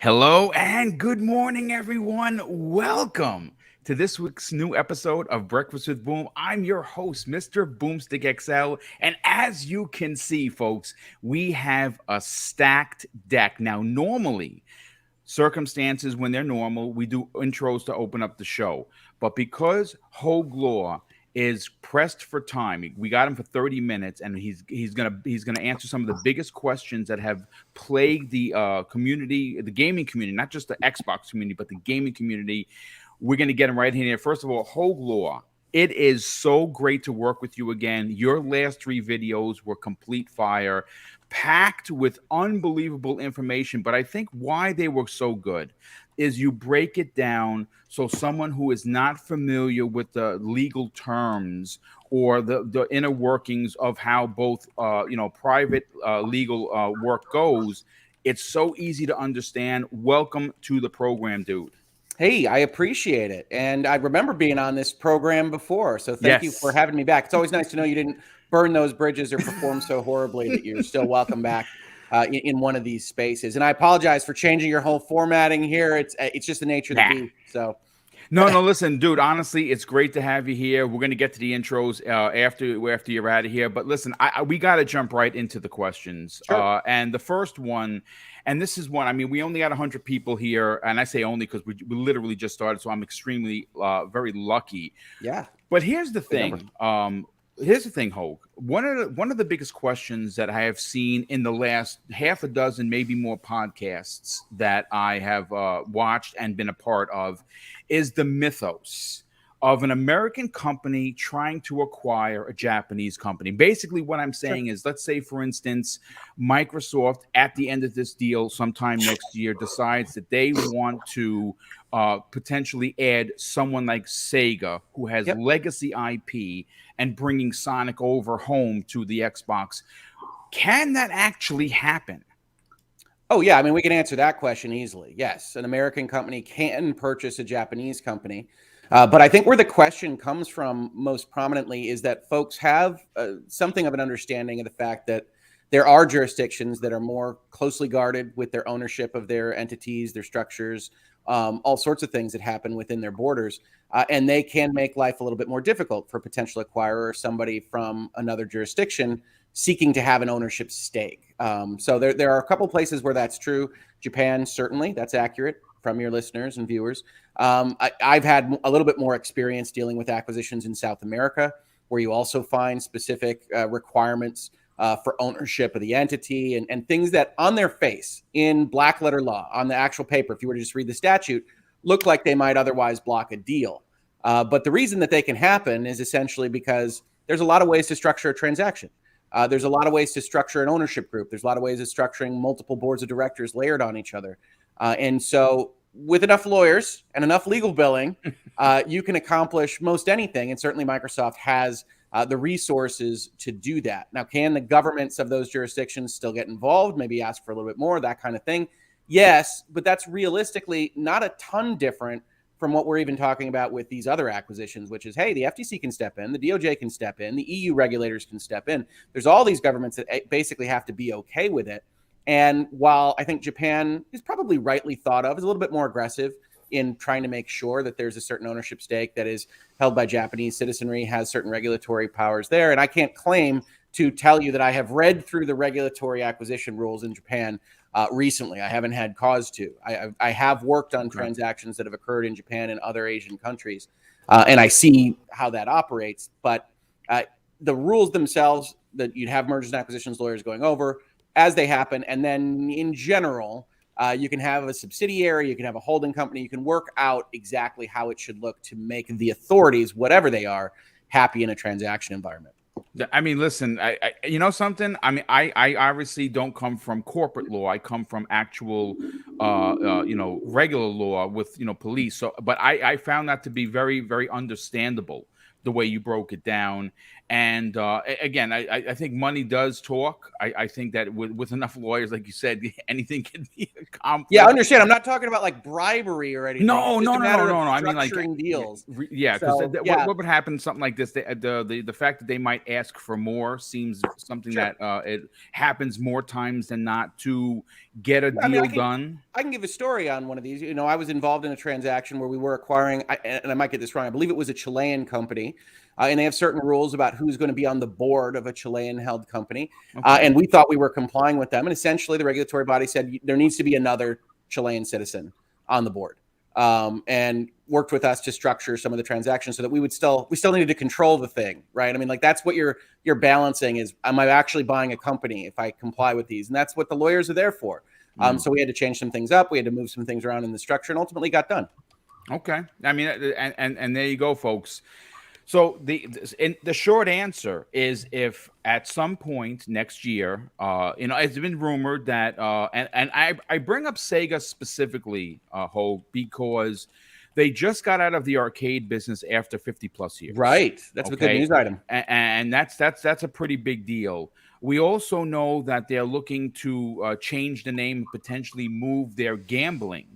Hello and good morning, everyone. Welcome to this week's new episode of Breakfast with Boom. I'm your host, Mr. BoomStick XL. And as you can see, folks, we have a stacked deck. Now, normally, circumstances when they're normal, we do intros to open up the show. But because Hoeg Law is pressed for time, we got him for 30 minutes, and he's gonna answer some of the biggest questions that have plagued the community, the gaming community, not just the Xbox community, but the gaming community. We're gonna get him right in here. First of all, Hoeg Law. It is so great to work with you again. Your last three videos were complete fire, packed with unbelievable information. But I think why they were so good is you break it down so someone who is not familiar with the legal terms or the inner workings of how both private legal work goes, it's so easy to understand. Welcome to the program, dude. Hey, I appreciate it. And I remember being on this program before. So thank you for Yes. having me back. It's always nice to know you didn't burn those bridges or perform so horribly that you're still welcome back in one of these spaces. And I apologize for changing your whole formatting here. It's just the nature of the beast. So No, listen, dude. Honestly, it's great to have you here. We're gonna get to the intros after you're out of here. But listen, we got to jump right into the questions. sure. And the first one, and this is one. I mean, we only got 100 people here, and I say only because we literally just started, so I'm extremely, very lucky. Yeah. But here's the Good number. thing. Here's the thing, Hoeg. One of the biggest questions that I have seen in the last half a dozen, maybe more podcasts that I have watched and been a part of, is the mythos of an American company trying to acquire a Japanese company. Basically, what I'm saying is, let's say, for instance, Microsoft at the end of this deal sometime next year decides that they want to potentially add someone like Sega, who has Yep. legacy IP, and bringing Sonic over home to the Xbox. Can that actually happen? Oh, yeah. I mean, we can answer that question easily. Yes, an American company can purchase a Japanese company. But I think where the question comes from most prominently is that folks have something of an understanding of the fact that there are jurisdictions that are more closely guarded with their ownership of their entities, their structures, all sorts of things that happen within their borders. And they can make life a little bit more difficult for a potential acquirer or somebody from another jurisdiction seeking to have an ownership stake. So there are a couple places where that's true. Japan, certainly, that's accurate from your listeners and viewers. I've had a little bit more experience dealing with acquisitions in South America, where you also find specific requirements for ownership of the entity and things that on their face in black letter law, on the actual paper, if you were to just read the statute, look like they might otherwise block a deal. But the reason that they can happen is essentially because there's a lot of ways to structure a transaction. There's a lot of ways to structure an ownership group. There's a lot of ways of structuring multiple boards of directors layered on each other. And so with enough lawyers and enough legal billing, you can accomplish most anything. And certainly Microsoft has the resources to do that. Now, can the governments of those jurisdictions still get involved? Maybe ask for a little bit more, that kind of thing. Yes, but that's realistically not a ton different from what we're even talking about with these other acquisitions, which is, hey, the FTC can step in, the DOJ can step in, the EU regulators can step in. There's all these governments that basically have to be okay with it. And while I think Japan is probably rightly thought of as a little bit more aggressive in trying to make sure that there's a certain ownership stake that is held by Japanese citizenry, has certain regulatory powers there. And I can't claim to tell you that I have read through the regulatory acquisition rules in Japan recently. I haven't had cause to. I have worked on transactions that have occurred in Japan and other Asian countries, and I see how that operates. But the rules themselves, that you'd have mergers and acquisitions lawyers going over as they happen, and then in general, you can have a subsidiary, you can have a holding company, you can work out exactly how it should look to make the authorities, whatever they are, happy in a transaction environment. I mean, listen, you know something? I mean, I obviously don't come from corporate law. I come from actual, regular law with, police. So, but I found that to be very, very understandable the way you broke it down. And again, I think money does talk. I think that with enough lawyers, like you said, anything can be accomplished. Yeah, understand. I'm not talking about like bribery or anything. No, It's just no, a no, matter no, no, of no. I mean, like, structuring deals. yeah, because So, yeah. what would happen? Something like this, the fact that they might ask for more seems something Sure. that it happens more times than not to get a I mean, deal done. I can give a story on one of these. You know, I was involved in a transaction where we were acquiring, and I might get this wrong, I believe it was a Chilean company, and they have certain rules about who's going to be on the board of a Chilean-held company. Okay. And we thought we were complying with them. And essentially, the regulatory body said there needs to be another Chilean citizen on the board, and worked with us to structure some of the transactions so that we still needed to control the thing, right? I mean, like, that's what you're balancing is, am I actually buying a company if I comply with these? And that's what the lawyers are there for. So we had to change some things up. We had to move some things around in the structure, and ultimately got done. Okay. I mean, and there you go, folks. So the short answer is, if at some point next year, it's been rumored that, and I bring up Sega specifically, Hoeg, because they just got out of the arcade business after 50 plus years. Right. That's a good news item. And that's a pretty big deal. We also know that they're looking to change the name, potentially move their gambling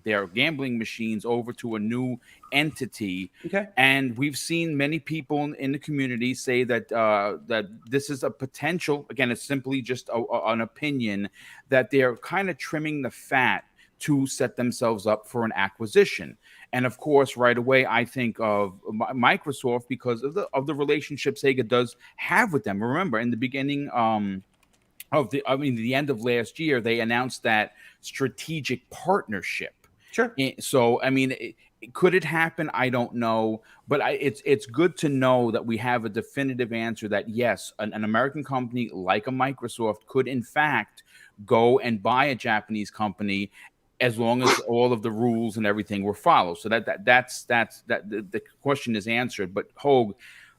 machines over to a new entity. Okay. And we've seen many people in the community say that that this is a potential. Again, it's simply just an opinion that they're kind of trimming the fat to set themselves up for an acquisition. And of course, right away, I think of Microsoft because of the relationship Sega does have with them. Remember, in the beginning the end of last year, they announced that strategic partnership. Sure. So, I mean, could it happen? I don't know, but it's good to know that we have a definitive answer that yes, an American company like a Microsoft could in fact go and buy a Japanese company, as long as all of the rules and everything were followed. So the question is answered. But Hoeg,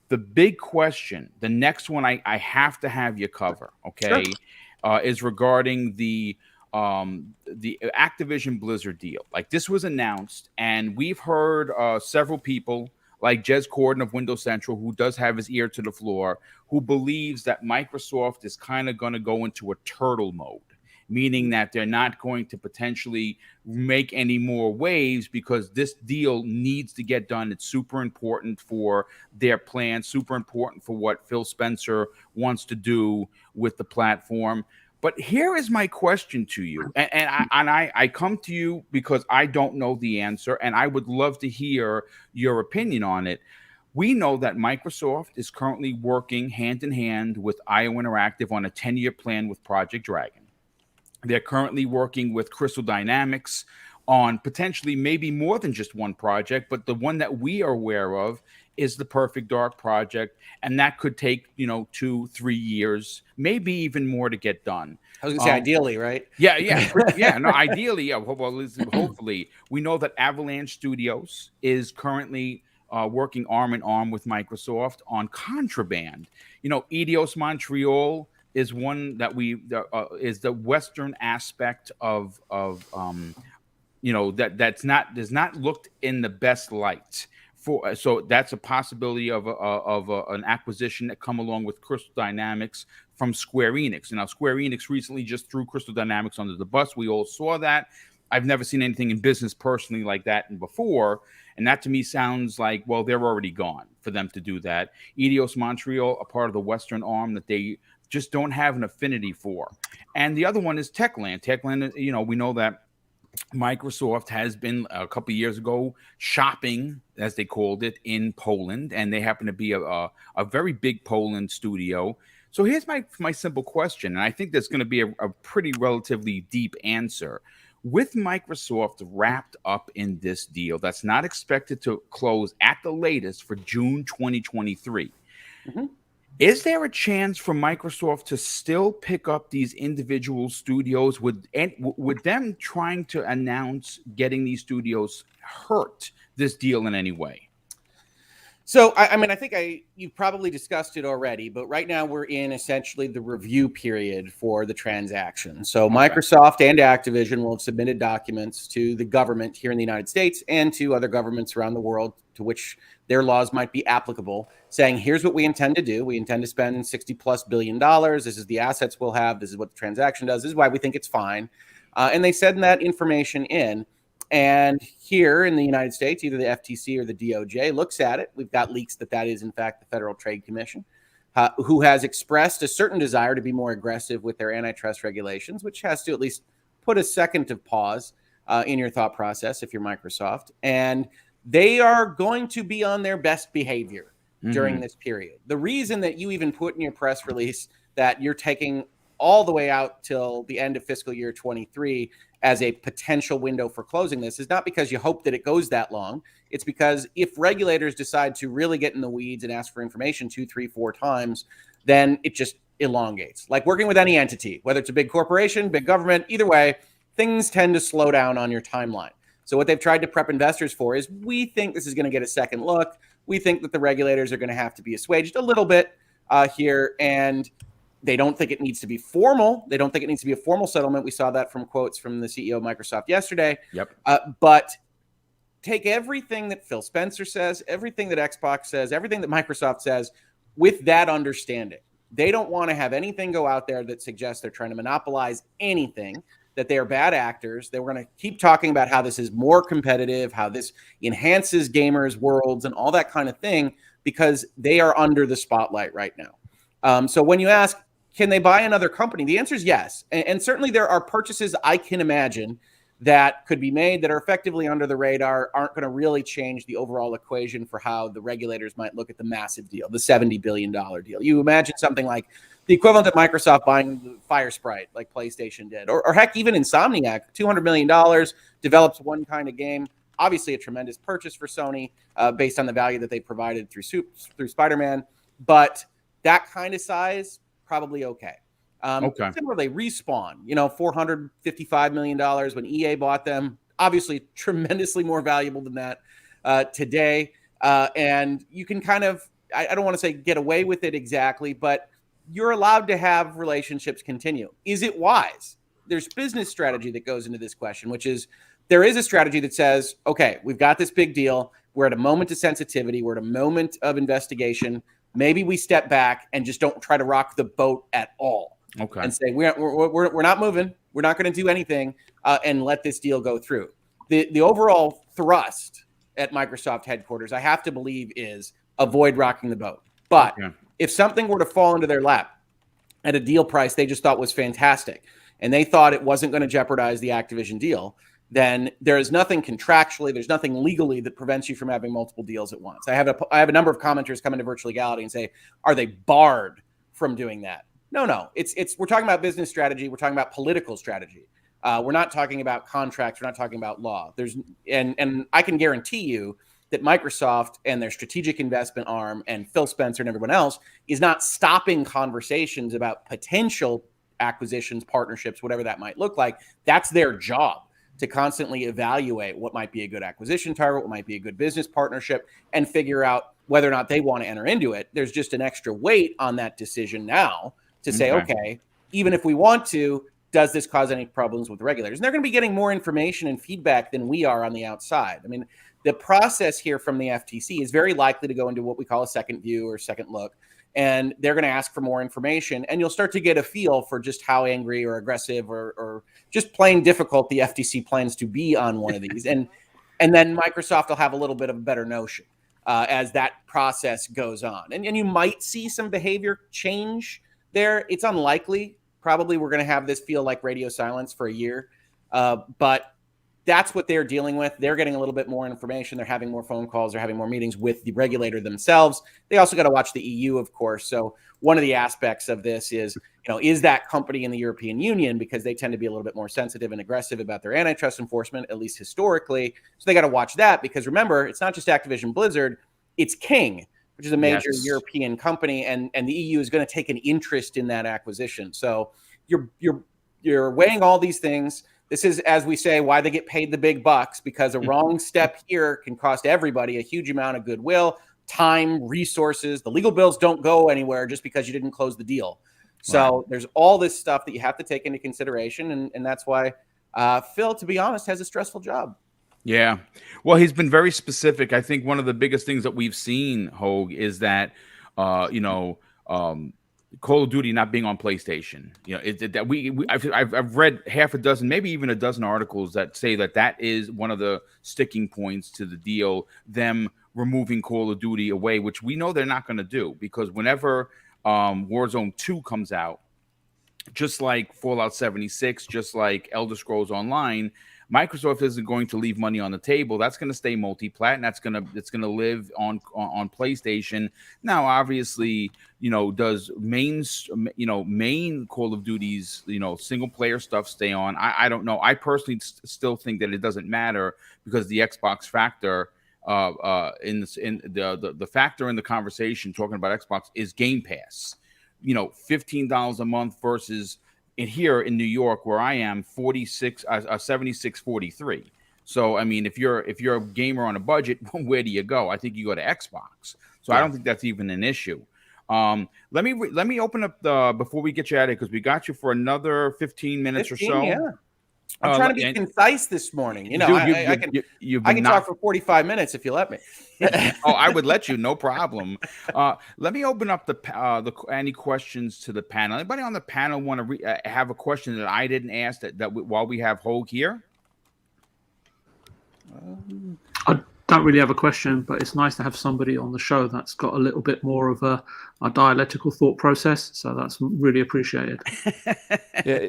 the big question, the next one I have to have you cover, okay, sure, is regarding the Activision Blizzard deal. Like, this was announced, and we've heard several people like Jez Corden of Windows Central, who does have his ear to the floor, who believes that Microsoft is kind of going to go into a turtle mode, meaning that they're not going to potentially make any more waves because this deal needs to get done. It's super important for their plan, super important for what Phil Spencer wants to do with the platform. But here is my question to you, and I come to you because I don't know the answer, and I would love to hear your opinion on it. We know that Microsoft is currently working hand in hand with IO Interactive on a 10-year plan with Project Dragon. They're currently working with Crystal Dynamics on potentially maybe more than just one project, but the one that we are aware of is the Perfect Dark project, and that could take 2-3 years, maybe even more, to get done. I was gonna say ideally, right? Yeah. No, ideally, yeah. Well, listen, hopefully, we know that Avalanche Studios is currently working arm in arm with Microsoft on Contraband. Eidos Montreal is one that is the Western aspect of that's not looked in the best light. So that's a possibility of an acquisition that come along with Crystal Dynamics from Square Enix. And now Square Enix recently just threw Crystal Dynamics under the bus. We all saw that. I've never seen anything in business personally like that before. And that to me sounds like, well, they're already gone for them to do that. Eidos Montreal, a part of the Western arm that they just don't have an affinity for. And the other one is Techland. Techland, we know that Microsoft has been a couple of years ago shopping, as they called it, in Poland, and they happen to be a very big Poland studio. So here's my simple question, and I think there's going to be a pretty relatively deep answer. With Microsoft wrapped up in this deal that's not expected to close at the latest for June 2023, is there a chance for Microsoft to still pick up these individual studios? Would them trying to announce getting these studios hurt this deal in any way? So, I mean, I think you've probably discussed it already, but right now we're in essentially the review period for the transaction. So Microsoft and Activision will have submitted documents to the government here in the United States and to other governments around the world to which their laws might be applicable, saying, here's what we intend to do. We intend to spend $60+ billion. This is the assets we'll have. This is what the transaction does. This is why we think it's fine. And they send that information in. And here in the United States, either the FTC or the DOJ looks at it. We've got leaks that is, in fact, the Federal Trade Commission, who has expressed a certain desire to be more aggressive with their antitrust regulations, which has to at least put a second of pause in your thought process if you're Microsoft. And they are going to be on their best behavior during this period. The reason that you even put in your press release that you're taking all the way out till the end of fiscal year 23 as a potential window for closing this is not because you hope that it goes that long. It's because if regulators decide to really get in the weeds and ask for information 2, 3, 4 times, then it just elongates. Like working with any entity, whether it's a big corporation, big government, either way, things tend to slow down on your timeline. So what they've tried to prep investors for is we think this is going to get a second look. We think that the regulators are going to have to be assuaged a little bit here, and they don't think it needs to be formal. They don't think it needs to be a formal settlement. We saw that from quotes from the CEO of Microsoft yesterday. Yep. But take everything that Phil Spencer says, everything that Xbox says, everything that Microsoft says with that understanding. They don't want to have anything go out there that suggests they're trying to monopolize anything, that they are bad actors. They were going to keep talking about how this is more competitive, how this enhances gamers' worlds and all that kind of thing, because they are under the spotlight right now. So when you ask, can they buy another company? The answer is yes. And certainly there are purchases I can imagine that could be made that are effectively under the radar, aren't going to really change the overall equation for how the regulators might look at the massive deal, the $70 billion deal. You imagine something like the equivalent of Microsoft buying Fire Sprite like PlayStation did, or heck, even Insomniac, $200 million, develops one kind of game. Obviously a tremendous purchase for Sony based on the value that they provided through Spider-Man. But that kind of size, probably okay. Similarly, Respawn, $455 million when EA bought them, obviously tremendously more valuable than that today. And you can kind of, I don't want to say get away with it exactly, but you're allowed to have relationships continue. Is it wise? There's business strategy that goes into this question, which is there is a strategy that says, okay, we've got this big deal. We're at a moment of sensitivity. We're at a moment of investigation. Maybe we step back and just don't try to rock the boat at all. Okay. And say we're not moving. We're not going to do anything and let this deal go through. The overall thrust at Microsoft headquarters, I have to believe, is avoid rocking the boat. But if something were to fall into their lap at a deal price they just thought was fantastic, and they thought it wasn't going to jeopardize the Activision deal, then there is nothing contractually, there's nothing legally that prevents you from having multiple deals at once. I have a number of commenters come into Virtual Legality and say, are they barred from doing that? No. We're talking about business strategy. We're talking about political strategy. We're not talking about contracts. We're not talking about law. And I can guarantee you that Microsoft and their strategic investment arm and Phil Spencer and everyone else is not stopping conversations about potential acquisitions, partnerships, whatever that might look like. That's their job, to constantly evaluate what might be a good acquisition target, what might be a good business partnership, and figure out whether or not they want to enter into it. There's just an extra weight on that decision now to say, okay, even if we want to, does this cause any problems with the regulators? And they're going to be getting more information and feedback than we are on the outside. I mean, the process here from the FTC is very likely to go into what we call a second view or second look. And they're going to ask for more information. And you'll start to get a feel for just how angry or aggressive or just plain difficult the FTC plans to be on one of these. And then Microsoft will have a little bit of a better notion as that process goes on. And you might see some behavior change there. It's unlikely. Probably we're going to have this feel like radio silence for a year. But that's what they're dealing with. They're getting a little bit more information. They're having more phone calls. They're having more meetings with the regulator themselves. They also got to watch the EU, of course. So one of the aspects of this is, is that company in the European Union, because they tend to be a little bit more sensitive and aggressive about their antitrust enforcement, at least historically. So they got to watch that, because remember, it's not just Activision Blizzard, it's King, which is a major European company, and the EU is going to take an interest in that acquisition. So you're weighing all these things. This is, as we say, why they get paid the big bucks, because a wrong step here can cost everybody a huge amount of goodwill, time, resources. The legal bills don't go anywhere just because you didn't close the deal. So there's all this stuff that you have to take into consideration. And that's why Phil, to be honest, has a stressful job. Yeah. Well, he's been very specific. I think one of the biggest things that we've seen, Hoeg, is that, Call of Duty not being on PlayStation. I've read half a dozen, maybe even a dozen articles that say that is one of the sticking points to the deal, them removing Call of Duty away, which we know they're not going to do, because whenever Warzone 2 comes out, just like Fallout 76, just like Elder Scrolls Online, Microsoft isn't going to leave money on the table. That's going to stay multi-plat, and it's going to live on PlayStation. Now, obviously, does main Call of Duty's single player stuff stay on? I don't know. I personally still think that it doesn't matter, because the Xbox factor the factor in the conversation talking about Xbox is Game Pass. $15 a month versus here in New York, where I am, 76.43. So I mean, if you're a gamer on a budget, where do you go? I think you go to Xbox. So I don't think that's even an issue. Let me open up before we get you out of here, because we got you for another 15 minutes or so. Yeah. I'm trying to be concise this morning. Dude, I can talk for 45 minutes if you let me. Oh, I would let you, no problem. Let me open up any questions to the panel. Anybody on the panel want to have a question that I didn't ask that while we have Hoeg here? I don't really have a question, but it's nice to have somebody on the show that's got a little bit more of a dialectical thought process. So that's really appreciated. Yeah.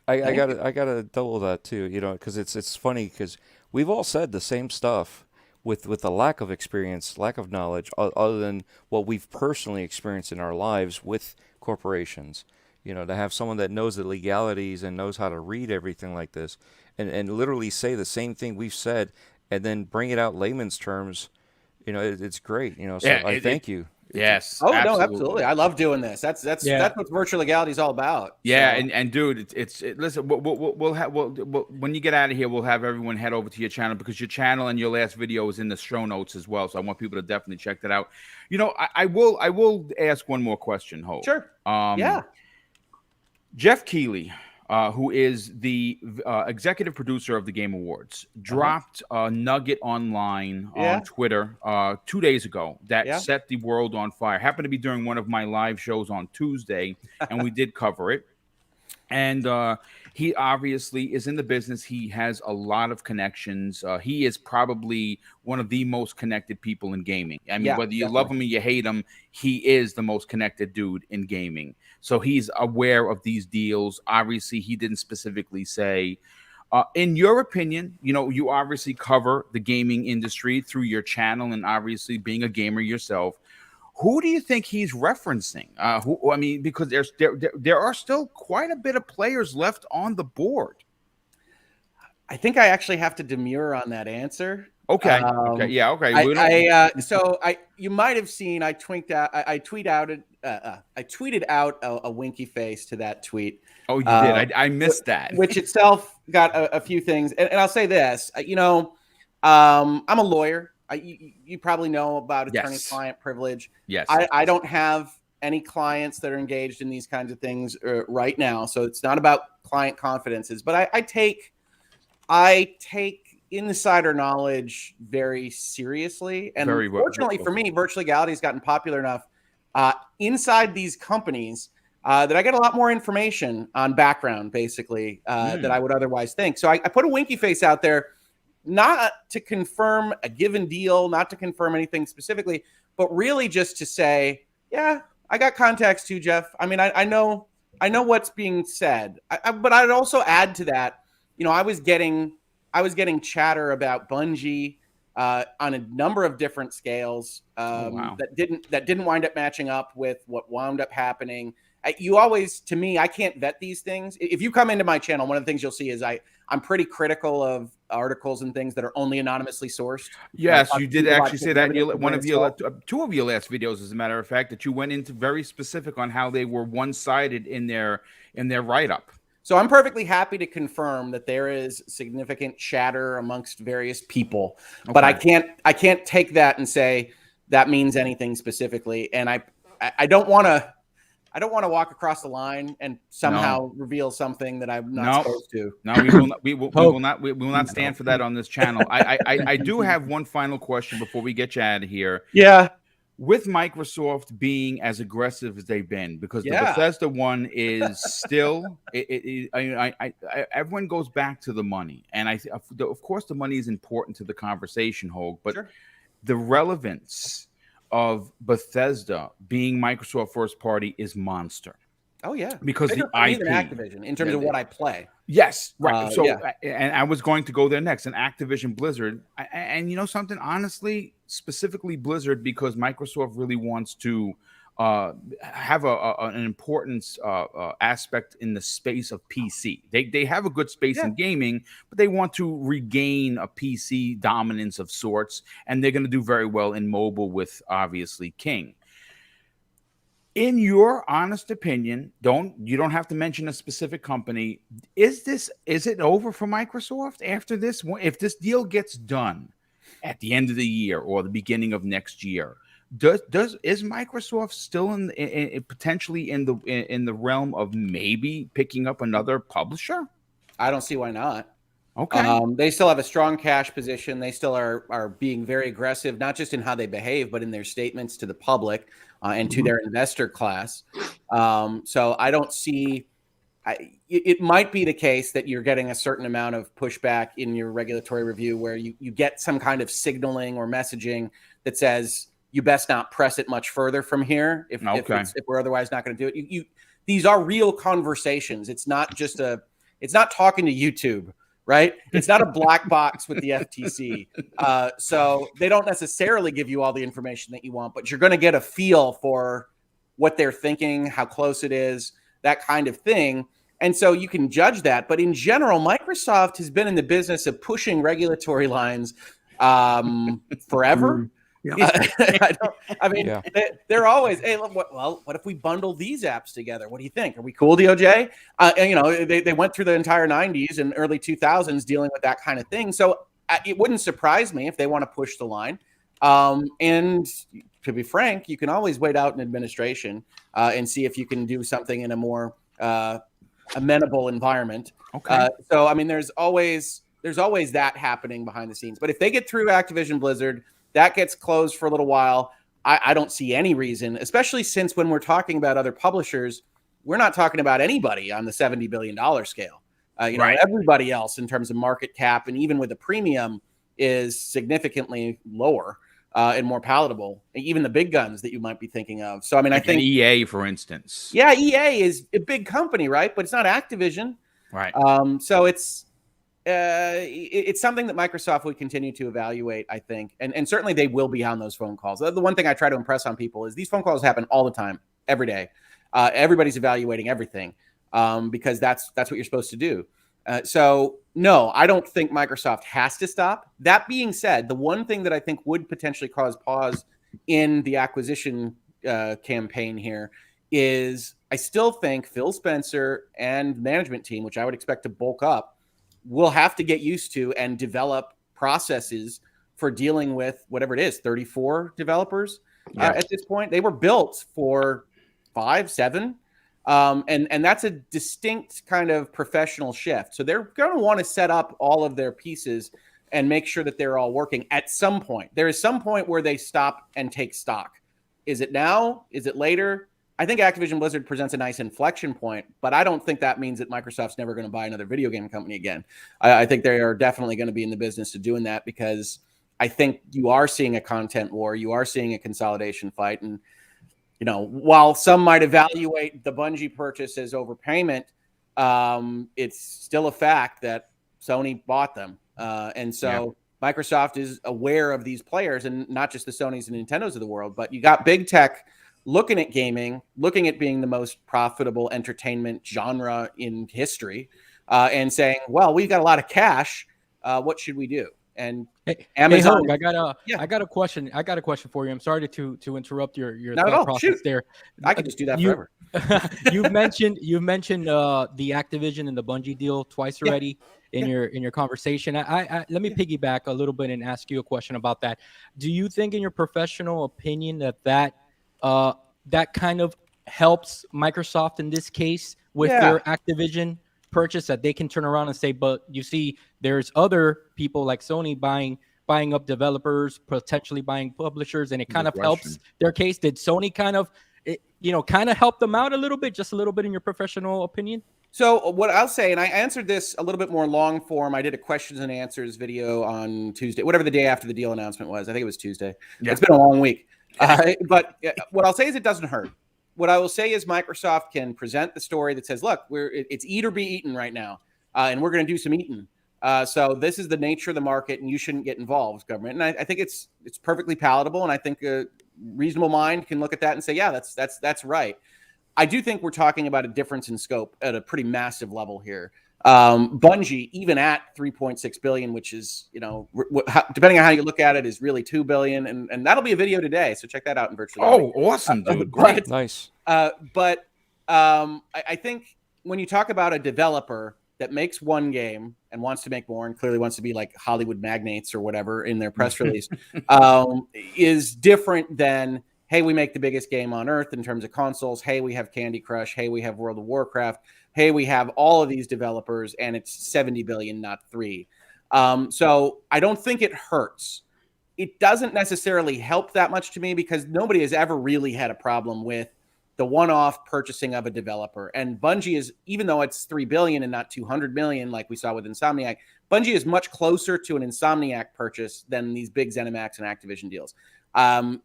I gotta double that too, because it's funny, because we've all said the same stuff with the lack of experience, lack of knowledge, other than what we've personally experienced in our lives with corporations. To have someone that knows the legalities and knows how to read everything like this, and literally say the same thing we've said, and then bring it out layman's terms, it's great. So I thank you. Yes. Oh, absolutely. No, absolutely. I love doing this. That's what virtual legality is all about. Yeah, so. and dude, listen. We'll have when you get out of here, we'll have everyone head over to your channel, because your channel and your last video is in the show notes as well. So I want people to definitely check that out. I will ask one more question, Hoeg. Sure. Jeff Keighley, who is the executive producer of the Game Awards, dropped a nugget online on Twitter 2 days ago that set the world on fire. Happened to be during one of my live shows on Tuesday, and we did cover it. And he obviously is in the business. He has a lot of connections. He is probably one of the most connected people in gaming. I mean, whether you love him or you hate him, he is the most connected dude in gaming. So he's aware of these deals. Obviously, he didn't specifically say. In your opinion, you obviously cover the gaming industry through your channel and obviously being a gamer yourself. Who do you think he's referencing? Because there are still quite a bit of players left on the board. I think I actually have to demur on that answer. Okay. Okay. You might have seen I tweeted out a winky face to that tweet. Oh, you did. I missed that. Which itself got a few things. And I'll say this. I'm a lawyer. You probably know about attorney-client privilege. Yes. I don't have any clients that are engaged in these kinds of things right now, so it's not about client confidences. But I take insider knowledge very seriously, and fortunately for me, virtual legality has gotten popular enough inside these companies that I get a lot more information on background, basically, that I would otherwise think. So I put a winky face out there. Not to confirm a given deal, not to confirm anything specifically, but really just to say, I got contacts too, Jeff. I mean, I know what's being said, but I'd also add to that. I was getting chatter about Bungie on a number of different scales that didn't wind up matching up with what wound up happening. You always, to me, I can't vet these things. If you come into my channel, one of the things you'll see is I'm pretty critical of articles and things that are only anonymously sourced. Yes, you did actually say that in two of your last videos, as a matter of fact, that you went into very specific on how they were one-sided in their write-up. So I'm perfectly happy to confirm that there is significant chatter amongst various people, but I can't take that and say that means anything specifically. And I don't want to walk across the line and somehow reveal something that I'm not supposed to. No, we will not. We will not stand for that on this channel. I do have one final question before we get you out of here. Yeah. With Microsoft being as aggressive as they've been, because the Bethesda one is still, everyone goes back to the money, and of course the money is important to the conversation, Hoeg, but the relevance of Bethesda being Microsoft first party is monster. Oh yeah, because bigger the IP, than Activision in terms of what I play. Yes, right. And I was going to go there next. And Activision Blizzard, and you know something, honestly, specifically Blizzard, because Microsoft really wants to have an importance aspect in the space of PC. They have a good space in gaming, but they want to regain a PC dominance of sorts, and they're going to do very well in mobile with obviously King. In your honest opinion, you don't have to mention a specific company. Is it over for Microsoft after this? If this deal gets done at the end of the year or the beginning of next year, is Microsoft still potentially in the realm of maybe picking up another publisher? I don't see why not. Okay. They still have a strong cash position. They still are being very aggressive, not just in how they behave, but in their statements to the public and to their investor class. So I don't see. It might be the case that you're getting a certain amount of pushback in your regulatory review where you get some kind of signaling or messaging that says you best not press it much further from here if we're otherwise not going to do it. These are real conversations. It's not just it's not talking to YouTube. Right? It's not a black box with the FTC. So they don't necessarily give you all the information that you want, but you're going to get a feel for what they're thinking, how close it is, that kind of thing. And so you can judge that. But in general, Microsoft has been in the business of pushing regulatory lines forever. They're always, hey, look, what if we bundle these apps together? What do you think? Are we cool, DOJ? And they went through the entire 90s and early 2000s dealing with that kind of thing. So it wouldn't surprise me if they want to push the line. And to be frank, you can always wait out an administration and see if you can do something in a more amenable environment. Okay. So I mean, there's always that happening behind the scenes. But if they get through Activision Blizzard, that gets closed for a little while. I don't see any reason, especially since when we're talking about other publishers, we're not talking about anybody on the $70 billion scale. Know, everybody else in terms of market cap and even with a premium is significantly lower and more palatable. Even the big guns that you might be thinking of. So, I mean, I think EA, for instance. Yeah, EA is a big company, right? But it's not Activision. Right. So it's something that Microsoft would continue to evaluate, I think. And certainly they will be on those phone calls. The one thing I try to impress on people is these phone calls happen all the time, every day. Everybody's evaluating everything because that's what you're supposed to do. So, no, I don't think Microsoft has to stop. That being said, the one thing that I think would potentially cause pause in the acquisition campaign here is I still think Phil Spencer and the management team, which I would expect to bulk up, will have to get used to and develop processes for dealing with whatever it is, 34 developers at this point. They were built for 5, 7. And that's a distinct kind of professional shift. So they're going to want to set up all of their pieces and make sure that they're all working at some point. There is some point where they stop and take stock. Is it now? Is it later? I think Activision Blizzard presents a nice inflection point, but I don't think that means that Microsoft's never going to buy another video game company again. I think they are definitely going to be in the business of doing that because I think you are seeing a content war. You are seeing a consolidation fight. And, you know, while some might evaluate the Bungie purchase as overpayment, it's still a fact that Sony bought them. And so Microsoft is aware of these players, and not just the Sonys and Nintendos of the world, but you got big tech looking at gaming, looking at being the most profitable entertainment genre in history, and saying, well, we've got a lot of cash. What should we do? And Hey, Amazon, Hoeg, yeah. I got a question. I got a question for you. I'm sorry to interrupt your Not at thought all. process Shoot. there. I could just do that You forever. you've mentioned the Activision and the Bungie deal twice Yeah. already in your conversation. I let me piggyback a little bit and ask you a question about that. Do you think, in your professional opinion, that kind of helps Microsoft in this case with Yeah. their Activision purchase, that they can turn around and say, but you see, there's other people like Sony buying up developers, potentially buying publishers, and it kind of helps their case? Did Sony kind of help them out a little bit, just a little bit, in your professional opinion? So what I'll say, and I answered this a little bit more long form. I did a questions and answers video on Tuesday, whatever the day after the deal announcement was. I think it was Tuesday. Yeah. It's been a long week. But what I'll say is it doesn't hurt. What I will say is Microsoft can present the story that says, look, it's eat or be eaten right now, and we're going to do some eating. So this is the nature of the market, and you shouldn't get involved, government. And I think it's perfectly palatable, and I think a reasonable mind can look at that and say, yeah, that's right. I do think we're talking about a difference in scope at a pretty massive level here. Bungie, even at $3.6 billion, which is, depending on how you look at it, is really $2 billion, and that'll be a video today. So check that out in virtually. Oh, awesome, dude! Great, nice. But I think when you talk about a developer that makes one game and wants to make more, and clearly wants to be like Hollywood magnates or whatever in their press release, is different than, hey, we make the biggest game on earth in terms of consoles. Hey, we have Candy Crush. Hey, we have World of Warcraft. Hey, we have all of these developers, and it's 70 billion, not 3. So I don't think it hurts. It doesn't necessarily help that much to me, because nobody has ever really had a problem with the one-off purchasing of a developer. And Bungie is, even though it's 3 billion and not 200 million like we saw with Insomniac, Bungie is much closer to an Insomniac purchase than these big ZeniMax and Activision deals.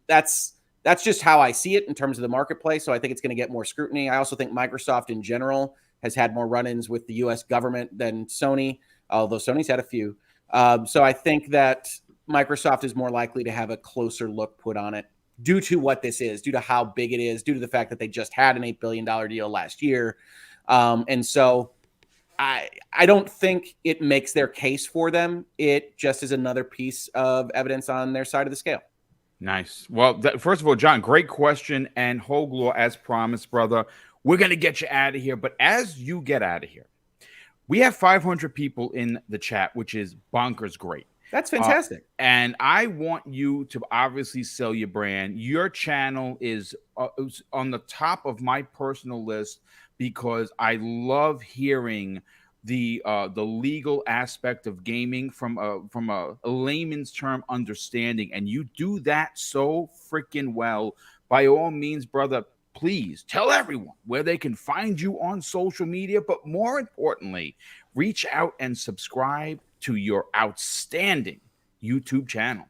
That's just how I see it in terms of the marketplace. So I think it's going to get more scrutiny. I also think Microsoft in general has had more run-ins with the US government than Sony, although Sony's had a few. So I think that Microsoft is more likely to have a closer look put on it due to what this is, due to how big it is, due to the fact that they just had an $8 billion deal last year. And so I don't think it makes their case for them. It just is another piece of evidence on their side of the scale. Nice. Well, first of all, John, great question. And Hoeg, as promised, brother, we're going to get you out of here. But as you get out of here, we have 500 people in the chat, which is bonkers great. That's fantastic. And I want you to obviously sell your brand. Your channel is on the top of my personal list, because I love hearing the legal aspect of gaming from a layman's term understanding, and you do that so freaking well. By all means, brother, please tell everyone where they can find you on social media, but more importantly, reach out and subscribe to your outstanding YouTube channel.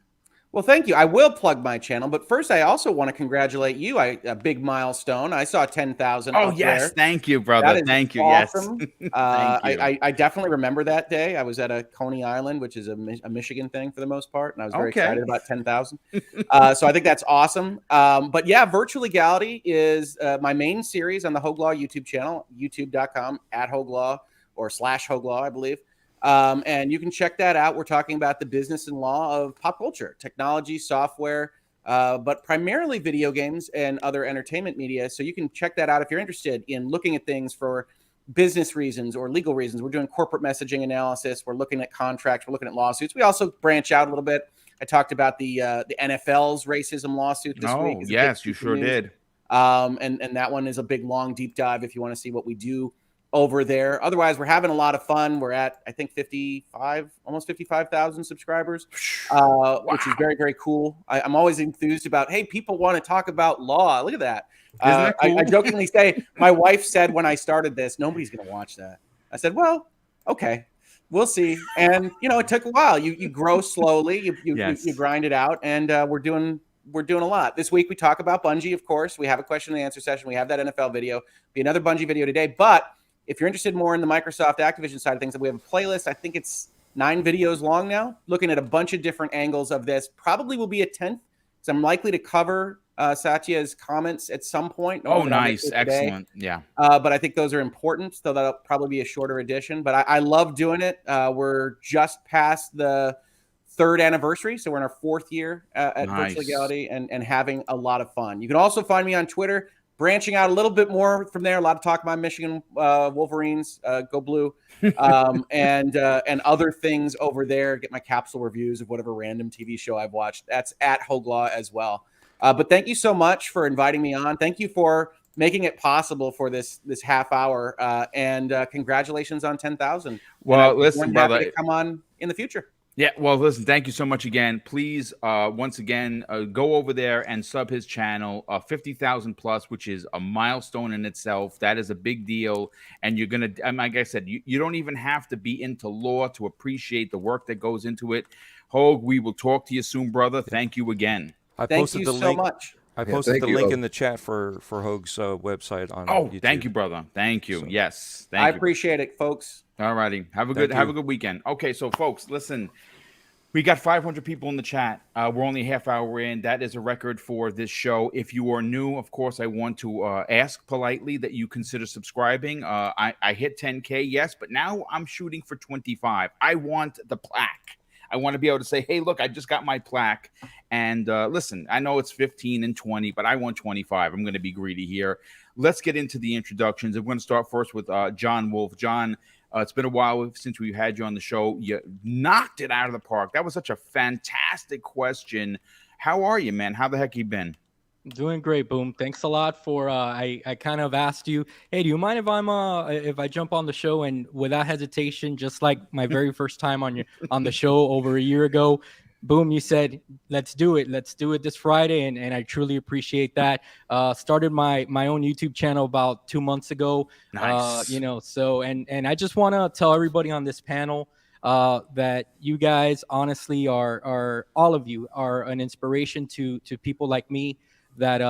Well, thank you. I will plug my channel, but first I also want to congratulate you. A big milestone. I saw 10,000. Oh, yes. There. Thank you, brother. Thank you. Awesome. Yes. I definitely remember that day. I was at a Coney Island, which is a Michigan thing for the most part, and I was very excited about 10,000. So I think that's awesome. But yeah, Virtual Legality is my main series on the Hoeg Law YouTube channel, youtube.com @HoegLaw or /HoegLaw, I believe. And you can check that out. We're talking about the business and law of pop culture, technology, software, but primarily video games and other entertainment media. So you can check that out if you're interested in looking at things for business reasons or legal reasons. We're doing corporate messaging analysis. We're looking at contracts. We're looking at lawsuits. We also branch out a little bit. I talked about the NFL's racism lawsuit this week. Yes, you sure did. And that one is a big, long, deep dive if you want to see what we do over there. Otherwise, we're having a lot of fun. We're at, I think, almost 55,000 subscribers, wow, which is very, very cool. I'm always enthused about, hey, people want to talk about law. Look at that. Isn't that cool? I jokingly say, my wife said when I started this, nobody's going to watch that. I said, well, okay, we'll see. And, it took a while. You grow slowly. You grind it out, and we're doing a lot. This week we talk about Bungie, of course. We have a question and answer session. We have that NFL video. Be another Bungie video today. But if you're interested more in the Microsoft Activision side of things, we have a playlist. I think it's 9 videos long now, looking at a bunch of different angles of this. Probably will be a 10th, because I'm likely to cover Satya's comments at some point. Oh, nice. Excellent. Yeah. But I think those are important, so that'll probably be a shorter edition. But I love doing it. We're just past the 3rd anniversary. So we're in our 4th year at Nice. Virtual Legality and having a lot of fun. You can also find me on Twitter, branching out a little bit more from there. A lot of talk about Michigan Wolverines, go blue, and other things over there. Get my capsule reviews of whatever random TV show I've watched. That's at Hoeg as well. But thank you so much for inviting me on. Thank you for making it possible for this half hour. And congratulations on 10,000. Well, listen, brother, happy to come on in the future. Yeah, well, listen, thank you so much again. Please, once again, go over there and sub his channel, 50,000 plus, which is a milestone in itself. That is a big deal. And you're going to, like I said, you don't even have to be into law to appreciate the work that goes into it. Hoeg, we will talk to you soon, brother. Thank you again. Thank you so much. I posted the link in the chat for Hoeg's website on YouTube. Thank you, brother. Thank you. So, yes. I appreciate it, folks. All righty. Have a good weekend. Okay, so folks, listen. We got 500 people in the chat. We're only a half hour in. That is a record for this show. If you are new, of course, I want to ask politely that you consider subscribing. I hit 10K, yes, but now I'm shooting for 25. I want the plaque. I want to be able to say, hey, look, I just got my plaque. And listen, I know it's 15 and 20, but I want 25. I'm going to be greedy here. Let's get into the introductions. I'm going to start first with John Wolf. John, it's been a while since we've had you on the show. You knocked it out of the park. That was such a fantastic question. How are you, man? How the heck you been? Doing great, Boom. Thanks a lot for I kind of asked you, hey, do you mind if I jump on the show? And without hesitation, just like my very first time on the show over a year ago, Boom, you said, let's do it. Let's do it this Friday. And I truly appreciate that. Started my own YouTube channel about 2 months ago. Nice. So and I just want to tell everybody on this panel that you guys honestly are all of you are an inspiration to people like me that,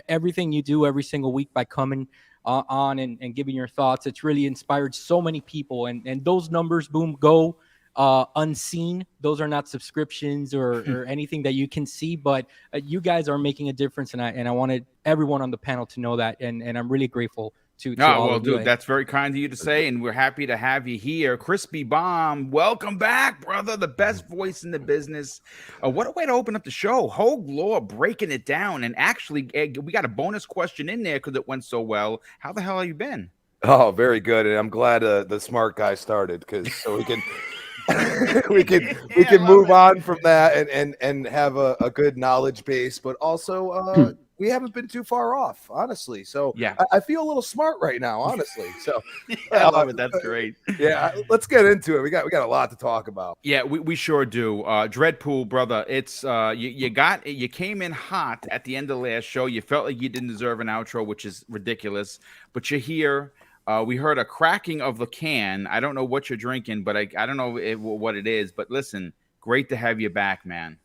everything you do every single week by coming on and giving your thoughts, it's really inspired so many people. And those numbers, Boom, go unseen. Those are not subscriptions or anything that you can see, but you guys are making a difference. And I wanted everyone on the panel to know that. And I'm really grateful to all of you. Dude, that's very kind of you to say, and we're happy to have you here. Crispy Bomb, welcome back, brother. The best voice in the business. What a way to open up the show. Hoeg Law breaking it down. And actually, we got a bonus question in there because it went so well. How the hell have you been? Oh, very good. And I'm glad the smart guy started because so we can we can move on from that and have a good knowledge base, but also we haven't been too far off, honestly. So yeah, I feel a little smart right now, honestly. So I love it. That's great. Yeah, let's get into it. We got a lot to talk about. Yeah, we sure do. Dreadpool, brother, it's you came in hot at the end of the last show. You felt like you didn't deserve an outro, which is ridiculous, but you're here. We heard a cracking of the can. I don't know what you're drinking, but I don't know what it is. But listen, great to have you back, man.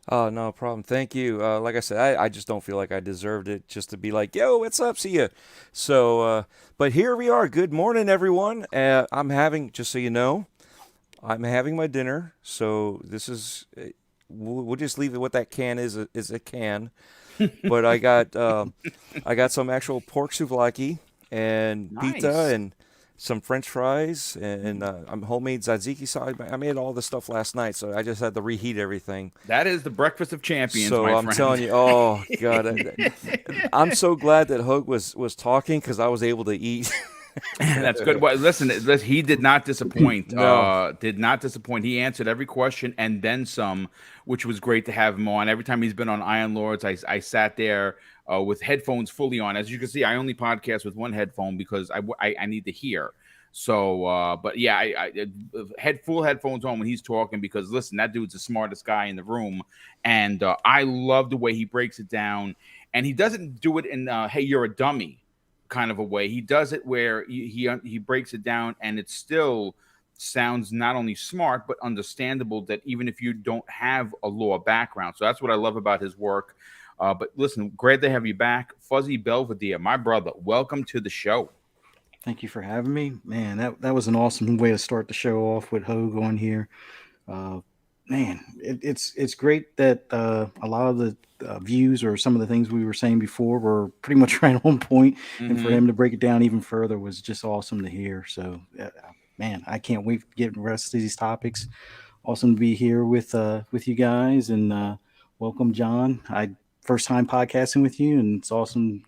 Oh, no problem. Thank you. Like I said, I just don't feel like I deserved it just to be like, yo, what's up? See ya. So, but here we are. Good morning, everyone. I'm having, just so you know, I'm having my dinner. So this is, we'll just leave it what that can is a can. But I got some actual pork souvlaki and pizza and some French fries and I'm homemade tzatziki sauce. I made all this stuff last night, so I just had to reheat everything. That is the breakfast of champions, so my I'm friend. telling you, oh god, I'm so glad that Hoeg was talking because I was able to eat. That's good. Well, listen, he did not disappoint. No. Did not disappoint. He answered every question and then some, which was great to have him on. Every time he's been on Iron Lords, I sat there with headphones fully on. As you can see, I only podcast with one headphone because I need to hear. So, but yeah, I had full headphones on when he's talking because listen, that dude's the smartest guy in the room, and I love the way he breaks it down. And he doesn't do it in "Hey, you're a dummy" kind of a way. He does it where he breaks it down, and it still sounds not only smart but understandable. That even if you don't have a law background, so that's what I love about his work. But listen, great to have you back, Fuzzy Belvedere, my brother. Welcome to the show. Thank you for having me, man. That was an awesome way to start the show off with Hoeg on here. Man, it's great that a lot of the views or some of the things we were saying before were pretty much right on point, and for him to break it down even further was just awesome to hear. So, man, I can't wait to get the rest of these topics Awesome to be here with you guys, and welcome, John. First time podcasting with you, and it's awesome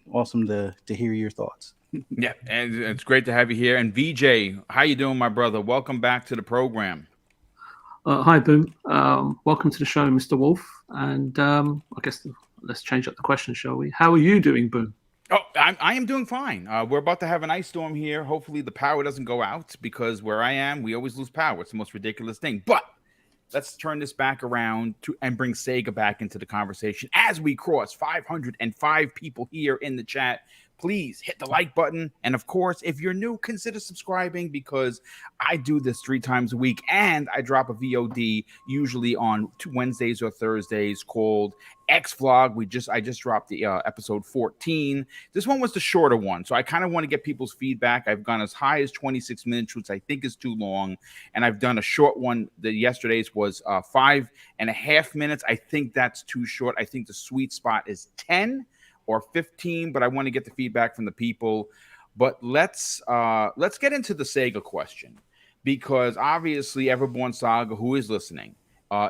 to hear your thoughts. Yeah, and it's great to have you here. And VJ, how you doing, my brother? Welcome back to the program. Hi, Boom. Welcome to the show, Mr. Wolf. And I guess let's change up the question, shall we? How are you doing, Boom? Oh, I am doing fine. We're about to have an ice storm here. Hopefully the power doesn't go out, because where I am, we always lose power. It's the most ridiculous thing. But let's turn this back around and bring Sega back into the conversation as we cross 505 people here in the chat. Please hit the like button. And of course, if you're new, consider subscribing, because I do this 3 times a week, and I drop a VOD usually on Wednesdays or Thursdays called X Vlog. I just dropped the episode 14. This one was the shorter one, so I kind of want to get people's feedback. I've gone as high as 26 minutes, which I think is too long, and I've done a short one. Yesterday's was 5.5 minutes. I think that's too short. I think the sweet spot is 10 or 15, but I want to get the feedback from the people. But let's get into the Sega question, because obviously Everborn Saga, who is listening,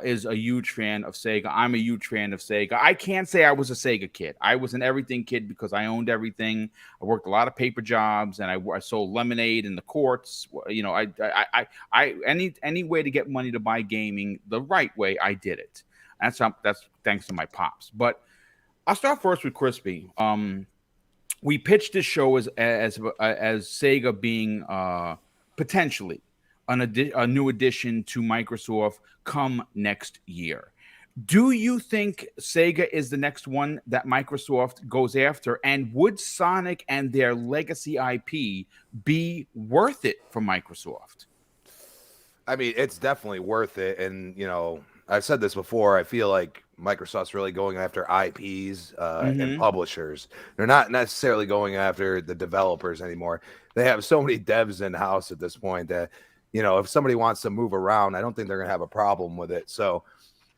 is a huge fan of Sega. I'm a huge fan of Sega. I can't say I was a Sega kid. I was an everything kid because I owned everything. I worked a lot of paper jobs, and I sold lemonade in the courts. You know, any way to get money to buy gaming the right way, I did it. That's thanks to my pops. But I'll start first with Crispy. We pitched this show as Sega being potentially a new addition to Microsoft come next year. Do you think Sega is the next one that Microsoft goes after? And would Sonic and their legacy IP be worth it for Microsoft? I mean, it's definitely worth it. And, you know, I've said this before. I feel like Microsoft's really going after IPs and publishers. They're not necessarily going after the developers anymore. They have so many devs in-house at this point that, you know, if somebody wants to move around, I don't think they're going to have a problem with it. So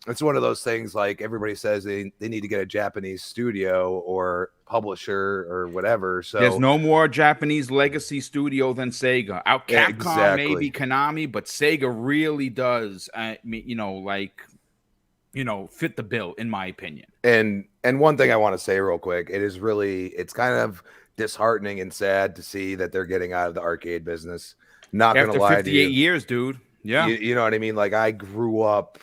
it's one of those things, like everybody says they need to get a Japanese studio or publisher or whatever. So there's no more Japanese legacy studio than Sega. Capcom, maybe Konami, but Sega really does, fit the bill, in my opinion. And one thing I want to say real quick, it's kind of disheartening and sad to see that they're getting out of the arcade business. Not going to lie to you. 58 years, dude. Yeah. You know what I mean? Like, I grew up,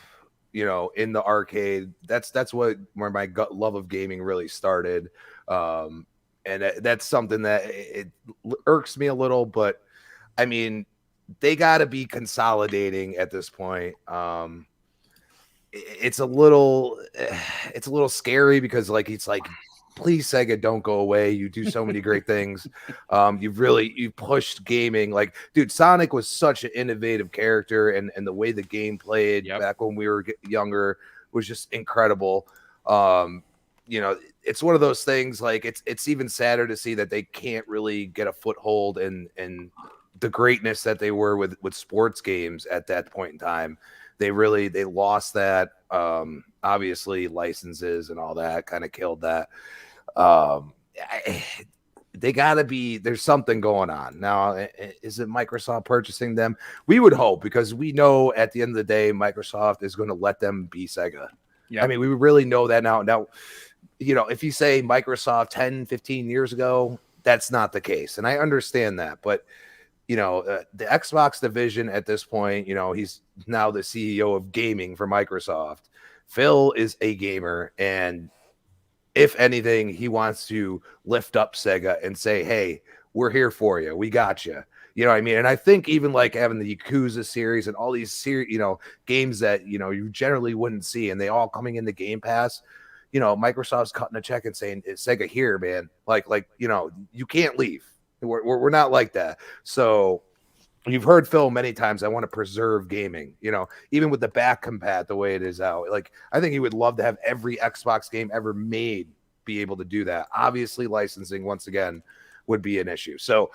you know, in the arcade. That's where my love of gaming really started. And that's something that it irks me a little, but I mean, they got to be consolidating at this point. It's a little scary, because it's like, please, Sega, don't go away. You do so many great things. You've pushed gaming. Like, dude, Sonic was such an innovative character, and the way the game played back when we were younger was just incredible. You know, it's one of those things, like, it's even sadder to see that they can't really get a foothold in the greatness that they were with sports games at that point in time. They lost that. Obviously licenses and all that kind of killed that. They gotta be, there's something going on now. Is it Microsoft purchasing them? We would hope, because we know at the end of the day, Microsoft is going to let them be Sega. Yeah. I mean, we really know that now. Now, you know, if you say Microsoft 10, 15 years ago, that's not the case. And I understand that, but you know, the Xbox division at this point, you know, he's now the CEO of gaming for Microsoft. Phil is a gamer, and if anything, he wants to lift up Sega and say, hey, we're here for you. We got you. You know what I mean? And I think even like having the Yakuza series and all these games that, you know, you generally wouldn't see, and they all coming into Game Pass, you know, Microsoft's cutting a check and saying, Sega here, man. Like, you know, you can't leave. We're not like that. So you've heard Phil many times, I want to preserve gaming, you know, even with the back compat the way it is out. Like, I think he would love to have every Xbox game ever made be able to do that. Obviously, licensing, once again, would be an issue. So,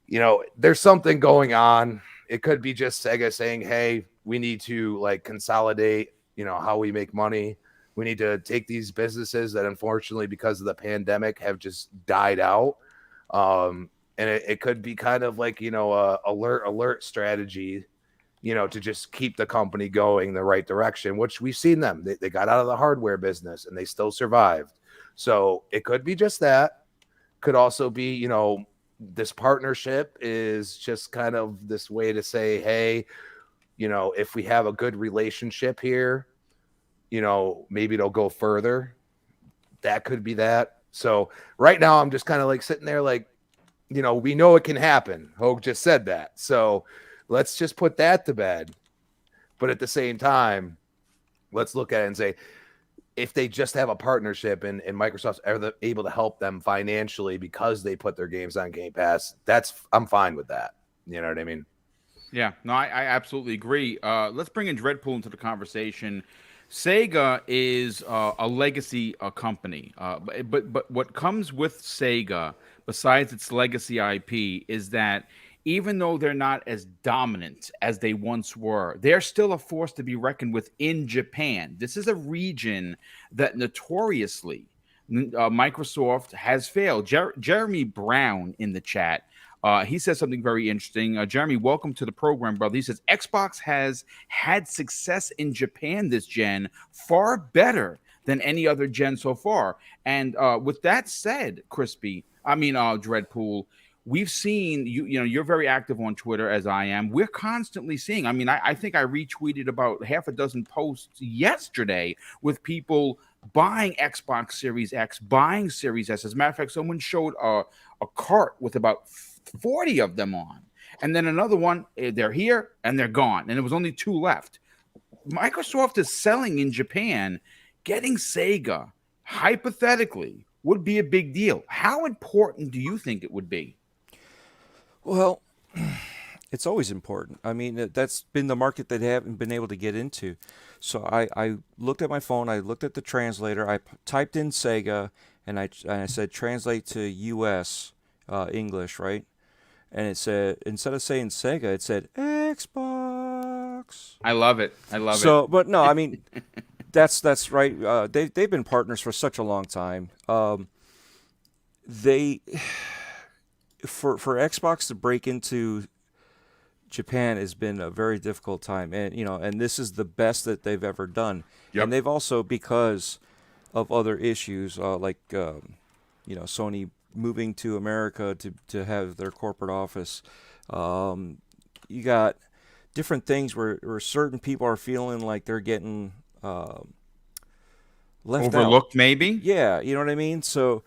you know, there's something going on. It could be just Sega saying, hey, we need to like consolidate, you know, how we make money. We need to take these businesses that unfortunately, because of the pandemic, have just died out. And it could be kind of like, you know, alert strategy, to just keep the company going the right direction, which we've seen them. They got out of the hardware business and they still survived. So it could be just that. Could also be, this partnership is just kind of this way to say, hey, if we have a good relationship here, maybe it'll go further. That could be that. So right now I'm just kind of like sitting there like, we know it can happen. Hoeg just said that. So let's just put that to bed. But at the same time, let's look at it and say, if they just have a partnership and Microsoft's able to help them financially because they put their games on Game Pass, I'm fine with that. You know what I mean? Yeah, no, I absolutely agree. Let's bring in Dreadpool into the conversation. Sega is a legacy company, but what comes with Sega, besides its legacy IP, is that even though they're not as dominant as they once were, they're still a force to be reckoned with in Japan. This is a region that notoriously Microsoft has failed. Jeremy Brown in the chat, he says something very interesting. Jeremy, welcome to the program, brother. He says, Xbox has had success in Japan this gen, far better than any other gen so far. And with that said, Dreadpool, we've seen you're very active on Twitter, as I am. We're constantly seeing. I think I retweeted about half a dozen posts yesterday with people buying Xbox Series X, buying Series S. As a matter of fact, someone showed a cart with about 40 of them on, and then another one, they're here and they're gone, and there was only 2 left. Microsoft is selling in Japan. Getting Sega, hypothetically, would be a big deal. How important do you think it would be? Well, it's always important. That's been the market that they haven't been able to get into. So I looked at my phone, I looked at the translator, I typed in Sega, and I said translate to US English, right? And it said, instead of saying Sega, it said Xbox. I love it. So, but no, that's right. They've been partners for such a long time. For Xbox to break into Japan has been a very difficult time, and this is the best that they've ever done. Yep. And they've also, because of other issues like Sony moving to America to have their corporate office, you got different things where certain people are feeling like they're getting left overlooked out. Maybe. Yeah, you know what I mean. So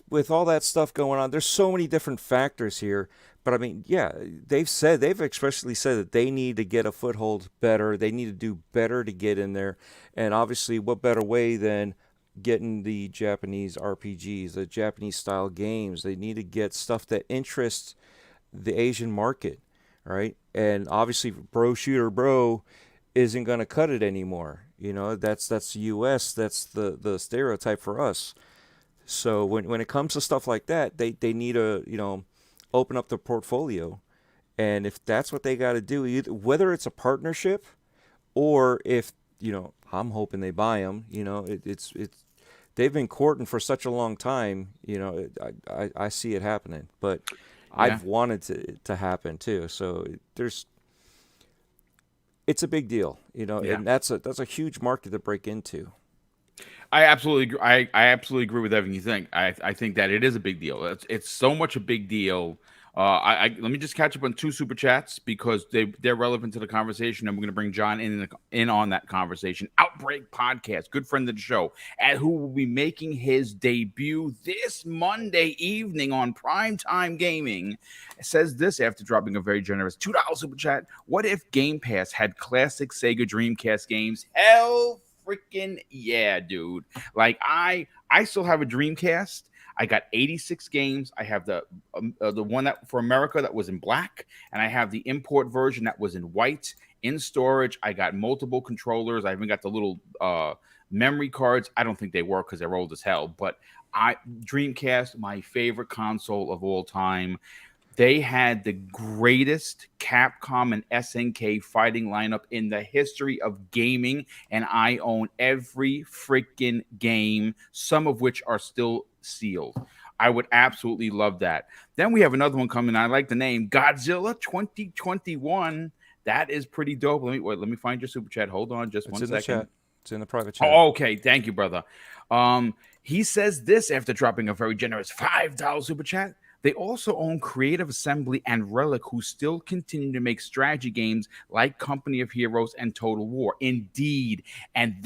with all that stuff going on, there's so many different factors here. But they've especially said that they need to get a foothold better. They need to do better to get in there. And obviously, what better way than getting the Japanese RPGs, the Japanese style games? They need to get stuff that interests the Asian market, right? And obviously, bro shooter bro isn't going to cut it anymore. That's US. That's the stereotype for us. So when it comes to stuff like that, they need to open up the portfolio, and if that's what they got to do, whether it's a partnership or if I'm hoping they buy them. It's they've been courting for such a long time. I see it happening, but yeah. I've wanted to happen too. So it's a big deal, and that's a huge market to break into. I absolutely agree. I absolutely agree with everything you think. I think that it is a big deal. It's so much a big deal. Let me just catch up on 2 super chats because they're relevant to the conversation, and we're going to bring John in on that conversation. Outbreak Podcast, good friend of the show, who will be making his debut this Monday evening on Primetime Gaming, says this after dropping a very generous $2 super chat. What if Game Pass had classic Sega Dreamcast games? Hell freaking yeah, dude. Like I still have a Dreamcast. I got 86 games. I have the one that for America that was in black, and I have the import version that was in white in storage. I got multiple controllers. I even got the little memory cards. I don't think they work because they're old as hell, but Dreamcast, my favorite console of all time. They had the greatest Capcom and SNK fighting lineup in the history of gaming, and I own every freaking game, some of which are still sealed. I would absolutely love that. Then we have another one coming. I like the name Godzilla 2021. That is pretty dope. Let me find your super chat. Hold on, just It's one in the second. chat. It's in the private chat. Oh, okay. Thank you, brother. He says this after dropping a very generous $5 super chat. They also own Creative Assembly and Relic, who still continue to make strategy games like Company of Heroes and Total War. Indeed. And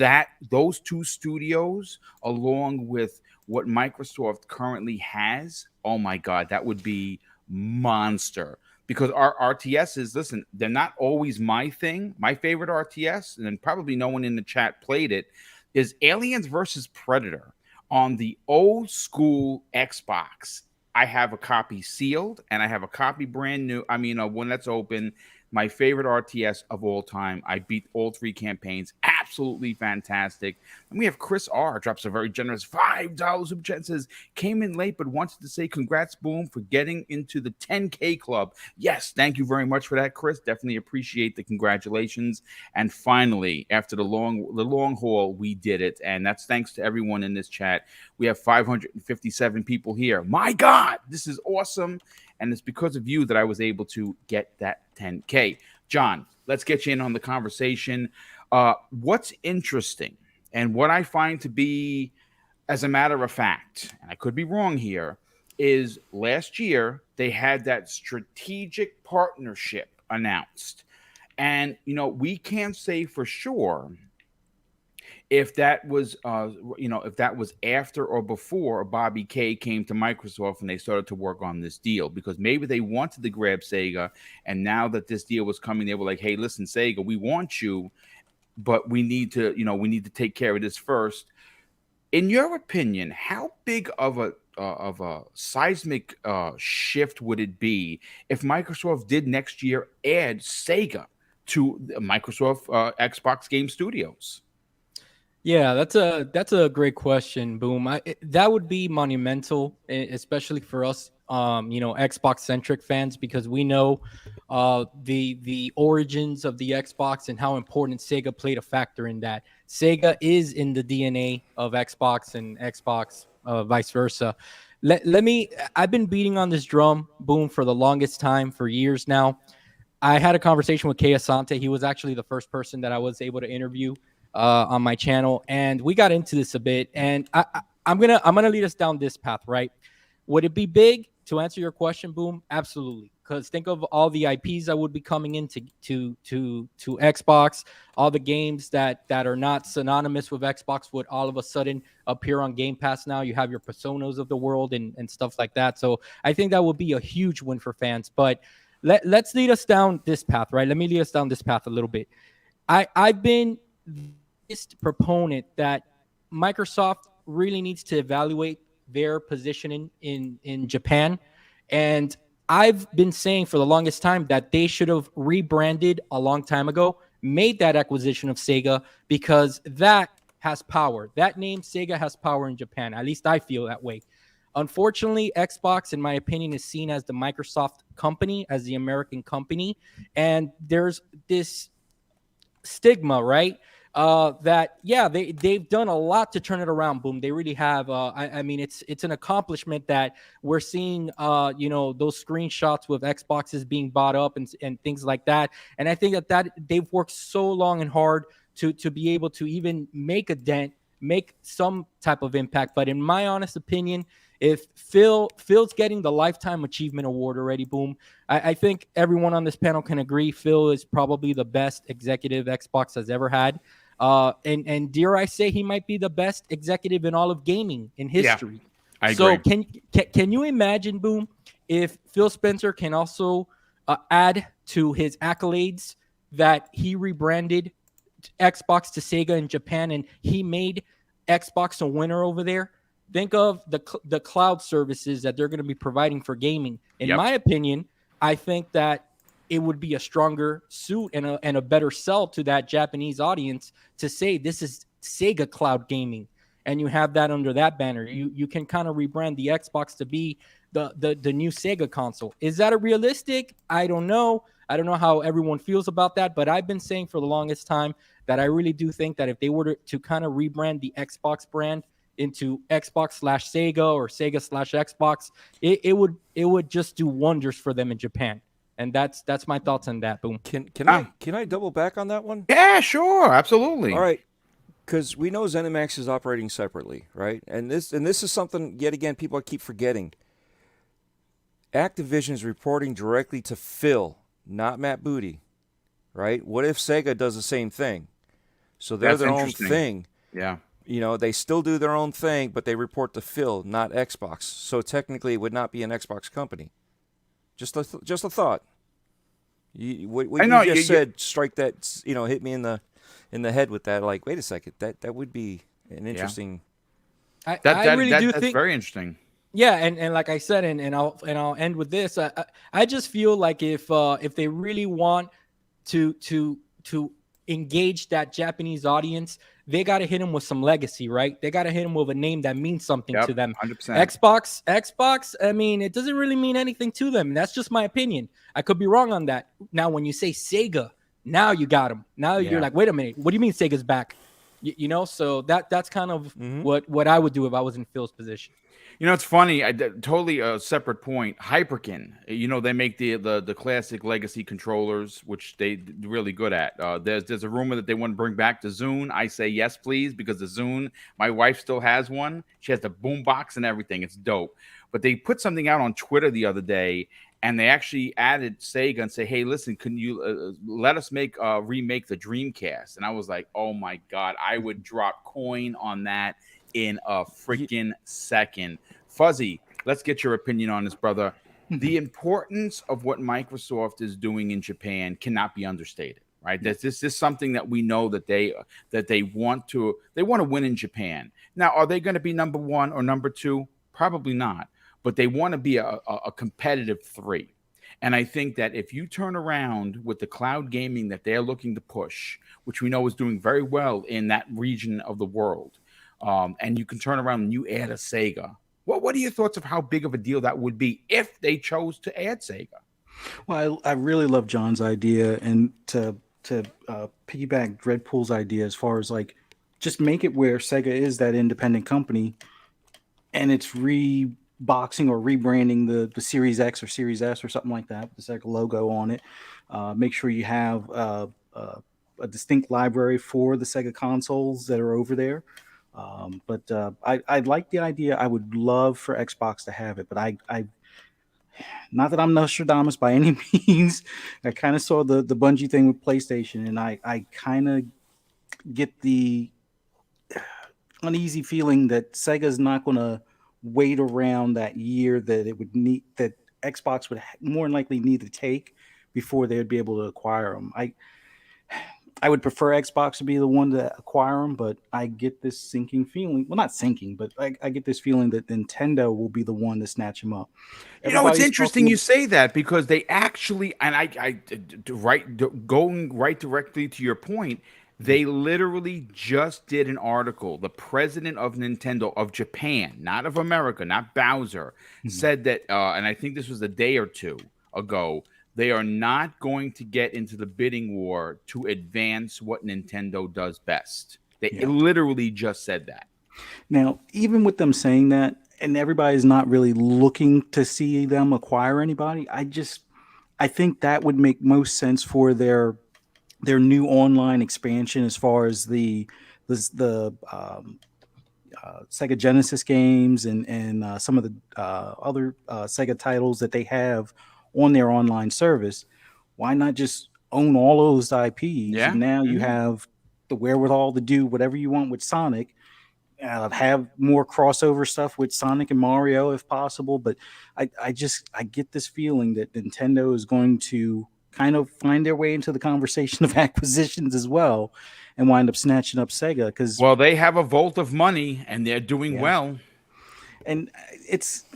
those two studios, along with what Microsoft currently has, oh my God, that would be monster. Because our RTSs, listen, they're not always my thing. My favorite RTS, and probably no one in the chat played it, is Aliens versus Predator on the old school Xbox. I have a copy sealed, and I have a copy brand new. I mean, one that's open. My favorite RTS of all time. I beat all 3 campaigns. Absolutely fantastic. And we have Chris R. drops a very generous $5 super chat. Says, came in late, but wanted to say congrats, Boom, for getting into the 10K club. Yes, thank you very much for that, Chris. Definitely appreciate the congratulations. And finally, after the long haul, we did it. And that's thanks to everyone in this chat. We have 557 people here. My God, this is awesome. And it's because of you that I was able to get that 10K. John, let's get you in on the conversation. What's interesting and what I find to be, as a matter of fact, and I could be wrong here, is last year they had that strategic partnership announced. And, we can't say for sure if that was, if that was after or before Bobby K came to Microsoft and they started to work on this deal, because maybe they wanted to grab Sega, and now that this deal was coming, they were like, "Hey, listen, Sega, we want you, but we need to take care of this first." In your opinion, how big of a seismic shift would it be if Microsoft did next year add Sega to Microsoft Xbox Game Studios? Yeah, that's a great question, Boom. That would be monumental, especially for us, Xbox centric fans, because we know the origins of the Xbox and how important Sega played a factor in that. Sega is in the DNA of Xbox, and Xbox vice versa. I've been beating on this drum, Boom, for the longest time, for years now. I had a conversation with Kei Asante. He was actually the first person that I was able to interview on my channel, and we got into this a bit. And I'm gonna lead us down this path, right? Would it be big? To answer your question, Boom, absolutely. Because think of all the IPs that would be coming into to Xbox, all the games that are not synonymous with Xbox would all of a sudden appear on Game Pass now. You have your Personas of the world and stuff like that. So I think that would be a huge win for fans. But let's lead us down this path, right? Let me lead us down this path a little bit. I've been this proponent that Microsoft really needs to evaluate their positioning in Japan. And I've been saying for the longest time that they should have rebranded a long time ago, made that acquisition of Sega, because that has power. That name Sega has power in Japan. At least I feel that way. Unfortunately, Xbox, in my opinion, is seen as the Microsoft company, as the American company. And there's this stigma, right? They've done a lot to turn it around, Boom. They really have. I mean, it's an accomplishment that we're seeing, those screenshots with Xboxes being bought up and things like that. And I think that they've worked so long and hard to be able to even make a dent, make some type of impact. But in my honest opinion, if Phil's getting the Lifetime Achievement Award already, Boom, I think everyone on this panel can agree Phil is probably the best executive Xbox has ever had. And dare I say, he might be the best executive in all of gaming in history. Yeah, I agree. So can you imagine, Boom, if Phil Spencer can also add to his accolades that he rebranded Xbox to Sega in Japan and he made Xbox a winner over there? Think of the cloud services that they're going to be providing for gaming. In my opinion, I think that it would be a stronger suit and a better sell to that Japanese audience to say this is Sega cloud gaming, and you have that under that banner. You can kind of rebrand the Xbox to be the new Sega console. Is that a realistic? I don't know. I don't know how everyone feels about that, but I've been saying for the longest time that I really do think that if they were to kind of rebrand the Xbox brand into Xbox/Sega or Sega/Xbox, it would just do wonders for them in Japan. And that's my thoughts on that. Boom. Can I double back on that one? Yeah, sure, absolutely. All right, because we know ZeniMax is operating separately, right? And this is something yet again people keep forgetting. Activision is reporting directly to Phil, not Matt Booty, right? What if Sega does the same thing? So they're their own thing. Yeah. You know, they still do their own thing, but they report to Phil, not Xbox. So technically, it would not be an Xbox company. Just a thought. What you just said, strike that. You know, hit me in the head with that. Like, wait a second, that would be an interesting. I really do think that's very interesting. Yeah, and like I said, and I'll end with this. I just feel like if they really want to engage that Japanese audience, they got to hit them with some legacy, right? They got to hit them with a name that means something to them. 100%. Xbox, I mean, it doesn't really mean anything to them. That's just my opinion. I could be wrong on that. Now, when you say Sega, now you got them. Now you're like, wait a minute, what do you mean Sega's back? You know, so that's kind of what I would do if I was in Phil's position. You know, it's funny. Totally a separate point. Hyperkin. You know, they make the classic legacy controllers, which they're really good at. There's a rumor that they want to bring back the Zune. I say yes, please, because the Zune, my wife still has one. She has the boombox and everything. It's dope. But they put something out on Twitter the other day, and they actually added Sega and say, "Hey, listen, can you let us remake the Dreamcast?" And I was like, "Oh my God, I would drop coin on that in a freaking second." Fuzzy, let's get your opinion on this, brother. The importance of what Microsoft is doing in Japan cannot be understated, right? This is something that we know that they want to win in Japan. Now, are they going to be number one or number two? Probably not, but they want to be a competitive 3. And I think that if you turn around with the cloud gaming that they're looking to push, which we know is doing very well in that region of the world, and you can turn around and you add a Sega. What are your thoughts of how big of a deal that would be if they chose to add Sega? Well, I really love John's idea, and to piggyback Dreadpool's idea as far as like just make it where Sega is that independent company, and it's reboxing or rebranding the Series X or Series S or something like that with the Sega logo on it. Make sure you have a distinct library for the Sega consoles that are over there. But I like the idea. I would love for Xbox to have it, but I not that I'm Nostradamus by any means. I kind of saw the Bungie thing with PlayStation, and I kind of get the uneasy feeling that Sega's not going to wait around that year that Xbox would more than likely need to take before they would be able to acquire them. I would prefer Xbox to be the one to acquire them, but I get this sinking feeling. Well, not sinking, but I get this feeling that Nintendo will be the one to snatch them up. You know, it's interesting you say that, because they actually, and going right directly to your point, they literally just did an article. The president of Nintendo of Japan, not of America, not Bowser, said that, and I think this was a day or two ago, they are not going to get into the bidding war to advance what Nintendo does best. They literally just said that. Now, even with them saying that, and everybody's not really looking to see them acquire anybody, I think that would make most sense for their new online expansion as far as the Sega Genesis games and some of the other Sega titles that they have on their online service. Why not just own all those IPs? Yeah. And now you have the wherewithal to do whatever you want with Sonic. Have more crossover stuff with Sonic and Mario if possible. But I get this feeling that Nintendo is going to kind of find their way into the conversation of acquisitions as well and wind up snatching up Sega. Because, well, they have a vault of money and they're doing well. And it's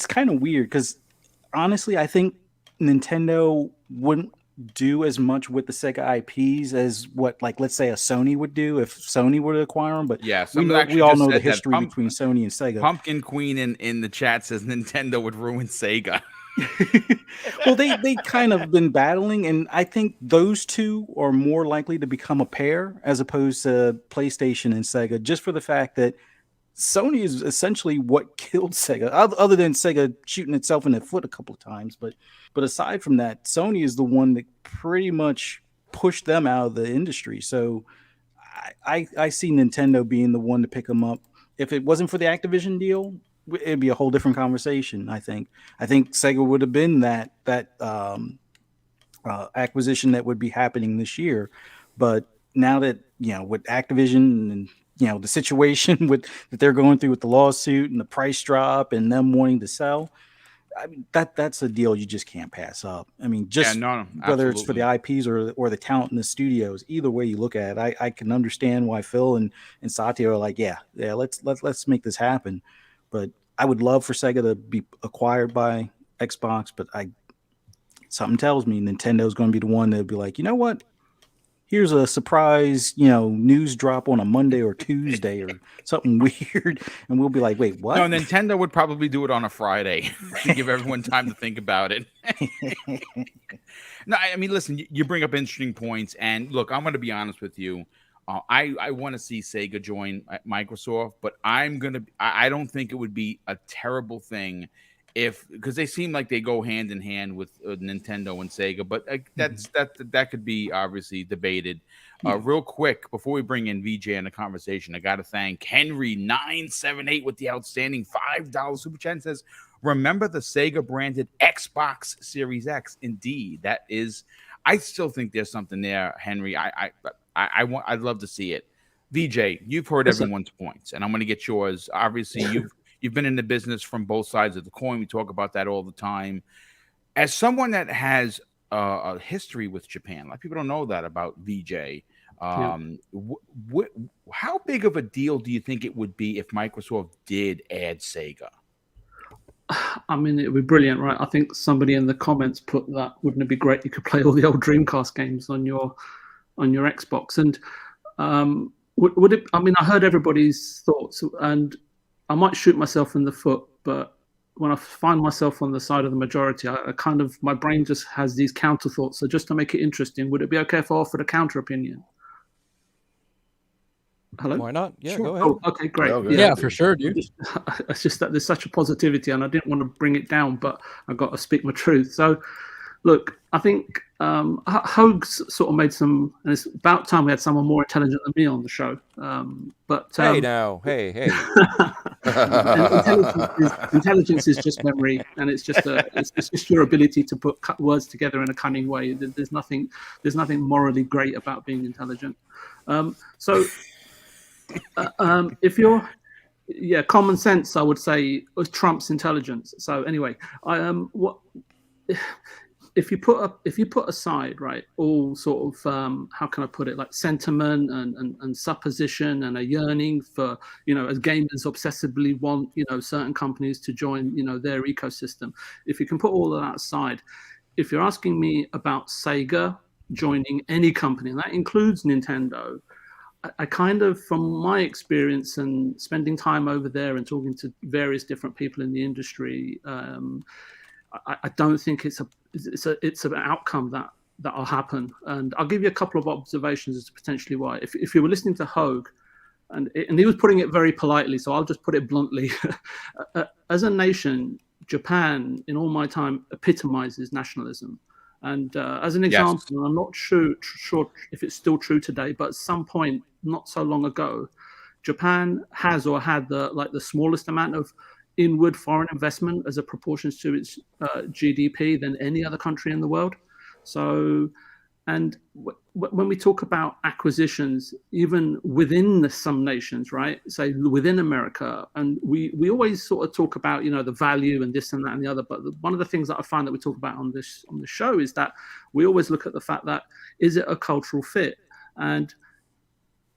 kind of weird because honestly, I think Nintendo wouldn't do as much with the Sega IPs as what, like, let's say a Sony would do if Sony were to acquire them. But yeah, we all know the history between Sony and Sega. Pumpkin Queen in the chat says Nintendo would ruin Sega. Well, they kind of been battling, and I think those two are more likely to become a pair as opposed to PlayStation and Sega, just for the fact that Sony is essentially what killed Sega, other than Sega shooting itself in the foot a couple of times. But aside from that, Sony is the one that pretty much pushed them out of the industry. So I see Nintendo being the one to pick them up. If it wasn't for the Activision deal, it'd be a whole different conversation. I think Sega would have been that acquisition that would be happening this year. But now that, with Activision and the situation that they're going through with the lawsuit and the price drop and them wanting to sell, I mean, that's a deal you just can't pass up. I mean, whether it's for the IPs or the talent in the studios, either way you look at it, I can understand why Phil and Satya are like, yeah, let's make this happen. But I would love for Sega to be acquired by Xbox, but something tells me Nintendo's going to be the one that'll be like, you know what? Here's a surprise, news drop on a Monday or Tuesday or something weird. And we'll be like, wait, what? No, Nintendo would probably do it on a Friday to give everyone time to think about it. No, I mean, listen, you bring up interesting points. And look, I'm going to be honest with you. I want to see Sega join Microsoft, but I don't think it would be a terrible thing because they seem like they go hand in hand with Nintendo and Sega, but that could be obviously debated. Real quick, before we bring in VJ in the conversation, I got to thank Henry978 with the outstanding $5 super chat. Says, remember the Sega branded Xbox Series X? Indeed, that is. I still think there's something there, Henry. I'd love to see it. VJ, you've heard everyone's points, and I'm going to get yours. Obviously, You've been in the business from both sides of the coin. We talk about that all the time. As someone that has a history with Japan, a lot of people don't know that about VJ. How big of a deal do you think it would be if Microsoft did add Sega? I mean, it would be brilliant, right? I think somebody in the comments put that, wouldn't it be great? You could play all the old Dreamcast games on your Xbox. And would it? I mean, I heard everybody's thoughts, and I might shoot myself in the foot, but when I find myself on the side of the majority, my brain just has these counter thoughts. So just to make it interesting, would it be okay if I offered a counter opinion? Hello? Why not? Yeah, sure. Go ahead. Oh, okay, great. Yeah, for sure, dude. It's just that there's such a positivity, and I didn't want to bring it down, but I got to speak my truth. So, look, I think Hoeg sort of made some, and it's about time we had someone more intelligent than me on the show. Hey. Intelligence is just memory, and it's just your ability to cut words together in a cunning way. There's nothing morally great about being intelligent. If you're common sense, I would say, trumps intelligence. So anyway, if you put aside, right, all sort of how can I put it, like sentiment and supposition and a yearning for, as gamers obsessively want, certain companies to join, their ecosystem. If you can put all of that aside, if you're asking me about Sega joining any company, and that includes Nintendo, I kind of, from my experience and spending time over there and talking to various different people in the industry, I don't think it's an outcome that'll happen. And I'll give you a couple of observations as to potentially why. If you were listening to Hoeg, and he was putting it very politely, so I'll just put it bluntly. As a nation, Japan, in all my time, epitomizes nationalism. And as an example, and I'm not sure if it's still true today, but at some point, not so long ago, Japan has or had the smallest amount of inward foreign investment as a proportion to its GDP than any other country in the world. So, and when we talk about acquisitions, even within some nations, right, say within America, and we always sort of talk about, the value and this and that and the other. But one of the things that I find that we talk about on the show is that we always look at the fact that, is it a cultural fit?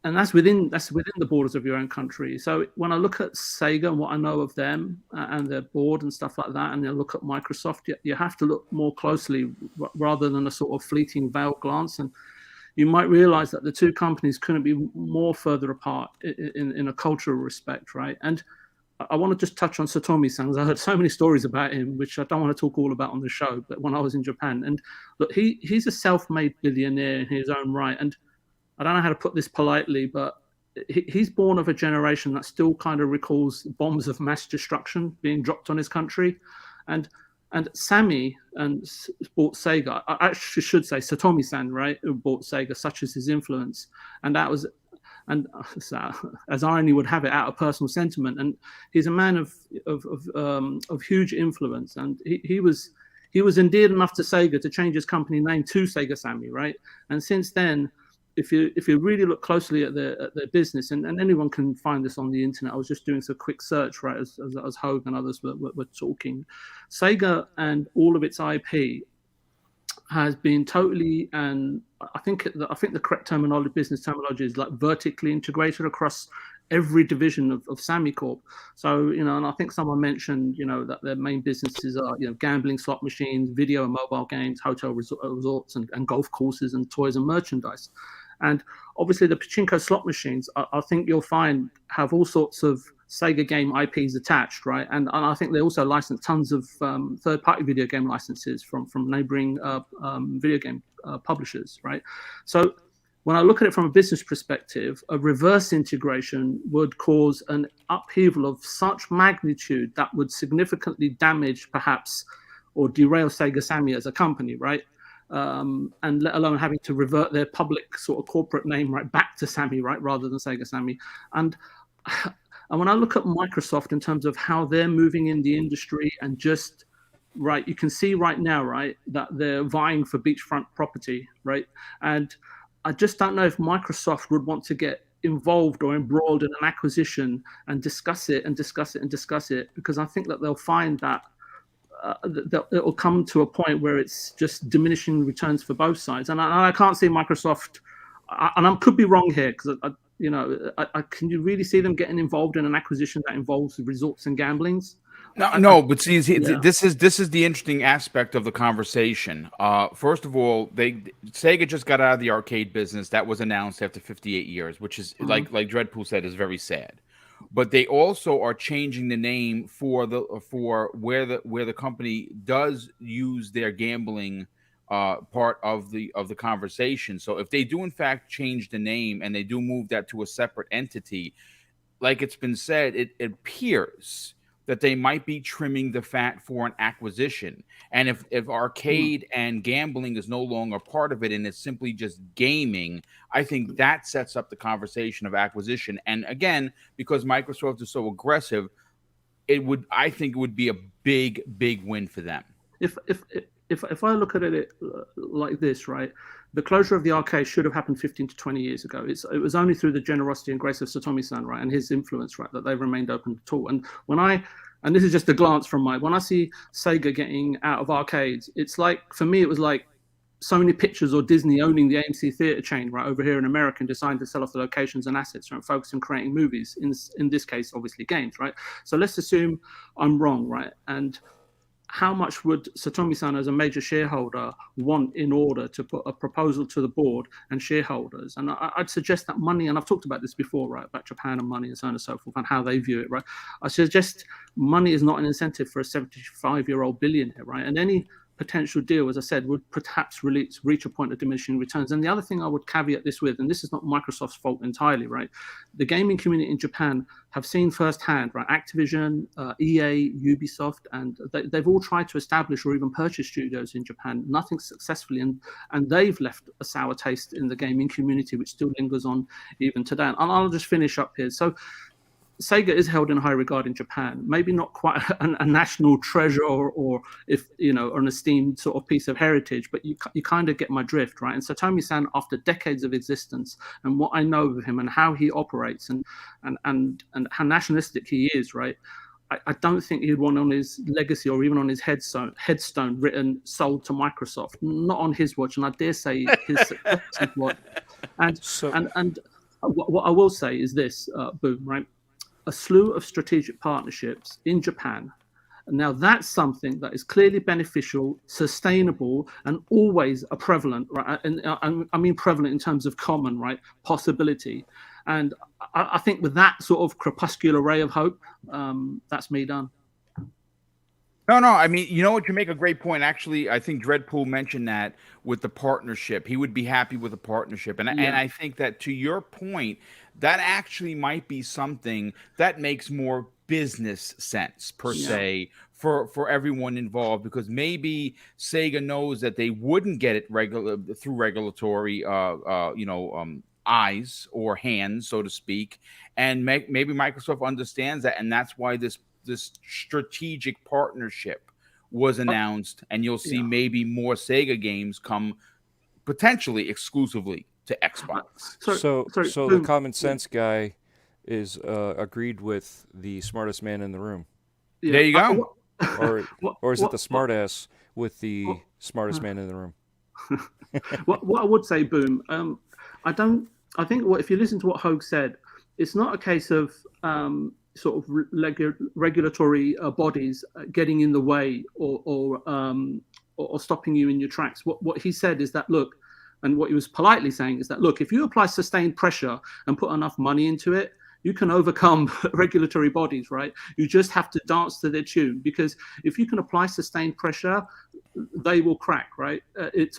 And that's within the borders of your own country. So when I look at Sega and what I know of them and their board and stuff like that, and then look at Microsoft, you have to look more closely rather than a sort of fleeting veiled glance. And you might realize that the two companies couldn't be more further apart in a cultural respect, right? And I want to just touch on Satomi-san. I heard so many stories about him, which I don't want to talk all about on the show, but when I was in Japan. And look, he's a self-made billionaire in his own right. And I don't know how to put this politely, but he's born of a generation that still kind of recalls bombs of mass destruction being dropped on his country, and Sammy bought Sega. I actually should say Satomi-san, right, who bought Sega, such as his influence, and that was. And as irony would have it, out of personal sentiment, and he's a man of huge influence, and he was endeared enough to Sega to change his company name to Sega Sammy, right? And since then, if you really look closely at their business, and anyone can find this on the internet. I was just doing a quick search, right, as Hoeg and others were talking. Sega and all of its IP has been totally, and I think the correct terminology, business terminology, is like vertically integrated across every division of Sammy Corp. So, and I think someone mentioned, that their main businesses are, gambling, slot machines, video and mobile games, hotel resorts, and golf courses, and toys and merchandise. And obviously the pachinko slot machines, I think you'll find, have all sorts of Sega game IPs attached, right? And I think they also license tons of third-party video game licenses from neighboring video game publishers, right? So when I look at it from a business perspective, a reverse integration would cause an upheaval of such magnitude that would significantly damage, perhaps, or derail Sega Sammy as a company, right? And let alone having to revert their public sort of corporate name right back to Sammy, right, rather than Sega Sammy. And when I look at Microsoft in terms of how they're moving in the industry, and just, right, you can see right now, right, that they're vying for beachfront property, right? And I just don't know if Microsoft would want to get involved or embroiled in an acquisition and discuss it, because I think that they'll find that it'll come to a point where it's just diminishing returns for both sides. And I can't see Microsoft, and I could be wrong here, because can you really see them getting involved in an acquisition that involves resorts and gamblings? No, but see, this is the interesting aspect of the conversation. First of all, Sega just got out of the arcade business. That was announced after 58 years, which is like Dreadpool said, is very sad. But they also are changing the name for where the company does use their gambling part of the conversation. So if they do in fact change the name and they do move that to a separate entity, like it's been said, it appears that they might be trimming the fat for an acquisition. And if arcade and gambling is no longer part of it and it's simply just gaming, I think that sets up the conversation of acquisition. And again, because Microsoft is so aggressive, I think it would be a big win for them. If I look at it like this, right, the closure of the arcade should have happened 15 to 20 years ago. It was only through the generosity and grace of Satomi-san, right, and his influence, right, that they remained open at all. And this is just a glance from when I see Sega getting out of arcades, it's like, for me, it was like Sony Pictures or Disney owning the AMC theater chain, right, over here in America, and deciding to sell off the locations and assets, right, focus on creating movies, in this case, obviously games, right? So let's assume I'm wrong, right? And how much would Satomi-san, as a major shareholder, want in order to put a proposal to the board and shareholders? And I'd suggest that money, and I've talked about this before, right, about Japan and money and so on and so forth, and how they view it, right? I suggest money is not an incentive for a 75-year-old billionaire, right? And any potential deal, as I said, would perhaps reach a point of diminishing returns. And the other thing I would caveat this with, and this is not Microsoft's fault entirely, right? The gaming community in Japan have seen firsthand, right? Activision, EA, Ubisoft, and they've all tried to establish or even purchase studios in Japan, nothing successfully, and they've left a sour taste in the gaming community, which still lingers on even today. And I'll just finish up here. So Sega is held in high regard in Japan, maybe not quite a national treasure or if or an esteemed sort of piece of heritage, but you kind of get my drift, right? And Satomi-san, after decades of existence, and what I know of him and how he operates and how nationalistic he is, right? I don't think he'd want on his legacy or even on his headstone written "sold to Microsoft," not on his watch, and I dare say his watch. And what I will say is this, Boom, right? A slew of strategic partnerships in Japan. Now that's something that is clearly beneficial, sustainable, and always a prevalent, right? And I mean prevalent in terms of common, right, possibility. And I think with that sort of crepuscular ray of hope, that's me done. No, no. I mean, you know what? You make a great point. Actually, I think Dreadpool mentioned that with the partnership. He would be happy with a partnership. And Yeah. I think that to your point, that actually might be something that makes more business sense per Yeah. se for everyone involved, because maybe Sega knows that they wouldn't get it through regulatory eyes or hands, so to speak. And maybe Microsoft understands that, and that's why this strategic partnership was announced, and you'll see Yeah. maybe more Sega games come potentially exclusively to Xbox. So the Boom. common sense guy is agreed with the smartest man in the room, Yeah. There you go. or is it the what- smartass with the what- smartest man in the room? what I would say, Boom. I don't. I think if you listen to what Hoeg said, it's not a case of sort of regulatory bodies getting in the way or stopping you in your tracks. What he said is that, look, and what he was politely saying is that, look, if you apply sustained pressure and put enough money into it, you can overcome regulatory bodies, right? You just have to dance to their tune, because if you can apply sustained pressure, they will crack, right?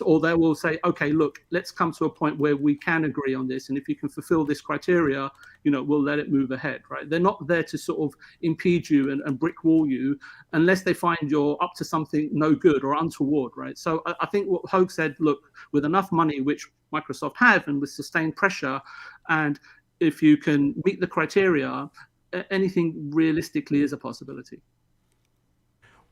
Or they will say, okay, look, let's come to a point where we can agree on this, and if you can fulfill this criteria, we'll let it move ahead, right? They're not there to sort of impede you and brick wall you unless they find you're up to something no good or untoward, right? So I think what Hoeg said, look, with enough money, which Microsoft have, and with sustained pressure, and if you can meet the criteria, anything realistically is a possibility.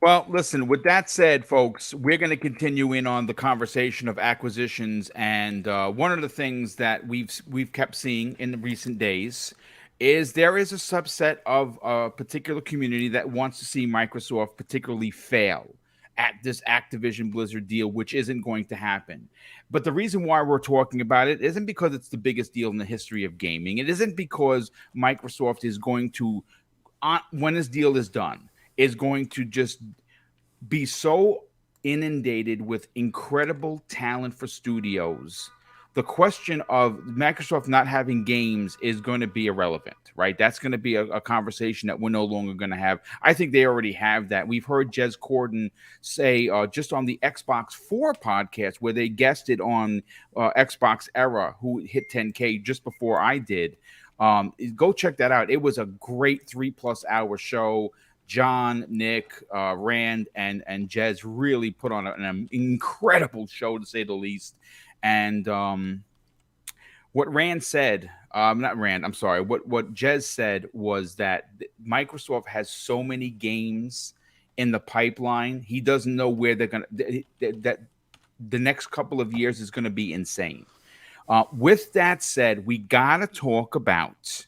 Well, listen, with that said, folks, we're going to continue in on the conversation of acquisitions. And one of the things that we've kept seeing in the recent days is there is a subset of a particular community that wants to see Microsoft particularly fail at this Activision Blizzard deal, which isn't going to happen. But the reason why we're talking about it isn't because it's the biggest deal in the history of gaming. It isn't because Microsoft is going to, when this deal is done, is going to just be so inundated with incredible talent for studios. The question of Microsoft not having games is going to be irrelevant, right? That's going to be a conversation that we're no longer going to have. I think they already have that. We've heard Jez Corden say just on the Xbox 4 podcast, where they guested on Xbox Era, who hit 10K just before I did. Go check that out. It was a great 3+ hour show. John, Nick, Rand, and Jez really put on an incredible show, to say the least. And what Rand said, not Rand, I'm sorry, what Jez said was that Microsoft has so many games in the pipeline, he doesn't know where they're going to, that the next couple of years is going to be insane. With that said, we got to talk about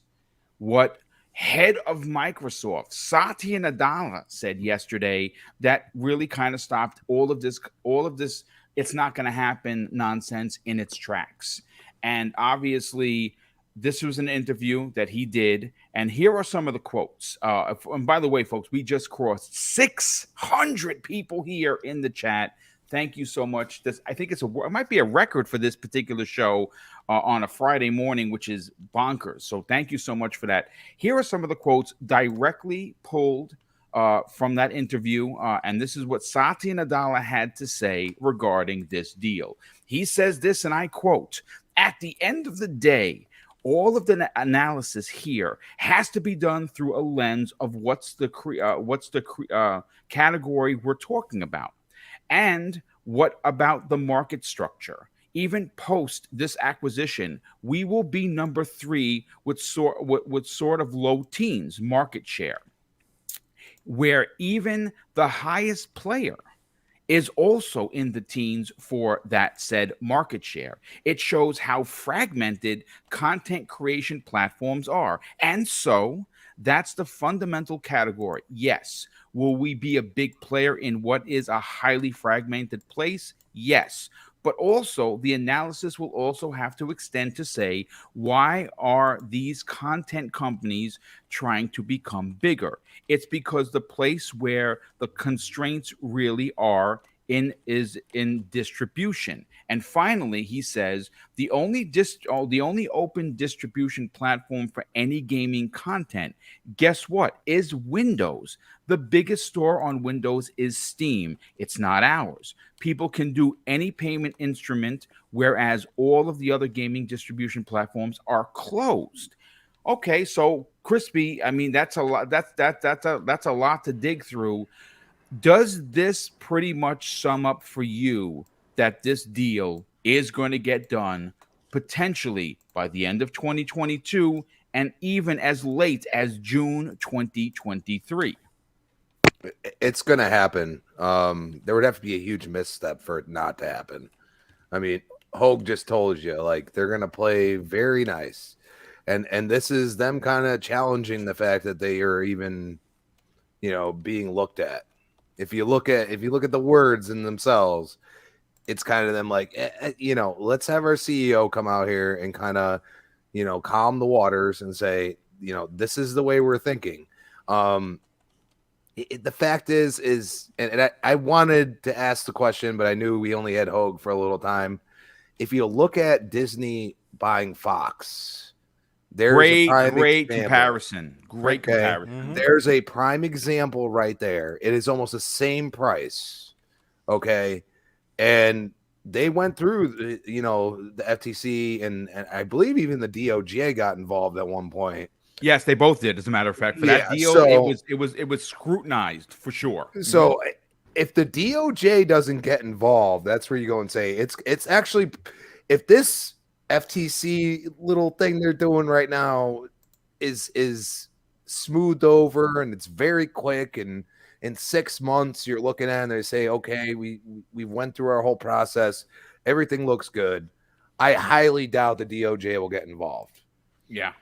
what head of Microsoft, Satya Nadella, said yesterday that really kind of stopped all of this, it's not going to happen nonsense in its tracks. And obviously, this was an interview that he did. And here are some of the quotes. And by the way, folks, we just crossed 600 people here in the chat. Thank you so much. I think it might be a record for this particular show on a Friday morning, which is bonkers. So thank you so much for that. Here are some of the quotes directly pulled from that interview. And this is what Satya Nadella had to say regarding this deal. He says this, and I quote, "At the end of the day, all of the analysis here has to be done through a lens of what's the category we're talking about. And what about the market structure? Even post this acquisition, we will be number 3 with sort of low teens market share, where even the highest player is also in the teens for that said market share. It shows how fragmented content creation platforms are. And so that's the fundamental category. Yes. Will we be a big player in what is a highly fragmented place? Yes. But also the analysis will also have to extend to say, why are these content companies trying to become bigger? It's because the place where the constraints really are in distribution. And finally, he says the only open distribution platform for any gaming content, guess what, is Windows. The biggest store on Windows is Steam. It's not ours. People can do any payment instrument, whereas all of the other gaming distribution platforms are closed. Okay, so Crispy, I mean, that's a lot. That's a lot to dig through. Does this pretty much sum up for you that this deal is going to get done potentially by the end of 2022 and even as late as June 2023? It's going to happen. There would have to be a huge misstep for it not to happen. I mean, Hoeg just told you, like, they're going to play very nice. And this is them kind of challenging the fact that they are even, being looked at. If you look at the words in themselves, it's kind of them like, let's have our CEO come out here and kind of, calm the waters and say, this is the way we're thinking. The fact is, and I wanted to ask the question, but I knew we only had Hoeg for a little time. If you look at Disney buying Fox, there's great comparison. Great comparison. Mm-hmm. There's a prime example right there. It is almost the same price. Okay. And they went through, the FTC and I believe even the DOJ got involved at one point. Yes, they both did. As a matter of fact, for that deal, it was scrutinized for sure. So if the DOJ doesn't get involved, that's where you go and say it's actually, if this FTC little thing they're doing right now is smoothed over and it's very quick, and in 6 months you're looking at and they say, okay, we went through our whole process, everything looks good. I highly doubt the DOJ will get involved. Yeah.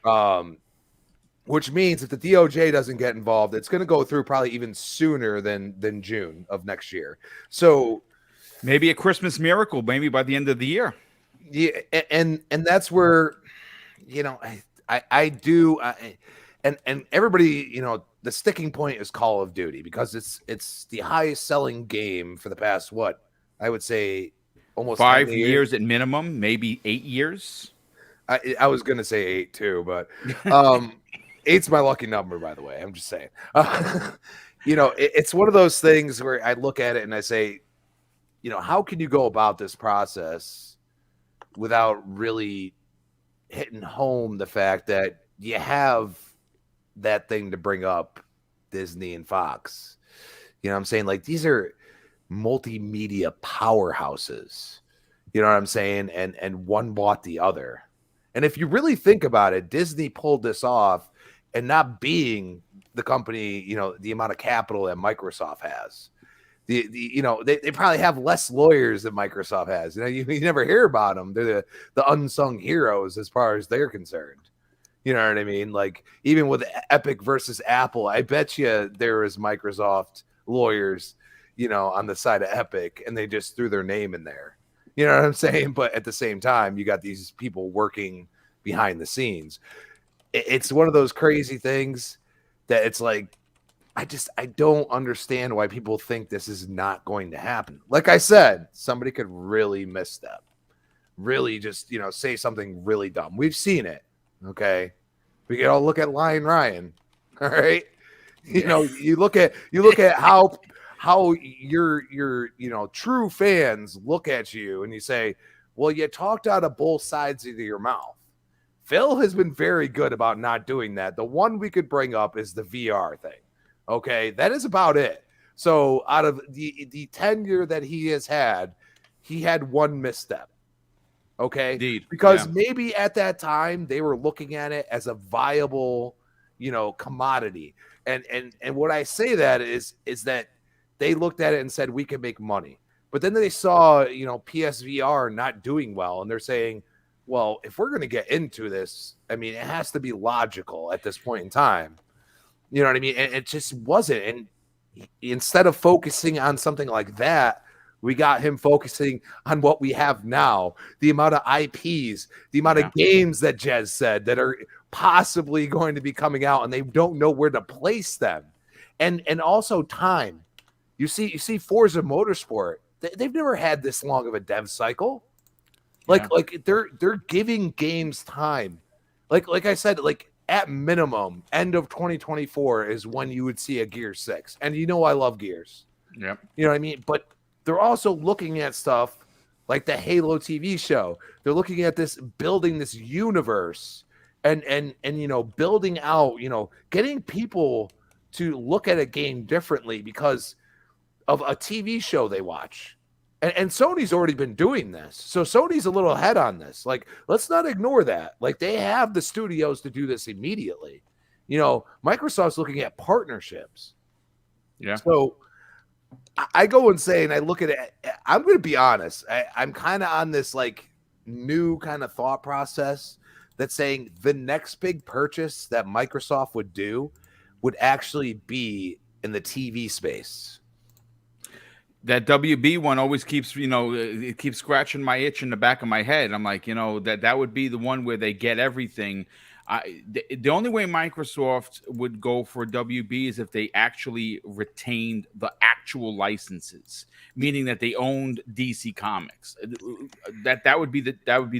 Which means if the DOJ doesn't get involved, it's going to go through probably even sooner than June of next year. So maybe a Christmas miracle, maybe by the end of the year. Yeah, and that's where, I do, and everybody, the sticking point is Call of Duty because it's the highest selling game for the past, what I would say, almost 5 years at minimum, maybe 8 years. I was gonna say 8 too, but 8's my lucky number, by the way. I'm just saying. It's one of those things where I look at it and I say, how can you go about this process without really hitting home the fact that you have that thing to bring up Disney and Fox? You know what I'm saying? Like, these are multimedia powerhouses. You know what I'm saying? And one bought the other. And if you really think about it, Disney pulled this off, and not being the company, the amount of capital that Microsoft has. They probably have less lawyers than Microsoft has. You never hear about them. They're the unsung heroes as far as they're concerned. You know what I mean? Like, even with Epic versus Apple, I bet you there is Microsoft lawyers, on the side of Epic, and they just threw their name in there. You know what I'm saying? But at the same time, you got these people working behind the scenes. It's one of those crazy things that it's like, I don't understand why people think this is not going to happen. Like I said, somebody could really misstep, really just, say something really dumb. We've seen it. Okay. We can all look at Lion Ryan. All right. You look at how your true fans look at you and you say, well, you talked out of both sides of your mouth. Phil has been very good about not doing that. The one we could bring up is the VR thing. Okay, that is about it. So out of the tenure that he had one misstep. Okay, indeed, because maybe at that time they were looking at it as a viable, commodity. And what I say that is that they looked at it and said we can make money. But then they saw, PSVR not doing well, and they're saying, well, if we're going to get into this, I mean, it has to be logical at this point in time. You know what I mean? And it just wasn't. And instead of focusing on something like that, we got him focusing on what we have now, the amount of IPs, the amount of games that Jez said that are possibly going to be coming out, and they don't know where to place them. And also time. You see Forza Motorsport they've never had this long of a dev cycle. Like they're giving games time. Like I said, like at minimum, end of 2024 is when you would see a Gears 6. And I love Gears. Yep. You know what I mean? But they're also looking at stuff like the Halo TV show. They're looking at building this universe and building out, getting people to look at a game differently because of a TV show they watch. And Sony's already been doing this. So Sony's a little ahead on this. Like, let's not ignore that. Like, they have the studios to do this immediately. Microsoft's looking at partnerships. Yeah. So I go and say, and I look at it, I'm going to be honest. I'm kind of on this, like, new kind of thought process that's saying the next big purchase that Microsoft would do would actually be in the TV space. That WB one always keeps, it keeps scratching my itch in the back of my head. I'm like, that would be the one where they get everything. The only way Microsoft would go for WB is if they actually retained the actual licenses, meaning that they owned DC Comics. That would be the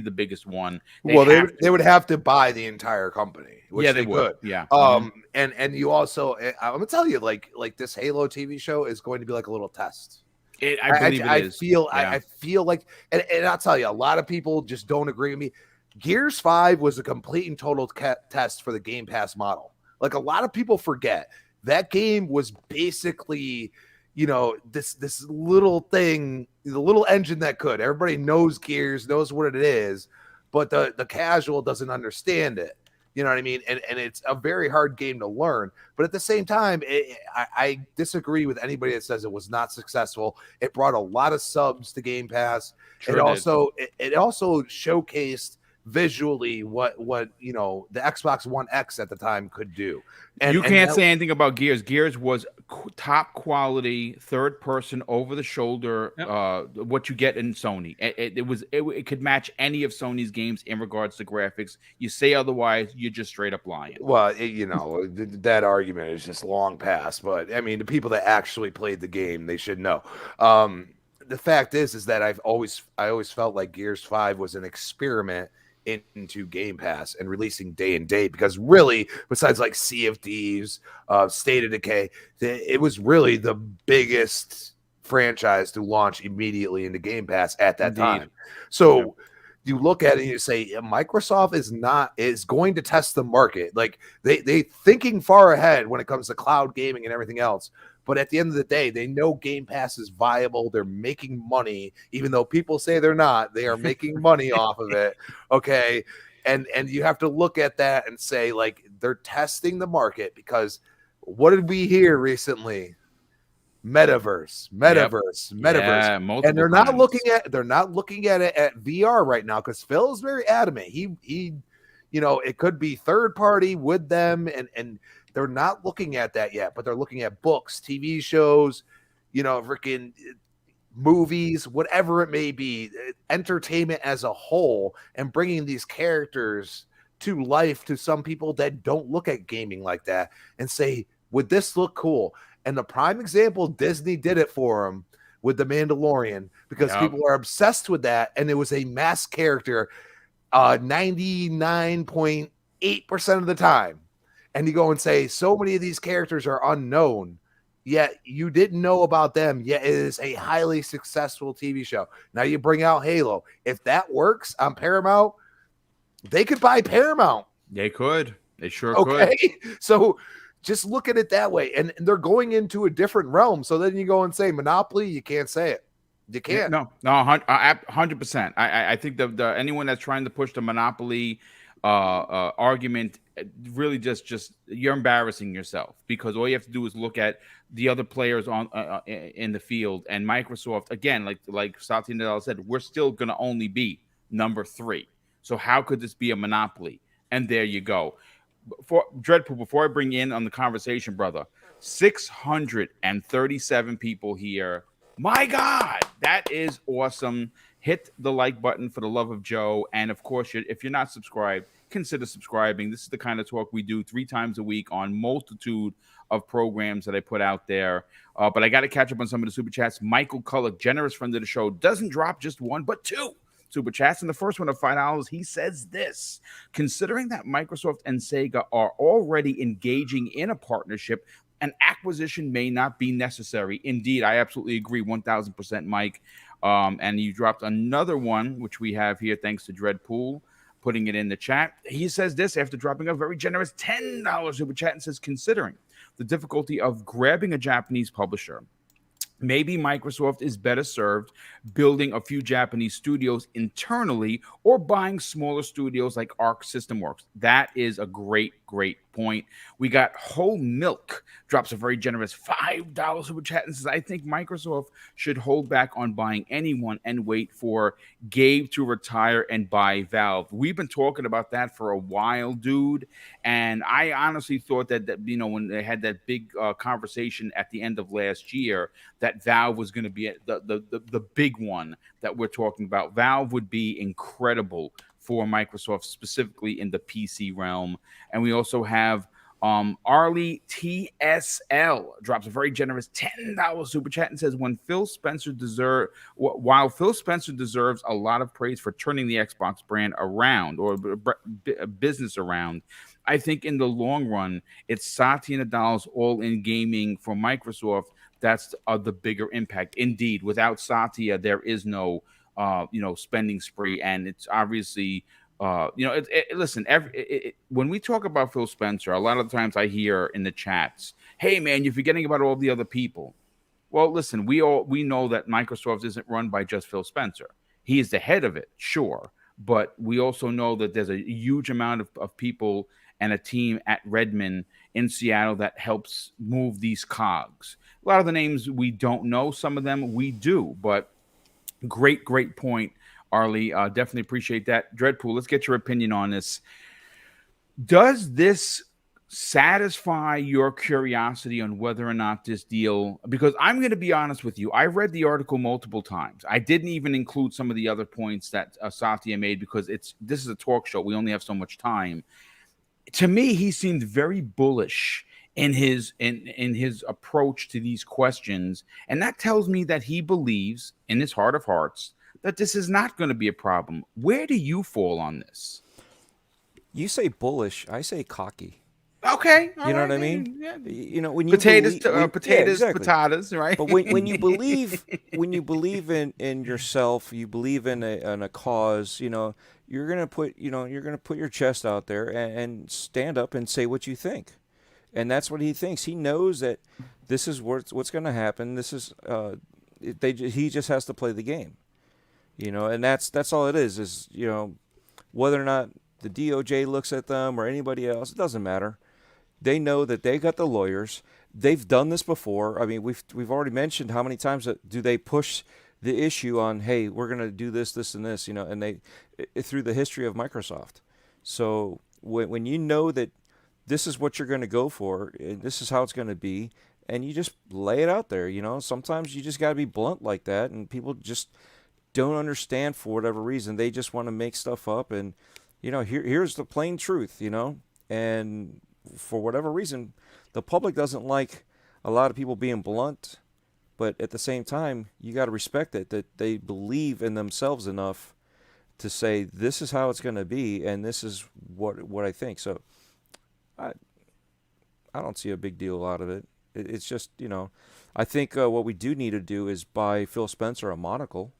biggest one. They would have to buy the entire company. Which they would. Yeah. And you also, I'm gonna tell you, like this Halo TV show is going to be like a little test. I believe it is. I feel like, and I'll tell you, a lot of people just don't agree with me. Gears 5 was a complete and total test for the Game Pass model. Like, a lot of people forget that game was basically, this little thing, the little engine that could. Everybody knows Gears, knows what it is, but the casual doesn't understand it. You know what I mean? And it's a very hard game to learn. But at the same time, I disagree with anybody that says it was not successful. It brought a lot of subs to Game Pass. It also showcased visually what the Xbox One X at the time could do. And you can't say anything about Gears. Gears was top quality, third person, over the shoulder. Yep. What you get in Sony, it could match any of Sony's games in regards to graphics. You say otherwise, you're just straight up lying. Well, that argument is just long past. But I mean, the people that actually played the game, they should know. The fact is that I always felt like Gears 5 was an experiment into Game Pass and releasing day and date, because really, besides like Sea of Thieves, State of Decay, it was really the biggest franchise to launch immediately into Game Pass at that time. So you look at it and you say, Microsoft is going to test the market. Like they thinking far ahead when it comes to cloud gaming and everything else. But at the end of the day, they know Game Pass is viable. They're making money, even though people say they're not. They are making money off of it. Okay. And you have to look at that and say, like, they're testing the market, because what did we hear recently? Metaverse. Yeah, and they're not looking at it at VR right now, because Phil is very adamant. He it could be third party with them, and they're not looking at that yet, but they're looking at books, TV shows, freaking movies, whatever it may be, entertainment as a whole, and bringing these characters to life to some people that don't look at gaming like that and say, would this look cool? And the prime example, Disney did it for them with The Mandalorian, because people are obsessed with that, and it was a mass character 99.8% of the time. And you go and say, so many of these characters are unknown, yet you didn't know about them, yet it is a highly successful TV show. Now you bring out Halo. If that works on Paramount, they could buy Paramount. They could. They sure could. So just look at it that way. And they're going into a different realm. So then you go and say Monopoly, you can't say it. You can't. No, 100%. I think the anyone that's trying to push the Monopoly argument, really just you're embarrassing yourself, because all you have to do is look at the other players on in the field, and Microsoft, again, like Satya and Nadella said, we're still going to only be number 3. So how could this be a monopoly? And there you go. Dreadpool, before I bring you in on the conversation, brother, 637 people here. My God, that is awesome. Hit the like button for the love of Joe. And of course, if you're not subscribed, consider subscribing. This is the kind of talk we do 3 times a week on multitude of programs that I put out there. But I got to catch up on some of the super chats. Michael Culloch, generous friend of the show, doesn't drop just 1 but 2 super chats. And the first one of $5, he says this: considering that Microsoft and Sega are already engaging in a partnership, an acquisition may not be necessary. Indeed, I absolutely agree 1000%, Mike. And you dropped another one, which we have here, thanks to Dreadpool, putting it in the chat. He says this after dropping a very generous $10 super chat and says, considering the difficulty of grabbing a Japanese publisher, maybe Microsoft is better served building a few Japanese studios internally or buying smaller studios like Arc System Works. That is a great point. We got Whole Milk drops a very generous $5 super chat and says, I think Microsoft should hold back on buying anyone and wait for Gabe to retire and buy Valve. We've been talking about that for a while, dude. And I honestly thought that when they had that big conversation at the end of last year, that Valve was going to be the big one that we're talking about. Valve would be incredible for Microsoft, specifically in the PC realm. And we also have Arlie TSL drops a very generous $10 super chat and says, while Phil Spencer deserves a lot of praise for turning the Xbox brand around or business around, I think in the long run, it's Satya Nadella's all-in gaming for Microsoft that's the bigger impact. Indeed, without Satya, there is no spending spree, and it's obviously listen, when we talk about Phil Spencer, a lot of the times I hear in the chats, hey man, you're forgetting about all the other people. Well, listen, we know that Microsoft isn't run by just Phil Spencer. He is the head of it, sure, but we also know that there's a huge amount of people and a team at Redmond in Seattle that helps move these cogs. A lot of the names we don't know, some of them we do, but great point, Arlie. Definitely appreciate that. Dreadpool, let's get your opinion on this. Does this satisfy your curiosity on whether or not this deal, because I'm going to be honest with you, I read the article multiple times. I didn't even include some of the other points that Satya made because this is a talk show. We only have so much time. To me, he seemed very bullish in his approach to these questions, and that tells me that he believes in his heart of hearts that this is not going to be a problem. Where do you fall on this? You say bullish, I say cocky. Okay, you know what I mean? Yeah. When you potatoes, exactly. potatoes, right? But when you believe in yourself, you believe in a cause. You're gonna put your chest out there and stand up and say what you think. And that's what he thinks. He knows that this is what's going to happen. This is he just has to play the game, and that's all it is whether or not the DOJ looks at them or anybody else, it doesn't matter. They know that they got the lawyers. They've done this before. I mean, we've already mentioned how many times do they push the issue on, hey, we're going to do this, and this, and they through the history of Microsoft. So when you know that this is what you're going to go for, and this is how it's going to be, and you just lay it out there. Sometimes you just got to be blunt like that, and people just don't understand for whatever reason. They just want to make stuff up, and here's the plain truth, and for whatever reason, the public doesn't like a lot of people being blunt, but at the same time, you got to respect it, that they believe in themselves enough to say, this is how it's going to be, and this is what I think. So I don't see a big deal out of it. It's just, I think what we do need to do is buy Phil Spencer a monocle.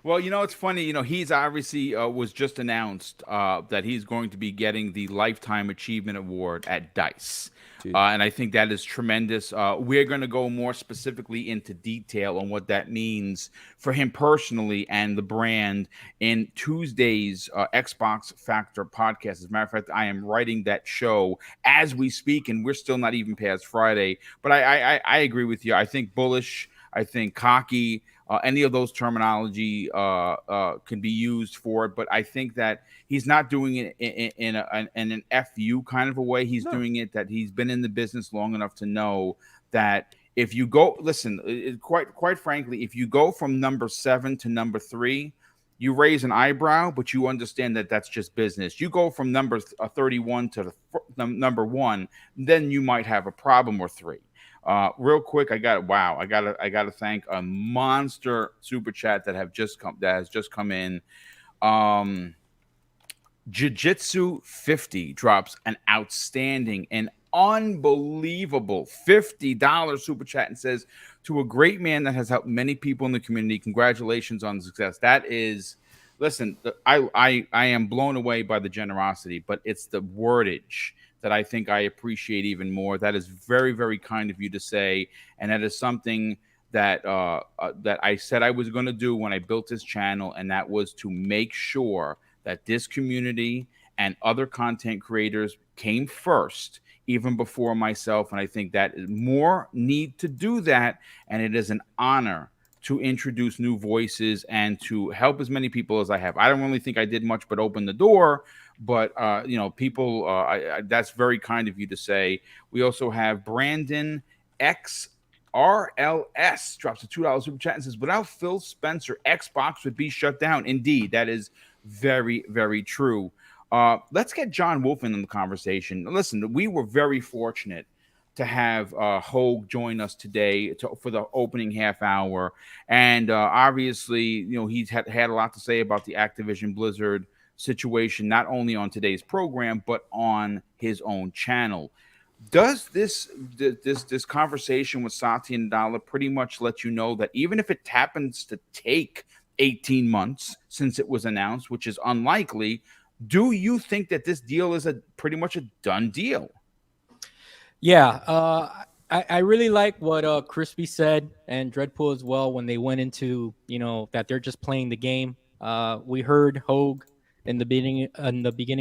Well, it's funny. He's obviously was just announced that he's going to be getting the Lifetime Achievement Award at DICE. And I think that is tremendous. We're going to go more specifically into detail on what that means for him personally and the brand in Tuesday's Xbox Factor podcast. As a matter of fact, I am writing that show as we speak, and we're still not even past Friday. But I agree with you. I think bullish. I think cocky. Any of those terminology can be used for it, but I think that he's not doing it in an FU kind of a way. He's doing it that he's been in the business long enough to know that if you go, listen, quite frankly, if you go from number 7 to number 3, you raise an eyebrow, but you understand that that's just business. You go from number 31 to the number 1, then you might have a problem or 3. Real quick, I got to thank a monster super chat that has just come in. Jiu-Jitsu 50 drops an outstanding and unbelievable $50 super chat and says, to a great man that has helped many people in the community, congratulations on the success. That is, listen, I am blown away by the generosity, but it's the wordage that I think I appreciate even more. That is very, very kind of you to say, and that is something that that I said I was going to do when I built this channel, and that was to make sure that this community and other content creators came first, even before myself. And I think that is more need to do that. And it is an honor to introduce new voices and to help as many people as I have. I don't really think I did much but open the door, but people, that's very kind of you to say. We also have Brandon XRLS drops a $2 super chat and says, without Phil Spencer, Xbox would be shut down. Indeed, that is very, very true. Let's get John Wolfen in the conversation. Listen, we were very fortunate to have Hoeg join us today for the opening half hour. And obviously, he's had a lot to say about the Activision Blizzard situation, not only on today's program, but on his own channel. Does this conversation with Satya and Nadella pretty much let you know that even if it happens to take 18 months since it was announced, which is unlikely, do you think that this deal is pretty much a done deal? Yeah, I really like what Crispy said and Dreadpool as well when they went into that they're just playing the game. We heard Hoeg in the beginning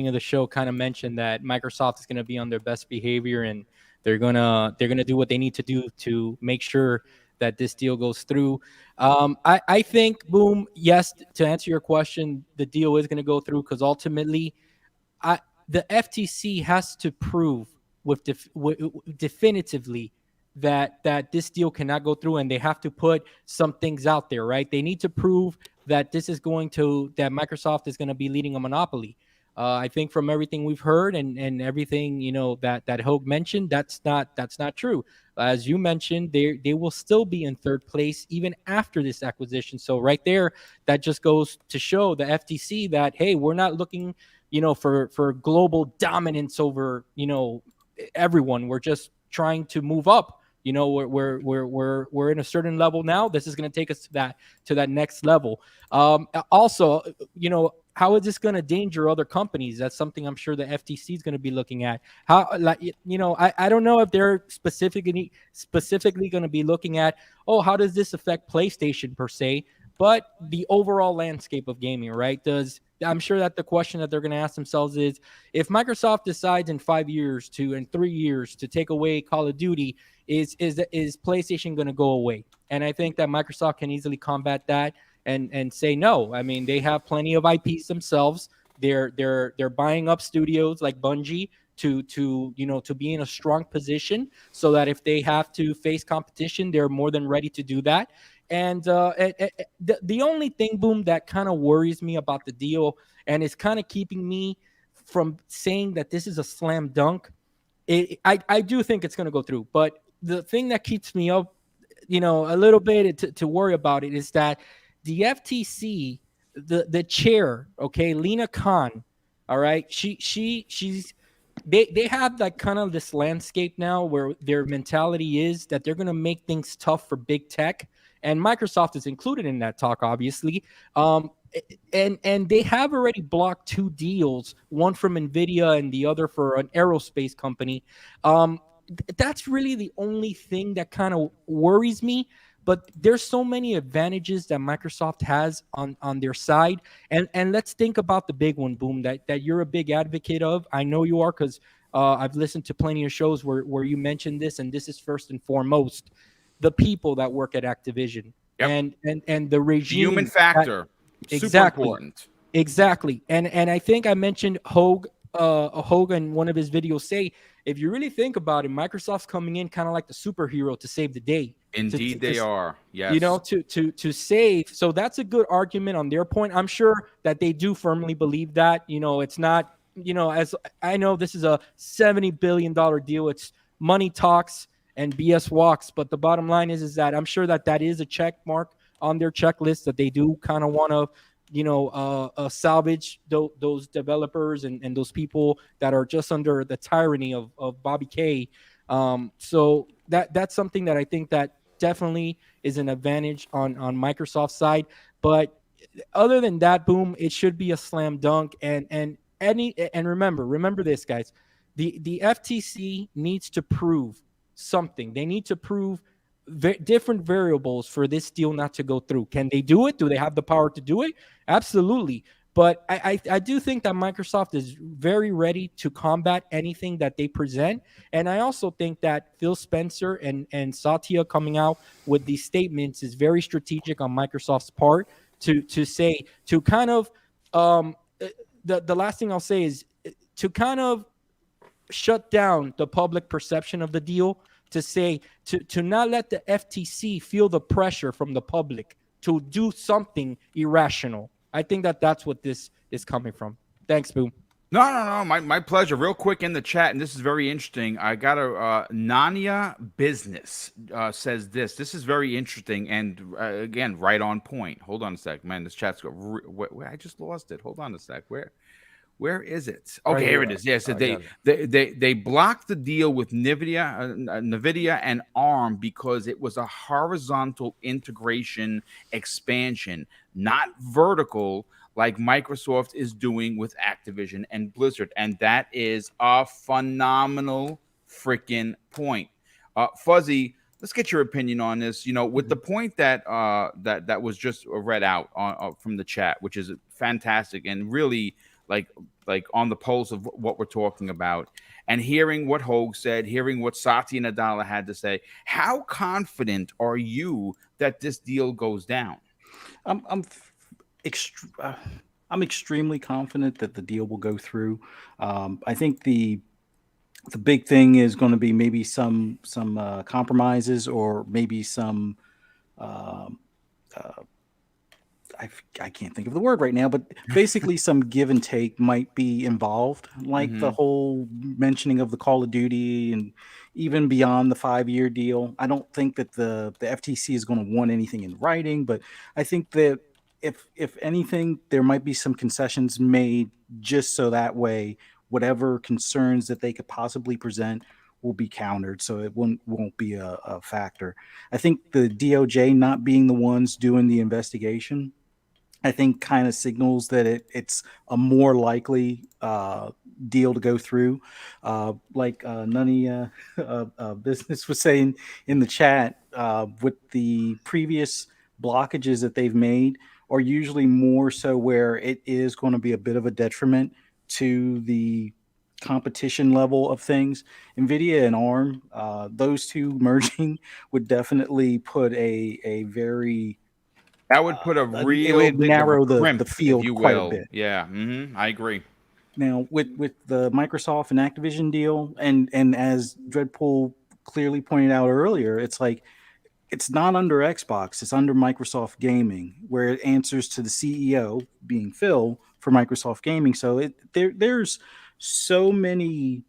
of the show kind of mention that Microsoft is going to be on their best behavior and they're gonna do what they need to do to make sure that this deal goes through. I think, Boom, yes, to answer your question, the deal is going to go through because ultimately the FTC has to prove definitively that this deal cannot go through, and they have to put some things out there, right? They need to prove that that Microsoft is going to be leading a monopoly. I think from everything we've heard and everything that Hoeg mentioned, that's not true. As you mentioned, they will still be in third place even after this acquisition. So right there, that just goes to show the FTC that, hey, we're not looking for global dominance over everyone. We're just trying to move up. We're in a certain level now. This is going to take us to that next level. Also, how is this going to danger other companies? That's something I'm sure the FTC is going to be looking at. I don't know if they're specifically going to be looking at, how does this affect PlayStation per se, but the overall landscape of gaming, right? I'm sure that the question that they're going to ask themselves is, if Microsoft decides in 5 years in 3 years to take away Call of Duty, is PlayStation going to go away? And I think that Microsoft can easily combat that and say no. I mean, they have plenty of IPs themselves. They're buying up studios like Bungie to be in a strong position so that if they have to face competition, they're more than ready to do that. And the only thing, Boom, that kind of worries me about the deal and is kind of keeping me from saying that this is a slam dunk, I do think it's going to go through. But the thing that keeps me up, a little bit to worry about it is that the FTC, the chair, okay, Lena Khan, all right, they have that kind of this landscape now where their mentality is that they're going to make things tough for big tech. And Microsoft is included in that talk, obviously. And they have already blocked 2 deals, one from NVIDIA and the other for an aerospace company. That's really the only thing that kind of worries me. But there's so many advantages that Microsoft has on their side. And let's think about the big one, Boom, that you're a big advocate of. I know you are because I've listened to plenty of shows where you mentioned this, and this is first and foremost. The people that work at Activision. Yep. and the regime, human factor, super important. Exactly. And I think I mentioned Hoeg Hoeg in one of his videos say, if you really think about it, Microsoft's coming in kind of like the superhero to save the day. Indeed, they are. Yes. You know, to save. So that's a good argument on their point. I'm sure that they do firmly believe that. You know, it's not, you know, as I know this is a $70 billion deal. It's money talks and BS walks. But the bottom line is that I'm sure that is a check mark on their checklist, that they do kind of want to, you know, salvage those developers and those people that are just under the tyranny of Bobby K. So that's something that I think that definitely is an advantage on Microsoft's side. But other than that, Boom, it should be a slam dunk. And remember this, guys, the FTC needs to prove something. They need to prove different variables for this deal not to go through. Can they do it? Do they have the power to do it? Absolutely. But I do think that Microsoft is very ready to combat anything that they present. And I also think that Phil Spencer and Satya coming out with these statements is very strategic on Microsoft's part to say, to kind of, the last thing I'll say is to kind of shut down the public perception of the deal, to say, to not let the FTC feel the pressure from the public to do something irrational. I think that's what this is coming from. Thanks, Boom. No. My pleasure. Real quick in the chat, and this is very interesting. I got a Nania Business says this. This is very interesting, and again, right on point. Hold on a sec, man. This chat's I just lost it. Hold on a sec. Where is it? Okay, Right here here. it is. Yes, I they blocked the deal with NVIDIA and ARM because it was a horizontal integration expansion, not vertical like Microsoft is doing with Activision and Blizzard. And that is a phenomenal freaking point. Fuzzy, let's get your opinion on this. You know, with the point that that was just read out from the chat, which is fantastic and really like on the pulse of what we're talking about, and hearing what Hoeg said, hearing what Satya and Nadella had to say. How confident are you that this deal goes down? I'm extremely confident that the deal will go through. I think the big thing is going to be maybe some compromises, or maybe some I can't think of the word right now, but basically some give and take might be involved, like the whole mentioning of the Call of Duty, and even beyond the 5-year deal. I don't think that the FTC is going to want anything in writing, but I think that if anything, there might be some concessions made just so that way whatever concerns that they could possibly present will be countered, so it won't be a factor. I think the DOJ not being the ones doing the investigation, I think kind of signals that it's a more likely deal to go through. Like Nani Business was saying in the chat, with the previous blockages that they've made are usually more so where it is going to be a bit of a detriment to the competition level of things. NVIDIA and ARM, those two merging would definitely put a very... That would put a real... it would narrow crimp, the field quite a bit. Yeah, I agree. Now, with the Microsoft and Activision deal, and as Dreadpool clearly pointed out earlier, it's like, it's not under Xbox, it's under Microsoft Gaming, where it answers to the CEO, being Phil, for Microsoft Gaming. So there's so many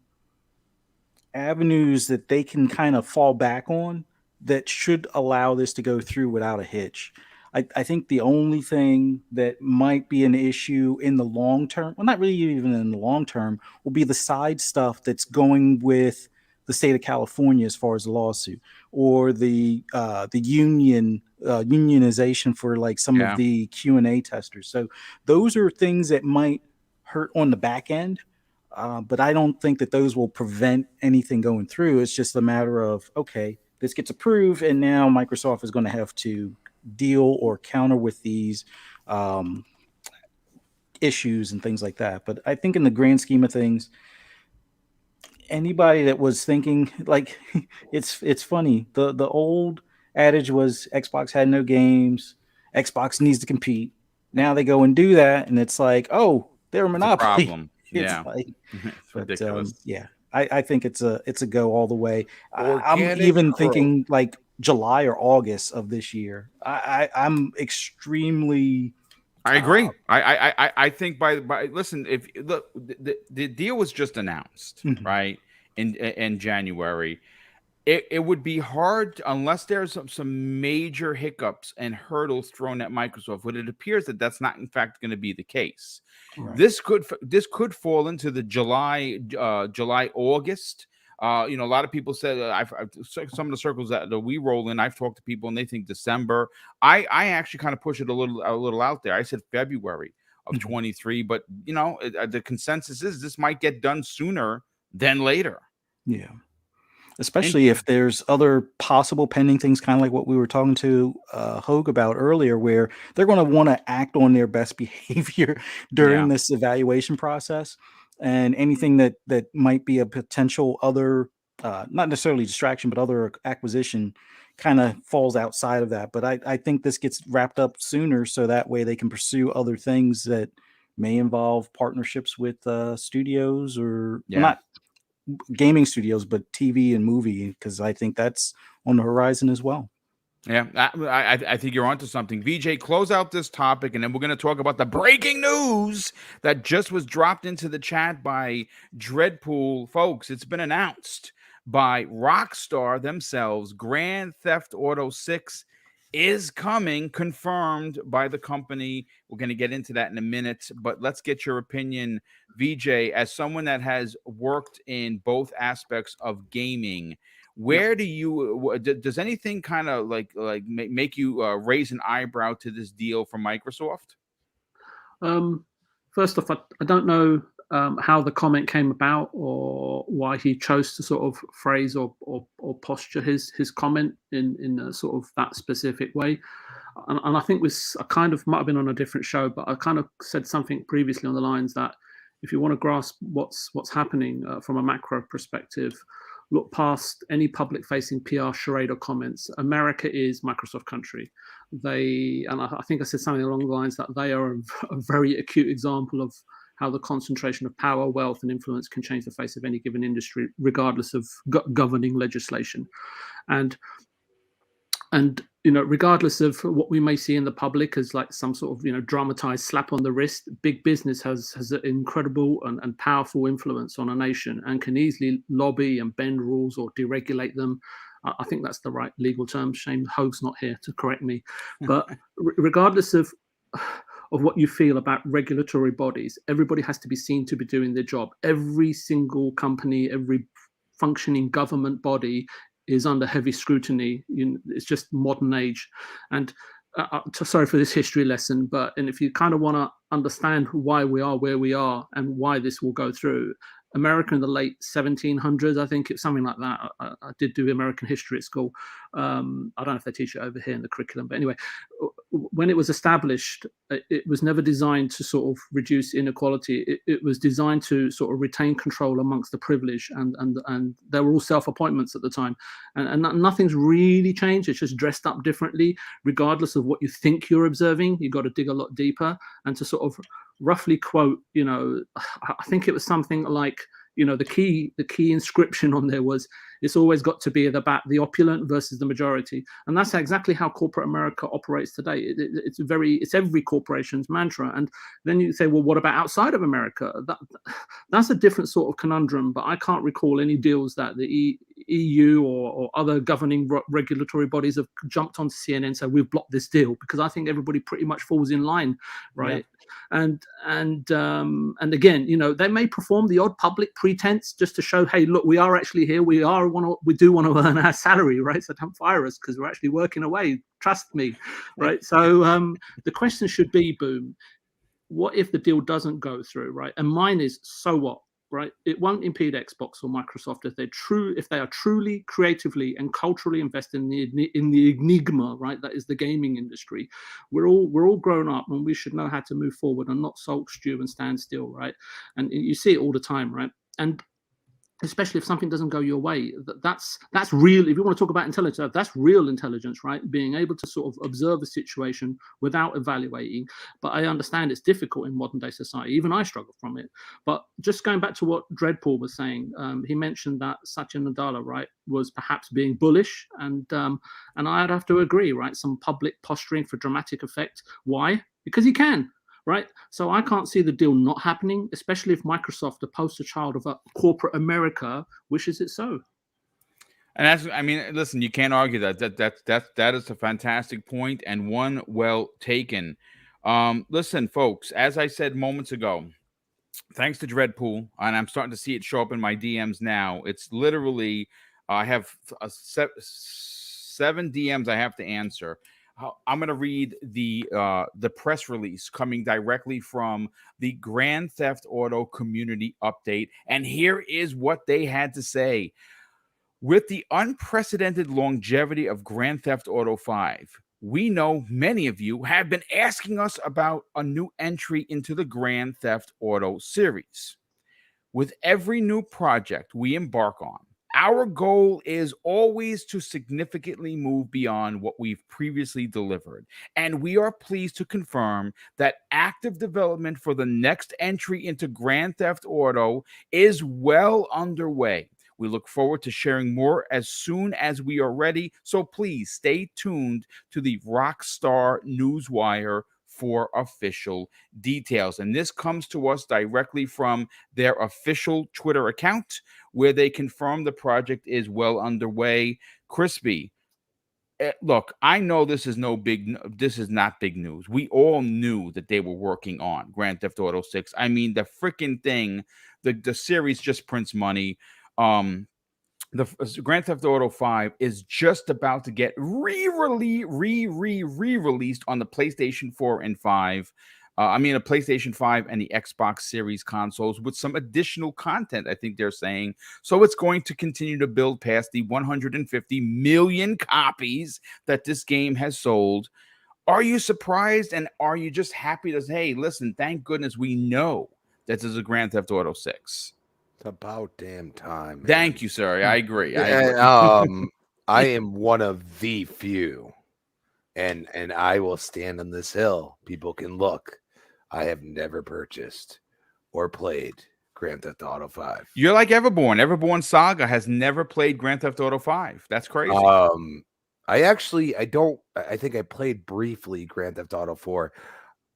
avenues that they can kind of fall back on that should allow this to go through without a hitch. I think the only thing that might be an issue in the long term, well, not really even in the long term, will be the side stuff that's going with the state of California as far as the lawsuit, or the unionization for like some of the Q&A testers. So those are things that might hurt on the back end, but I don't think that those will prevent anything going through. It's just a matter of, okay, this gets approved, and now Microsoft is going to have to deal or counter with these issues and things like that. But I think in the grand scheme of things, anybody that was thinking, like, it's funny, the old adage was Xbox had no games, Xbox needs to compete. Now they go and do that, and it's like, oh, they're a monopoly. Yeah. like, It's but ridiculous. yeah, I think it's a go all the way. I'm Organic even growth. thinking like July or August of this year. I'm extremely. I agree. I think by listen, if look, the deal was just announced, Mhm. right, in January. It would be hard unless there's some major hiccups and hurdles thrown at Microsoft. But it appears that that's not, in fact, going to be the case. Right. This could fall into the July August. A lot of people said I've some of the circles that we roll in. I've talked to people and they think December. I actually kind of push it a little out there. I said February of 23, but the consensus is this might get done sooner than later. Yeah. Especially if there's other possible pending things, kind of like what we were talking to Hoeg about earlier, where they're going to want to act on their best behavior during this evaluation process, and anything that might be a potential other, not necessarily distraction, but other acquisition, kind of falls outside of that. But I think this gets wrapped up sooner, so that way they can pursue other things that may involve partnerships with studios or not gaming studios, but TV and movie, because I think that's on the horizon as well. Yeah, I think you're onto something. VJ, close out this topic, and then we're going to talk about the breaking news that just was dropped into the chat by Dreadpool. Folks, it's been announced by Rockstar themselves. Grand Theft Auto 6 is coming, confirmed by the company. We're going to get into that in a minute, but let's get your opinion, VJ, as someone that has worked in both aspects of gaming. Where do you does anything kind of like make you raise an eyebrow to this deal from Microsoft? First off, I don't know how the comment came about or why he chose to sort of phrase or posture his comment in a sort of that specific way. And I think I kind of might have been on a different show, but I kind of said something previously on the lines that if you want to grasp what's happening from a macro perspective, look past any public-facing PR charade or comments. America is Microsoft country. And I think I said something along the lines that they are a very acute example of how the concentration of power, wealth, and influence can change the face of any given industry, regardless of governing legislation. And regardless of what we may see in the public as like some sort of dramatized slap on the wrist, big business has an incredible and powerful influence on a nation and can easily lobby and bend rules or deregulate them. I think that's the right legal term. Shame Hoeg's not here to correct me. But regardless of what you feel about regulatory bodies, everybody has to be seen to be doing their job. Every single company, every functioning government body is under heavy scrutiny. It's just modern age. And sorry for this history lesson, and if you kind of want to understand why we are where we are and why this will go through, America in the late 1700s, I think it's something like that. I did do American history at school. I don't know if they teach it over here in the curriculum, but anyway, when it was established, it was never designed to sort of reduce inequality. It was designed to sort of retain control amongst the privileged, and they were all self-appointments at the time, and nothing's really changed. It's just dressed up differently. Regardless of what you think you're observing, you've got to dig a lot deeper. And to sort of roughly quote, I think it was something like, the key inscription on there was, it's always got to be about the opulent versus the majority. And that's exactly how corporate America operates today. It's every corporation's mantra. And then you say, well, what about outside of America? That's a different sort of conundrum, but I can't recall any deals that the EU or other governing regulatory bodies have jumped onto CNN and said, we've blocked this deal, because I think everybody pretty much falls in line, right? Yeah. And again, they may perform the odd public pretense just to show, hey, look, we are actually here. We do want to earn our salary, right? So don't fire us because we're actually working away. Trust me, right? So the question should be, Boom, what if the deal doesn't go through, right? And mine is, so what, right? It won't impede Xbox or Microsoft if they are truly creatively and culturally invested in the enigma, right? That is the gaming industry. We're all grown up, and we should know how to move forward and not sulk, stew, and stand still, right? And you see it all the time, right? And especially if something doesn't go your way. That's real. If you want to talk about intelligence, that's real intelligence, right? Being able to sort of observe a situation without evaluating. But I understand it's difficult in modern day society. Even I struggle from it. But just going back to what Dreadpool was saying, he mentioned that Satya Nadella, right, was perhaps being bullish, and I'd have to agree, right? Some public posturing for dramatic effect. Why? Because he can. Right. So I can't see the deal not happening, especially if Microsoft, the poster child of a corporate America, wishes it so. And that's, I mean, listen, you can't argue that. That is a fantastic point and one well taken. Listen, folks, as I said moments ago, thanks to Dreadpool, and I'm starting to see it show up in my DMs now. It's literally, I have 7 DMs I have to answer. I'm going to read the press release coming directly from the Grand Theft Auto community update. And here is what they had to say. With the unprecedented longevity of Grand Theft Auto 5, we know many of you have been asking us about a new entry into the Grand Theft Auto series. With every new project we embark on, our goal is always to significantly move beyond what we've previously delivered, and we are pleased to confirm that active development for the next entry into Grand Theft Auto is well underway. We look forward to sharing more as soon as we are ready, so please stay tuned to the Rockstar Newswire for official details. And this comes to us directly from their official Twitter account, where they confirm the project is well underway. Crispy, look, I know this is not big news. We all knew that they were working on Grand Theft Auto 6. I mean, the freaking thing, the series just prints money. The Grand Theft Auto 5 is just about to get re-released on the PlayStation 4 and 5. A PlayStation 5 and the Xbox Series consoles with some additional content, I think they're saying. So it's going to continue to build past the 150 million copies that this game has sold. Are you surprised, and are you just happy to say, hey, listen, thank goodness we know that this is a Grand Theft Auto 6? It's about damn time. Man. Thank you, sir. I agree. I am one of the few, and I will stand on this hill. People can look. I have never purchased or played Grand Theft Auto 5. You're like Everborn. Everborn Saga has never played Grand Theft Auto 5. That's crazy. I think I played briefly Grand Theft Auto 4.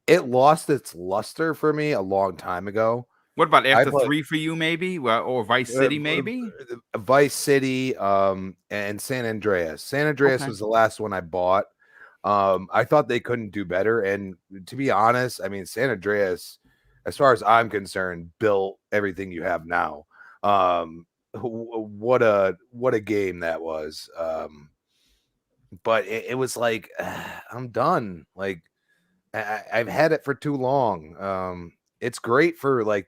It lost its luster for me a long time ago. What about after 3 for you, maybe? Or Vice City, maybe? Vice City and San Andreas. San Andreas was the last one I bought. I thought they couldn't do better. And to be honest, I mean, San Andreas, as far as I'm concerned, built everything you have now. What a game that was. But it was like, I'm done. Like, I've had it for too long. It's great for like,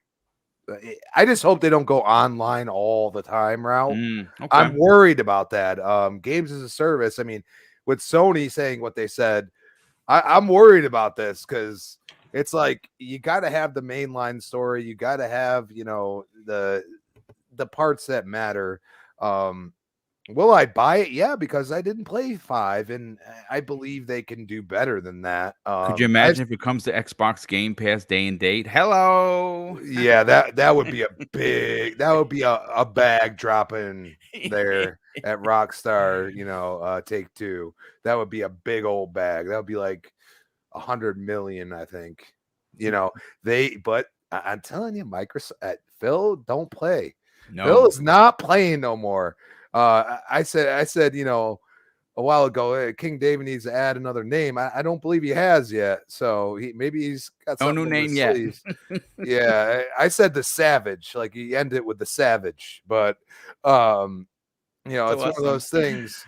I just hope they don't go online all the time route. I'm worried about that. Games as a service. I mean, with Sony saying what they said, I'm worried about this because it's like you got to have the mainline story. You got to have, the parts that matter. Will I buy it? Yeah, because I didn't play 5, and I believe they can do better than that. Could you imagine if it comes to Xbox Game Pass day and date? Hello. Yeah, that would be a bag dropping there at Rockstar. Take Two. That would be a big old bag. That would be like 100 million, I think. But I'm telling you, Microsoft, Phil, don't play. No. Phil is not playing no more. I said, a while ago, King David needs to add another name. I don't believe he has yet. So maybe he's got no new name yet. Yeah, I said the Savage, like he ended it with the Savage, but it's one of those things.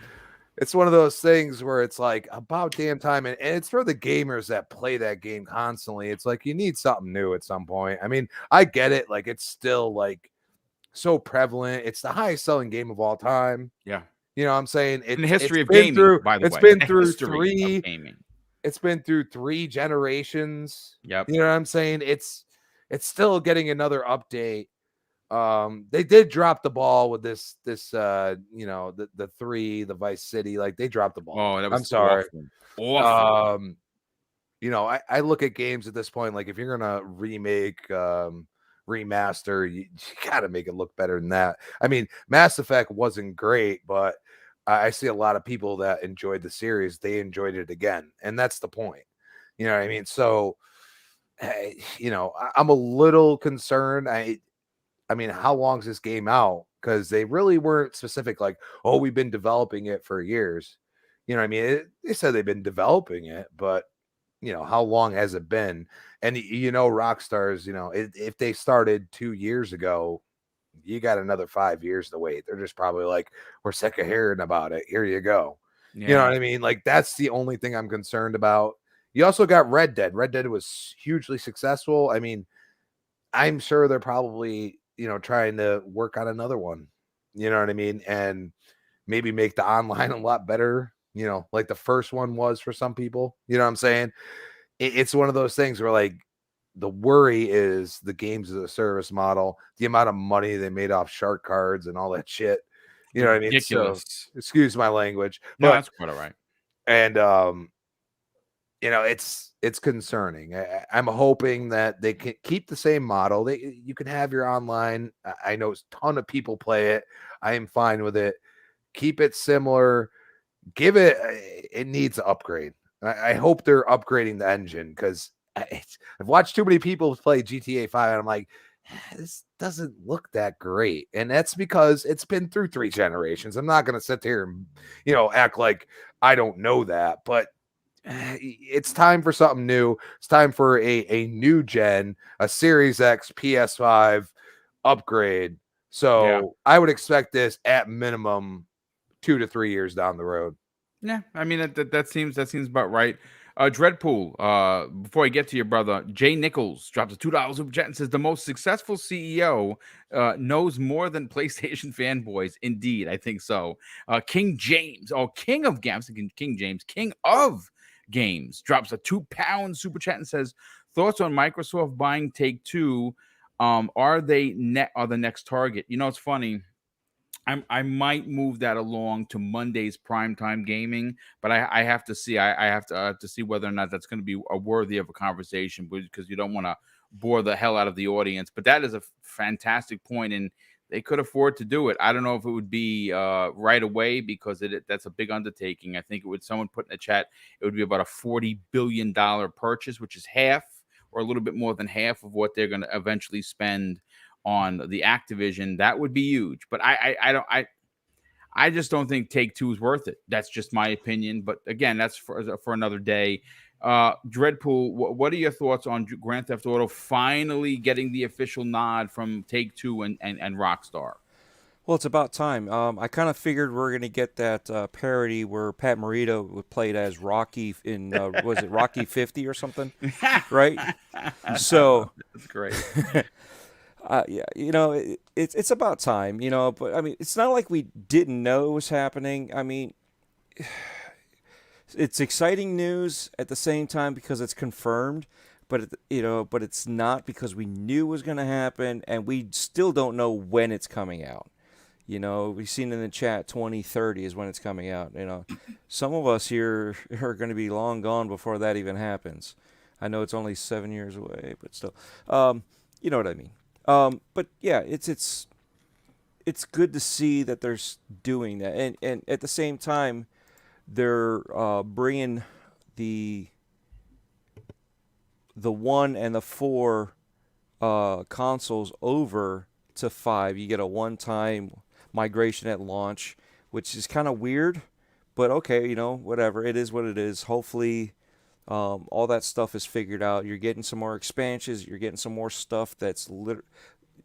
It's one of those things where it's like about damn time, and it's for the gamers that play that game constantly. It's like you need something new at some point. I mean, I get it. Like it's still like so prevalent. It's the highest selling game of all time. Yeah. You know what I'm saying? In the history of gaming, by the way. It's been through 3 gaming. It's been through 3 generations. Yep. You know what I'm saying? It's still getting another update. They did drop the ball with this you know, the 3, the Vice City, like they dropped the ball. Oh, that was I'm sorry. awful. You know, I look at games at this point, like if you're gonna remake, remaster, you gotta make it look better than that. I mean, Mass Effect wasn't great, but I see a lot of people that enjoyed the series. They enjoyed it again, and that's the point. You know what I mean? So, you know, I'm a little concerned. I mean, how long is this game out? Because they really weren't specific, like, oh, we've been developing it for years. You know what I mean? They said they've been developing it, but you know, how long has it been? And you know, Rockstar's, you know, if they started 2 years ago, you got another 5 years to wait. They're just probably like, we're sick of hearing about it. Here you go. Yeah. You know what I mean? Like, that's the only thing I'm concerned about. You also got Red Dead. Red Dead was hugely successful. I mean, I'm sure they're probably, you know, trying to work on another one. You know what I mean? And maybe make the online a lot better, you know, like the first one was for some people. You know what I'm saying? It's one of those things where, like, the worry is the games as a service model, the amount of money they made off shark cards and all that shit. You know what I mean? Ridiculous. So, excuse my language. No, But, that's quite all right. and you know, it's concerning. I'm hoping that they can keep the same model. You can have your online. I know a ton of people play it. I am fine with it. Keep it similar. Give it. It needs an upgrade. I hope they're upgrading the engine, because I've watched too many people play GTA 5, and I'm like, this doesn't look that great. And that's because it's been through 3 generations. I'm not going to sit here and, you know, act like I don't know that, but it's time for something new. It's time for a new gen, a Series X PS5 upgrade. So Yeah. I would expect this at minimum 2 to 3 years down the road. Yeah, I mean that seems about right. Dreadpool. Before I get to your brother, Jay Nichols drops a $2 super chat and says the most successful CEO knows more than PlayStation fanboys. Indeed, I think so. King James, King of Games, King James, King of Games, drops a £2 super chat and says thoughts on Microsoft buying Take-Two. Are they the next target? You know, it's funny. I might move that along to Monday's primetime gaming, but I have to see. I have to see whether or not that's going to be worthy of a conversation, because you don't want to bore the hell out of the audience. But that is a fantastic point, and they could afford to do it. I don't know if it would be right away, because that's a big undertaking. I think it would. Someone put in the chat, it would be about a $40 billion purchase, which is half or a little bit more than half of what they're going to eventually spend on the Activision. That would be huge, but I just don't think Take-Two is worth it. That's just my opinion, but again, that's for another day. Dreadpool, what are your thoughts on Grand Theft Auto finally getting the official nod from Take-Two and Rockstar? Well, it's about time. I kind of figured we're going to get that parody where Pat Morita played as Rocky in, was it Rocky 50 or something? Right? So that's great. Yeah, you know, it's about time, you know, but I mean, it's not like we didn't know it was happening. I mean, it's exciting news at the same time because it's confirmed, but you know, but it's not because we knew it was going to happen, and we still don't know when it's coming out. You know, we've seen in the chat 2030 is when it's coming out. You know, some of us here are going to be long gone before that even happens. I know it's only 7 years away, but still, you know what I mean. But yeah, it's good to see that they're doing that, and at the same time, they're bringing the 1 and the 4 consoles over to 5. You get a one-time migration at launch, which is kind of weird, but okay, you know, whatever. It is what it is. Hopefully, all that stuff is figured out. You're getting some more expansions. You're getting some more stuff that's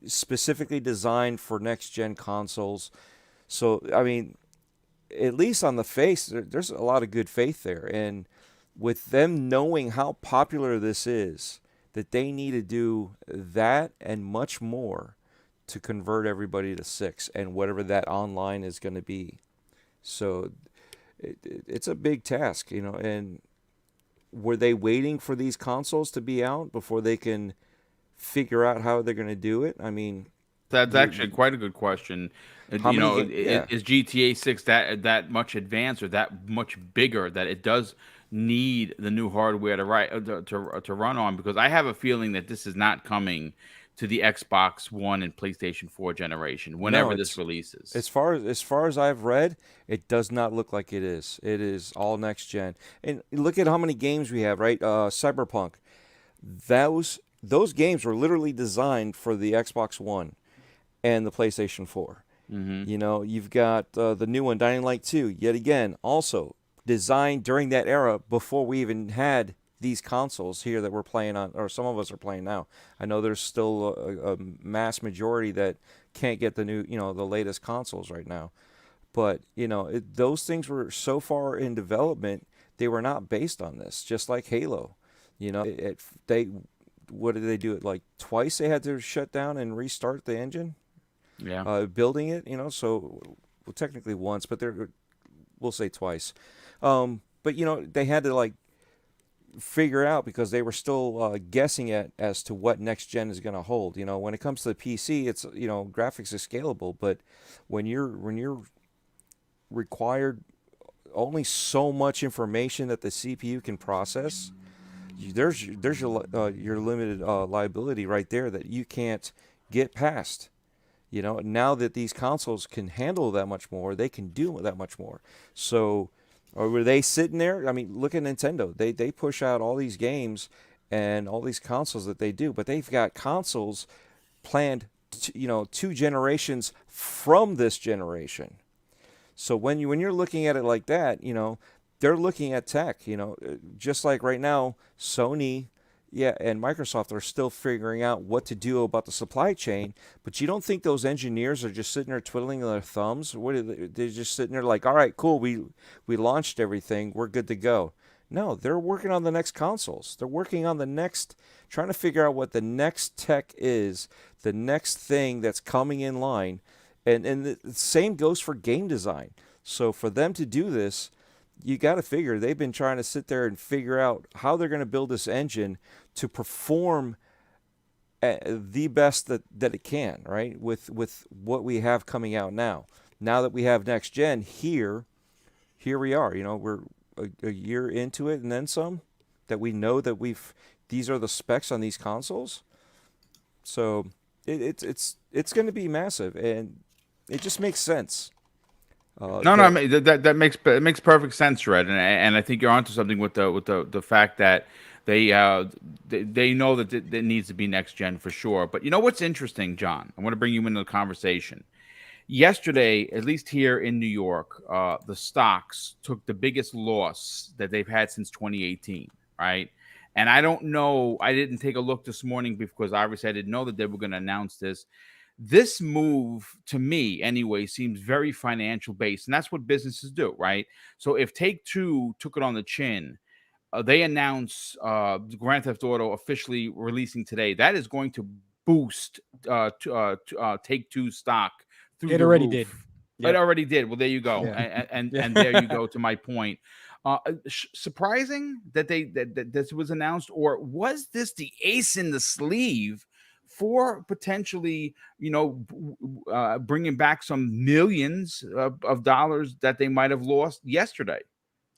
specifically designed for next-gen consoles. So, I mean, at least on the face, there's a lot of good faith there. And with them knowing how popular this is, that they need to do that and much more to convert everybody to 6 and whatever that online is going to be. So it's a big task, you know, and were they waiting for these consoles to be out before they can figure out how they're going to do it? I mean, That's actually quite a good question. How You many know, yeah. is GTA 6 that much advanced or that much bigger that it does need the new hardware to run on? Because I have a feeling that this is not coming to the Xbox One and PlayStation 4 generation No, whenever this releases. as far as I've read, it does not look like it is. It is all next gen. And look at how many games we have, right? Cyberpunk. Those games were literally designed for the Xbox One and the PlayStation 4. You know, you've got the new one, Dying Light 2, yet again, also designed during that era before we even had these consoles here that we're playing on, or some of us are playing now. I know there's still a mass majority that can't get the new, the latest consoles right now. But, those things were so far in development, they were not based on this, just like Halo. What did they do? It like twice they had to shut down and restart the engine? Yeah. Building it, so technically once, but we'll say twice. But they had to like figure out because they were still guessing as to what next gen is going to hold. When it comes to the PC, it's graphics is scalable, but when you're required only so much information that the CPU can process, there's your limited liability right there that you can't get past. Now that these consoles can handle that much more, they can do that much more. So, or were they sitting there? I mean, look at Nintendo. They push out all these games and all these consoles that they do, but they've got consoles planned, 2 generations from this generation. So when you're looking at it like that, they're looking at tech. Just like right now, Sony. Yeah, and Microsoft are still figuring out what to do about the supply chain, but you don't think those engineers are just sitting there twiddling their thumbs? What are they're just sitting there like, all right, cool, we launched everything, we're good to go. No, they're working on the next consoles. They're working on trying to figure out what the next tech is, the next thing that's coming in line, and the same goes for game design. So for them to do this, you got to figure they've been trying to sit there and figure out how they're going to build this engine to perform the best that it can, right? With what we have coming out now. Now that we have next gen here we are. We're a year into it and then some. That we know that these are the specs on these consoles. So it's going to be massive, and it just makes sense. That makes perfect sense, Red, and I think you're onto something with the fact that they know that it needs to be next gen for sure. But what's interesting, John? I want to bring you into the conversation. Yesterday, at least here in New York, the stocks took the biggest loss that they've had since 2018, right? And I don't know. I didn't take a look this morning because obviously I didn't know that they were going to announce this. This move, to me anyway, seems very financial based, and that's what businesses do, right? So if Take-Two took it on the chin, they announce Grand Theft Auto officially releasing today. That is going to boost Take-Two stock through It already roof. did. It already did. Well, there you go, Yeah. and there you go to my point. Surprising that that this was announced, or was this the ace in the sleeve for potentially, bringing back some millions of dollars that they might have lost yesterday?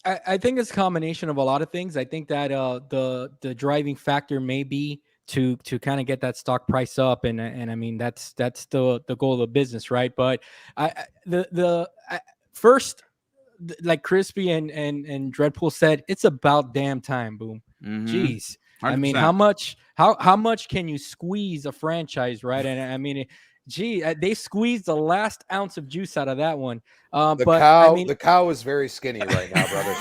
I think it's a combination of a lot of things. I think that the driving factor may be to kind of get that stock price up, and I mean that's the goal of the business, right? But first, like Crispy and Dreadpool said, it's about damn time. Boom. Jeez. 100%. I mean, how much can you squeeze a franchise, right? And I mean, they squeezed the last ounce of juice out of that one. The cow is very skinny right now, brother.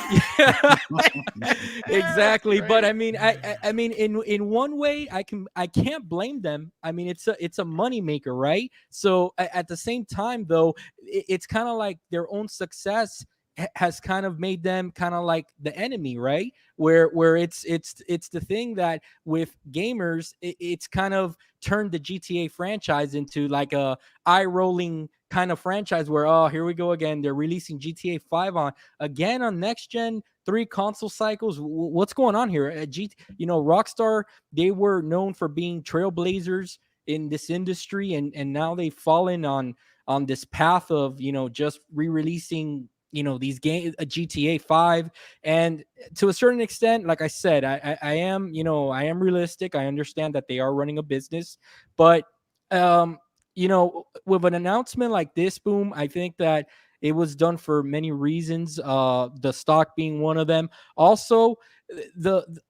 Exactly. Right. But I mean, I mean, in one way, I can't blame them. I mean, it's a money maker, right? So at the same time, though, it's kind of like their own success has kind of made them kind of like the enemy, right? Where it's the thing that with gamers, it's kind of turned the GTA franchise into like a eye-rolling kind of franchise where, oh, here we go again. They're releasing GTA 5 on next gen 3 console cycles. What's going on here? Rockstar, they were known for being trailblazers in this industry, and now they've fallen on this path of, you know, just re-releasing, you know, these games, a GTA 5. And to a certain extent, like I said, I am, you know, I am realistic. I understand that they are running a business, but you know, with an announcement like this, Boom, I think that it was done for many reasons, the stock being one of them. Also,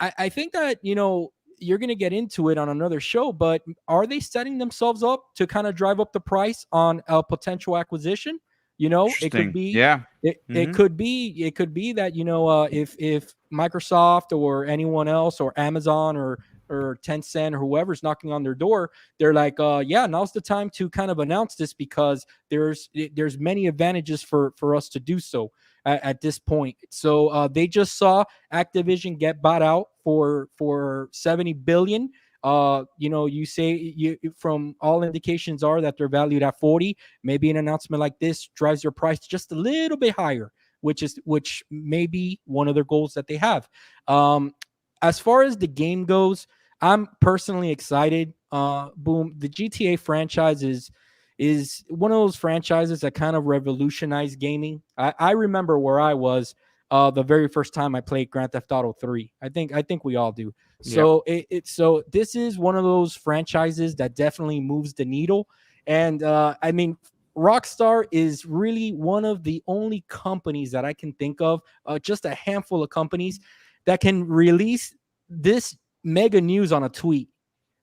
I think that, you know, you're going to get into it on another show, but are they setting themselves up to kind of drive up the price on a potential acquisition? You know, it could be, yeah. It could be that, you know, if Microsoft or anyone else or Amazon or Tencent or whoever's knocking on their door, they're like, yeah, now's the time to kind of announce this, because there's many advantages for us to do so at this point. So they just saw Activision get bought out for 70 billion. You know, from all indications are that they're valued at 40. Maybe an announcement like this drives your price just a little bit higher, which may be one of their goals that they have. As far as the game goes, I'm personally excited. Boom, the GTA franchise is one of those franchises that kind of revolutionized gaming. I remember where I was the very first time I played Grand Theft Auto 3. I think we all do. So so this is one of those franchises that definitely moves the needle. And I mean, Rockstar is really one of the only companies that I can think of, just a handful of companies that can release this mega news on a tweet.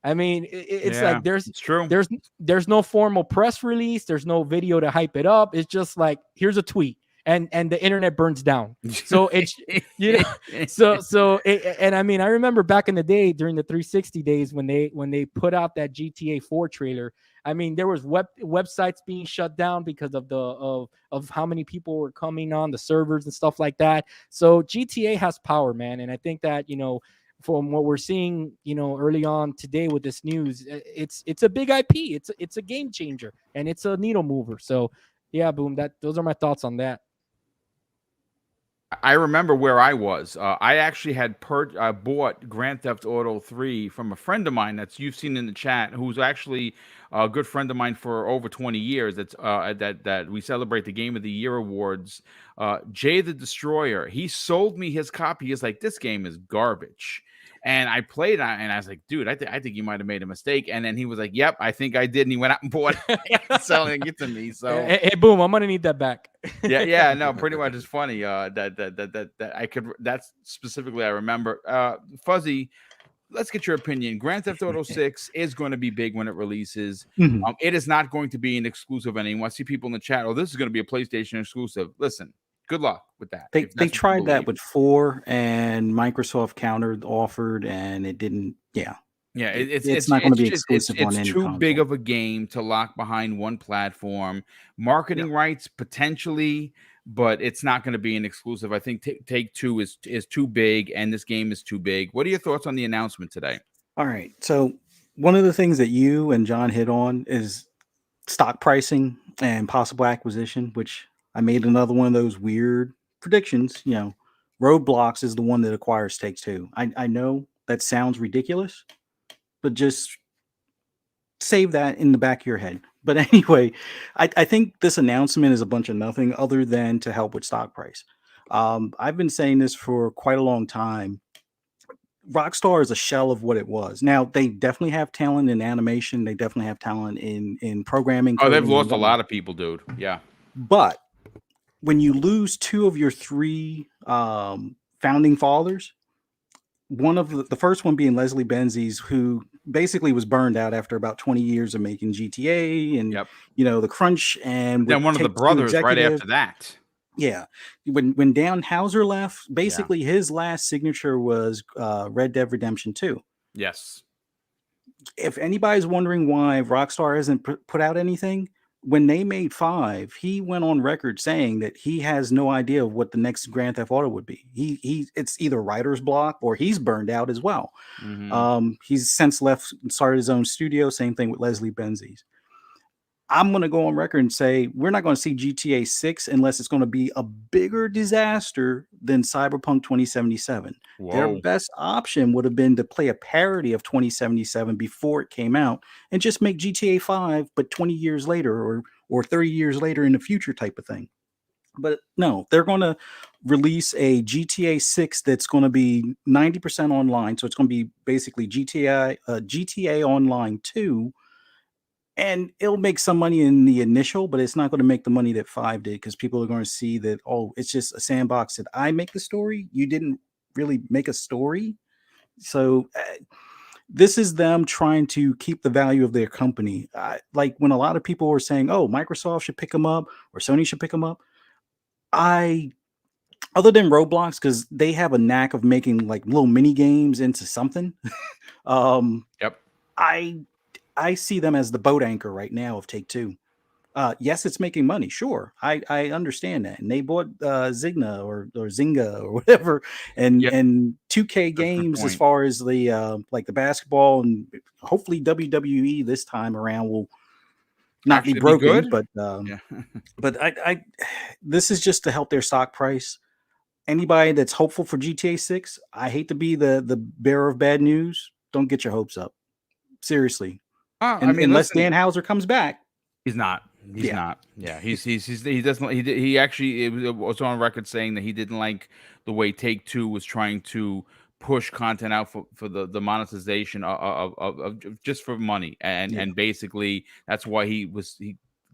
I mean, it's like it's true. There's no formal press release. There's no video to hype it up. It's just like, here's a tweet, and the internet burns down. So it's, you know, and I mean, I remember back in the day during the 360 days when they put out that GTA 4 trailer. I mean, there was websites being shut down because of of how many people were coming on the servers and stuff like that. So GTA has power, man, and I think that, you know, from what we're seeing, you know, early on today with this news, it's a big IP. It's a game changer, and it's a needle mover. So yeah, Boom, those are my thoughts on that. I remember where I was. I actually had bought Grand Theft Auto 3 from a friend of mine that's you've seen in the chat, who's actually a good friend of mine for over 20 years. That's that we celebrate the Game of the Year awards. Jay the Destroyer. He sold me his copy. He's like, this game is garbage. And I played it, and I was like, dude, I think you might have made a mistake. And then he was like, yep, I think I did. And he went out and bought it, selling it to me. So hey, Boom, I'm gonna need that back. yeah, no, pretty much. It's funny that I could. That's specifically I remember. Fuzzy, let's get your opinion. Grand Theft Auto 6 is going to be big when it releases. It is not going to be an exclusive anymore. I see people in the chat, oh, this is going to be a PlayStation exclusive. Listen, good luck with that. They tried that with 4, and Microsoft offered, and it didn't. Yeah, it's not going to be exclusive on any It's too console. big of a game to lock behind one platform. Marketing rights potentially, but it's not going to be an exclusive. I think Take-Two is too big, and this game is too big. What are your thoughts on the announcement today? All right, so one of the things that you and John hit on is stock pricing and possible acquisition, which I made another one of those weird predictions. You know, Roblox is the one that acquires Take-Two. I know that sounds ridiculous, but just save that in the back of your head. But anyway, I think this announcement is a bunch of nothing other than to help with stock price. I've been saying this for quite a long time. Rockstar is a shell of what it was. Now, they definitely have talent in animation. They definitely have talent in programming. Oh, they've lost a lot of people, dude. Yeah. But when you lose 2 of your 3 founding fathers, one of the first one being Leslie Benzies, who basically was burned out after about 20 years of making GTA and you know, the crunch, and then one of the brothers right after that. Yeah, when Dan Houser left, basically his last signature was Red Dead Redemption 2. Yes. If anybody's wondering why Rockstar hasn't put out anything, when they made 5, he went on record saying that he has no idea of what the next Grand Theft Auto would be. It's either writer's block or he's burned out as well. He's since left and started his own studio. Same thing with Leslie Benzies. I'm going to go on record and say we're not going to see GTA 6 unless it's going to be a bigger disaster than Cyberpunk 2077. Their Whoa. best option would have been to play a parody of 2077 before it came out and just make GTA 5, but 20 years later or 30 years later in the future type of thing. But no, they're going to release a GTA 6 that's going to be 90% online. So it's going to be basically GTA Online 2. And it'll make some money in the initial, but it's not going to make the money that 5 did, because people are going to see that, oh, it's just a sandbox that I make the story. You didn't really make a story. So this is them trying to keep the value of their company. Like when a lot of people were saying, oh, Microsoft should pick them up or Sony should pick them up. Other than Roblox, because they have a knack of making like little mini games into something. Yep. I see them as the boat anchor right now of Take-Two. Yes, it's making money. Sure. I understand that. And they bought Zynga or Zynga or whatever. And 2K games, as far as the like the basketball, and hopefully WWE this time around will not Actually be broken. good? But I this is just to help their stock price. Anybody that's hopeful for GTA 6, I hate to be the bearer of bad news. Don't get your hopes up. Seriously. Unless Dan Houser comes back. He's not. He's not. Yeah, he doesn't. He actually it was on record saying that he didn't like the way Take-Two was trying to push content out for the monetization of just for money, and basically that's why he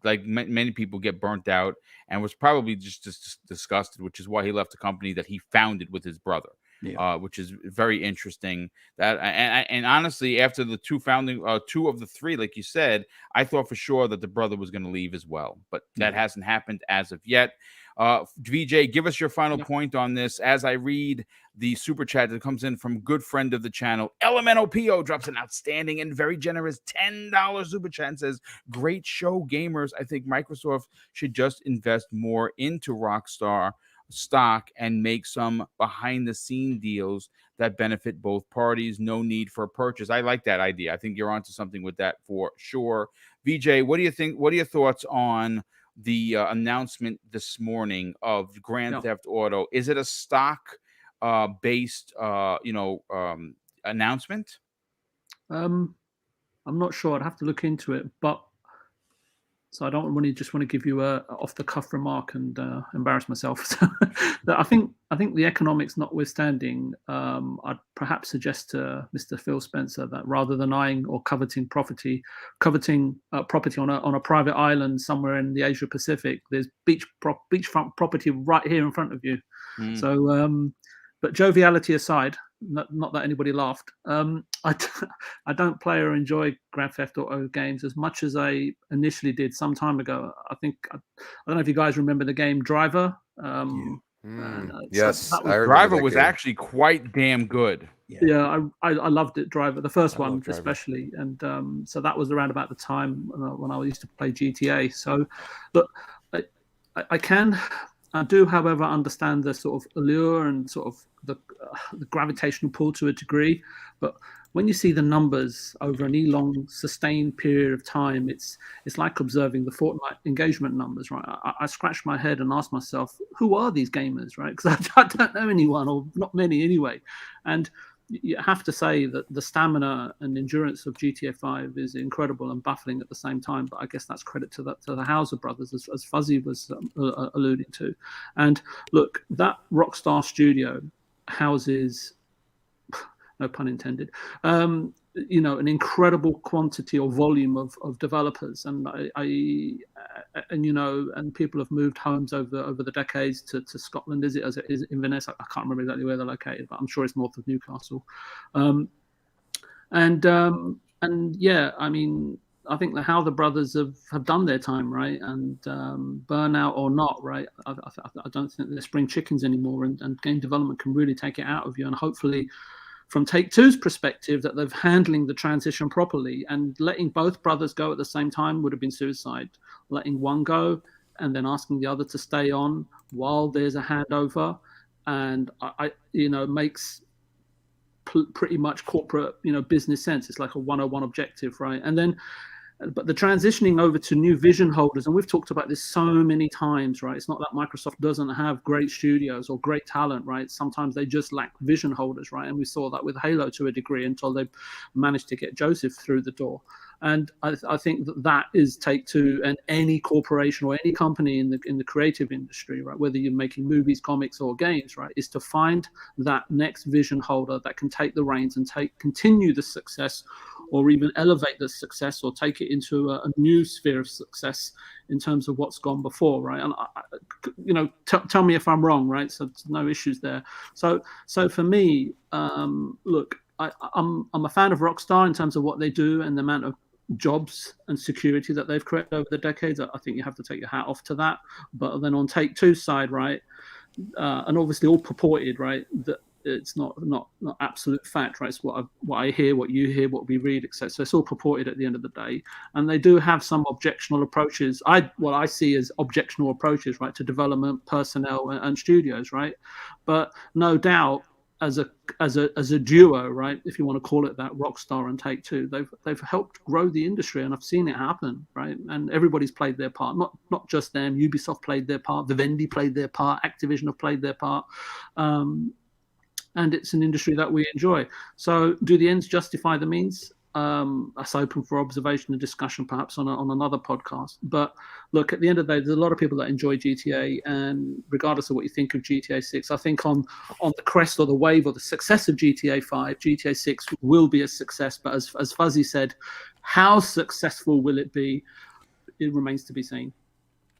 like many people get burnt out and was probably just disgusted, which is why he left the company that he founded with his brother. Which is very interesting. That and honestly, after the two of the three, like you said, I thought for sure that the brother was going to leave as well, but that hasn't happened as of yet. VJ, give us your final point on this as I read the super chat that comes in from good friend of the channel. Elemental PO drops an outstanding and very generous $10 super chat and says, "Great show, gamers. I think Microsoft should just invest more into Rockstar stock and make some behind the scene deals that benefit both parties. No need for a purchase." I like that idea. I think you're onto something with that for sure. VJ, what do you think? What are your thoughts on the announcement this morning of Grand Theft Auto? Is it a stock based announcement? I'm not sure. I'd have to look into it, but so I don't want to give you a off the cuff remark and embarrass myself. So I think the economics notwithstanding, I'd perhaps suggest to Mr. Phil Spencer that rather than eyeing or coveting property on a private island somewhere in the Asia Pacific, there's beachfront property right here in front of you. So, but joviality aside, not that anybody laughed. I don't play or enjoy Grand Theft Auto games as much as I initially did some time ago. I don't know if you guys remember the game Driver. Yes, Driver was actually quite damn good. Yeah, I loved it, Driver, the first one especially, and so that was around about the time when I used to play GTA. So, look, I do, however, understand the sort of allure and sort of the gravitational pull to a degree, but when you see the numbers over an long, sustained period of time, it's like observing the Fortnite engagement numbers, right? I scratch my head and ask myself, who are these gamers, right? Because I don't know anyone, or not many anyway. And you have to say that the stamina and endurance of GTA 5 is incredible and baffling at the same time. But I guess that's credit to the Houser brothers, as Fuzzy was alluding to. And look, that Rockstar studio houses, no pun intended, an incredible quantity or volume of developers, and and people have moved homes over the decades to Scotland. Is it Inverness? I can't remember exactly where they're located, but I'm sure it's north of Newcastle. I mean, I think how the brothers have done their time, right? And burnout or not, right? I don't think they're spring chickens anymore, and game development can really take it out of you. And hopefully, from Take-Two's perspective, that they're handling the transition properly, and letting both brothers go at the same time would have been suicide. Letting one go and then asking the other to stay on while there's a handover, and makes pretty much corporate, business sense. It's like a 101 objective, right? And then But the transitioning over to new vision holders, and we've talked about this so many times, right? It's not that Microsoft doesn't have great studios or great talent, right? Sometimes they just lack vision holders, right? And we saw that with Halo to a degree until they managed to get Joseph through the door. And I think that is Take-Two and any corporation or any company in the creative industry, right? Whether you're making movies, comics, or games, right, is to find that next vision holder that can take the reins and continue the success, or even elevate the success, or take it into a new sphere of success in terms of what's gone before, right? And tell me if I'm wrong, right? So no issues there. So for me, look, I'm a fan of Rockstar in terms of what they do and the amount of jobs and security that they've created over the decades. I think you have to take your hat off to that. But then on Take-Two's side, right, and obviously all purported, right, that it's not absolute fact, right? It's what I hear, what you hear, what we read, etc. So it's all purported at the end of the day, and they do have some objectionable approaches. What I see as objectionable approaches, right, to development, personnel, and studios, right. But no doubt, as a duo, right, if you want to call it that, Rockstar and Take-Two, they've helped grow the industry, and I've seen it happen, right? And everybody's played their part, not just them. Ubisoft played their part, Vivendi played their part, Activision have played their part, and it's an industry that we enjoy. So, do the ends justify the means? That's open for observation and discussion, perhaps on another podcast. But look, at the end of the day, there's a lot of people that enjoy GTA, and regardless of what you think of GTA 6, I think on the crest or the wave or the success of GTA 5, GTA 6 will be a success. But as Fuzzy said, how successful will it be? It remains to be seen.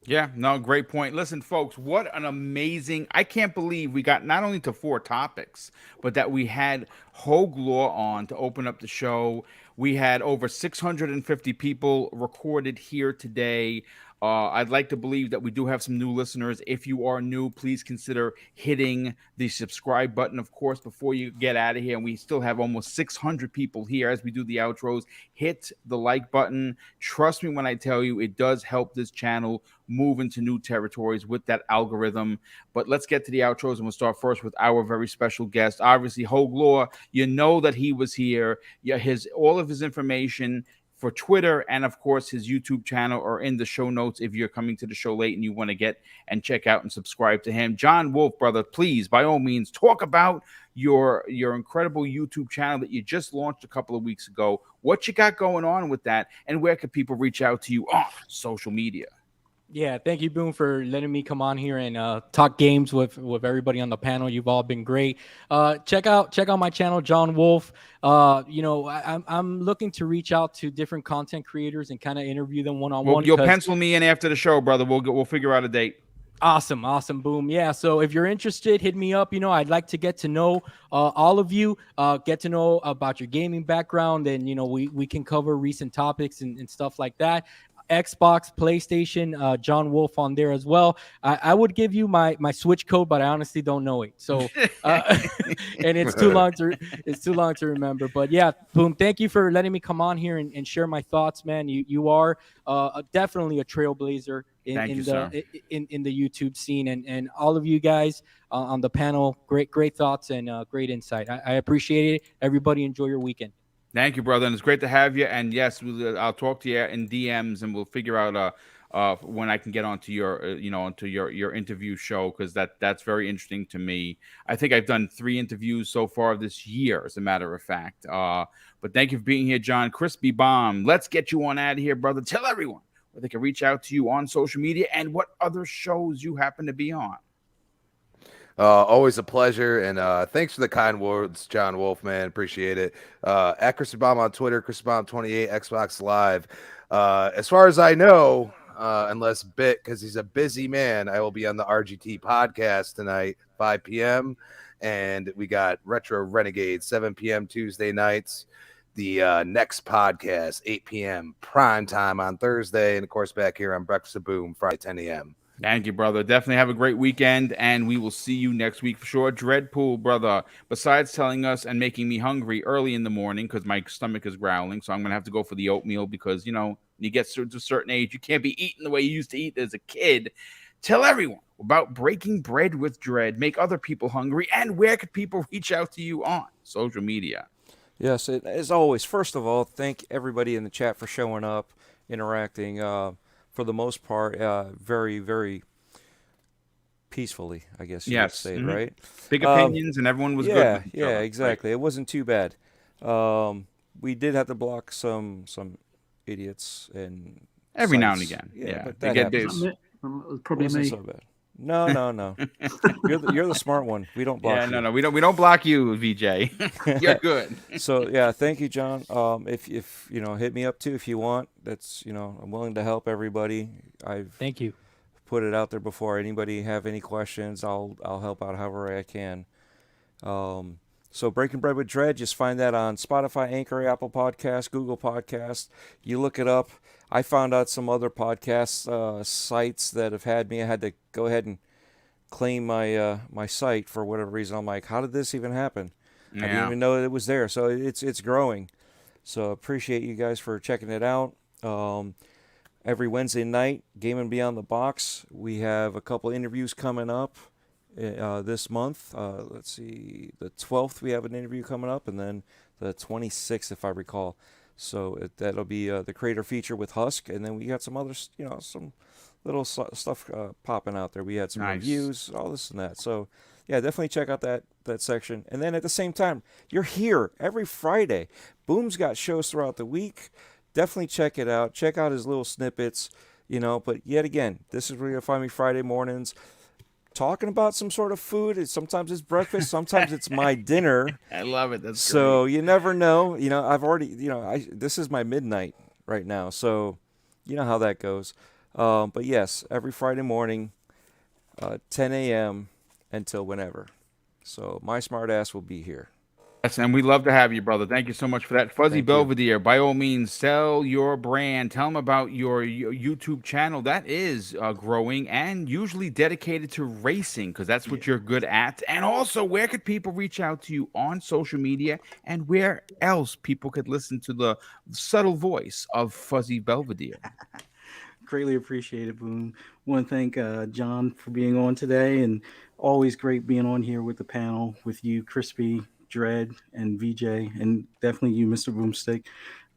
Yeah, no, great point. Listen, folks, what an amazing, I can't believe we got not only to 4 topics, but that we had Hoeg on to open up the show. We had over 650 people recorded here today. I'd like to believe that we do have some new listeners. If you are new, please consider hitting the subscribe button, of course, before you get out of here. And we still have almost 600 people here as we do the outros. Hit the like button. Trust me when I tell you, it does help this channel move into new territories with that algorithm. But let's get to the outros, and we'll start first with our very special guest. Obviously, Hoeg, you know that he was here. Yeah, all of his information for Twitter and, of course, his YouTube channel are in the show notes if you're coming to the show late and you want to get and check out and subscribe to him. John Wolf, brother, please, by all means, talk about your incredible YouTube channel that you just launched a couple of weeks ago. What you got going on with that, and where can people reach out to you on social media? Yeah, thank you, Boom, for letting me come on here and talk games with everybody on the panel. You've all been great. Check out my channel, John Wolf. I'm looking to reach out to different content creators and kind of interview them one-on-one. You'll pencil me in after the show, brother. We'll figure out a date. Awesome, Boom. Yeah, so if you're interested, hit me up. I'd like to get to know all of you, get to know about your gaming background, and we can cover recent topics and stuff like that. Xbox, PlayStation, John Wolf on there as well. I would give you my Switch code, but I honestly don't know it. So, and it's too long to remember. But yeah, Boom, thank you for letting me come on here and share my thoughts, man. You are definitely a trailblazer in the YouTube scene, and all of you guys on the panel, great thoughts and great insight. I appreciate it. Everybody enjoy your weekend. Thank you, brother, and it's great to have you. And yes, I'll talk to you in DMs, and we'll figure out when I can get onto your your interview show, because that's very interesting to me. I think I've done 3 interviews so far this year, as a matter of fact. But thank you for being here, John. Crispy Bomb, let's get you on out of here, brother. Tell everyone where they can reach out to you on social media and what other shows you happen to be on. Always a pleasure, and thanks for the kind words, John Wolf, man. Appreciate it. At Crispy Bomb on Twitter, Crispy Bomb 28, Xbox Live. As far as I know, unless Bit, because he's a busy man, I will be on the RGT podcast tonight, 5 p.m. And we got Retro Renegade, 7 p.m. Tuesday nights. The next podcast, 8 p.m. prime time on Thursday. And, of course, back here on Breakfast of Boom, Friday, 10 a.m. Thank you, brother. Definitely have a great weekend, and we will see you next week for sure. Dreadpool, brother, besides telling us and making me hungry early in the morning because my stomach is growling, so I'm going to have to go for the oatmeal because, when you get to a certain age, you can't be eating the way you used to eat as a kid. Tell everyone about Breaking Bread with Dread, make other people hungry, and where could people reach out to you on social media? Yes, as always, first of all, thank everybody in the chat for showing up. interacting for the most part very, very peacefully, I guess you would say, right? Big opinions, and everyone was good with each other. Exactly. Right. It wasn't too bad. We did have to block some idiots and every sites. now and again. Yeah, but that happens. Probably wasn't me. so bad. No. You're the smart one. We don't block you. No. We don't block you, VJ. You're good. So thank you, John. If hit me up too if you want. That's I'm willing to help everybody. Thank you. Put it out there before. Anybody have any questions, I'll help out however I can. So Breaking Bread with Dread, just find that on Spotify, Anchor, Apple Podcasts, Google Podcasts. You look it up. I found out some other podcast sites that have had me. I had to go ahead and claim my my site for whatever reason. I'm like, how did this even happen? I didn't even know it was there. So it's growing. So appreciate you guys for checking it out. Every Wednesday night, Gaming Beyond the Box, we have a couple interviews coming up this month. Let's see, the 12th we have an interview coming up, and then the 26th, if I recall. So that'll be the creator feature with Husk, and then we got some other, some little stuff popping out there. We had some reviews, all this and that. So yeah, definitely check out that section. And then at the same time, you're here every Friday. Boom's got shows throughout the week. Definitely check it out. Check out his little snippets, But yet again, this is where you'll find me Friday mornings talking about some sort of food. Sometimes it's breakfast. Sometimes it's my dinner. I love it. That's so great. You never know. I've already, this is my midnight right now. So you know how that goes. But yes, every Friday morning, 10 a.m. until whenever. So my smart ass will be here. Yes, and we love to have you, brother. Thank you so much for that. Fuzzy Belvedere, by all means, sell your brand. Tell them about your YouTube channel. That is growing and usually dedicated to racing, because that's what you're good at. And also, where could people reach out to you on social media, and where else people could listen to the subtle voice of Fuzzy Belvedere? Greatly appreciated, Boom. Want to thank John for being on today, and always great being on here with the panel with you, Crispy, Dread, and VJ, and definitely you, Mr. BoomStick.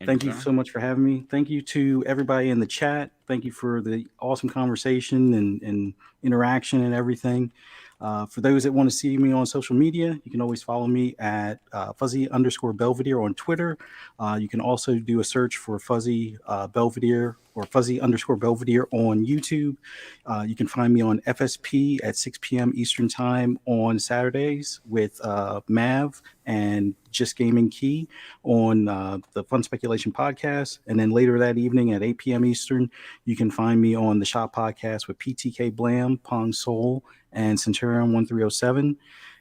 Thank you so much for having me. Thank you to everybody in the chat. Thank you for the awesome conversation and interaction and everything. For those that want to see me on social media, you can always follow me at Fuzzy_Belvedere on Twitter. You can also do a search for Fuzzy Belvedere or Fuzzy_Belvedere on YouTube. You can find me on FSP at 6 p.m. Eastern Time on Saturdays with Mav and Just Gaming Key on the Fun Speculation podcast. And then later that evening at 8 p.m. Eastern, you can find me on the Shop podcast with PTK Blam, Pong Soul, and Centurion 1307.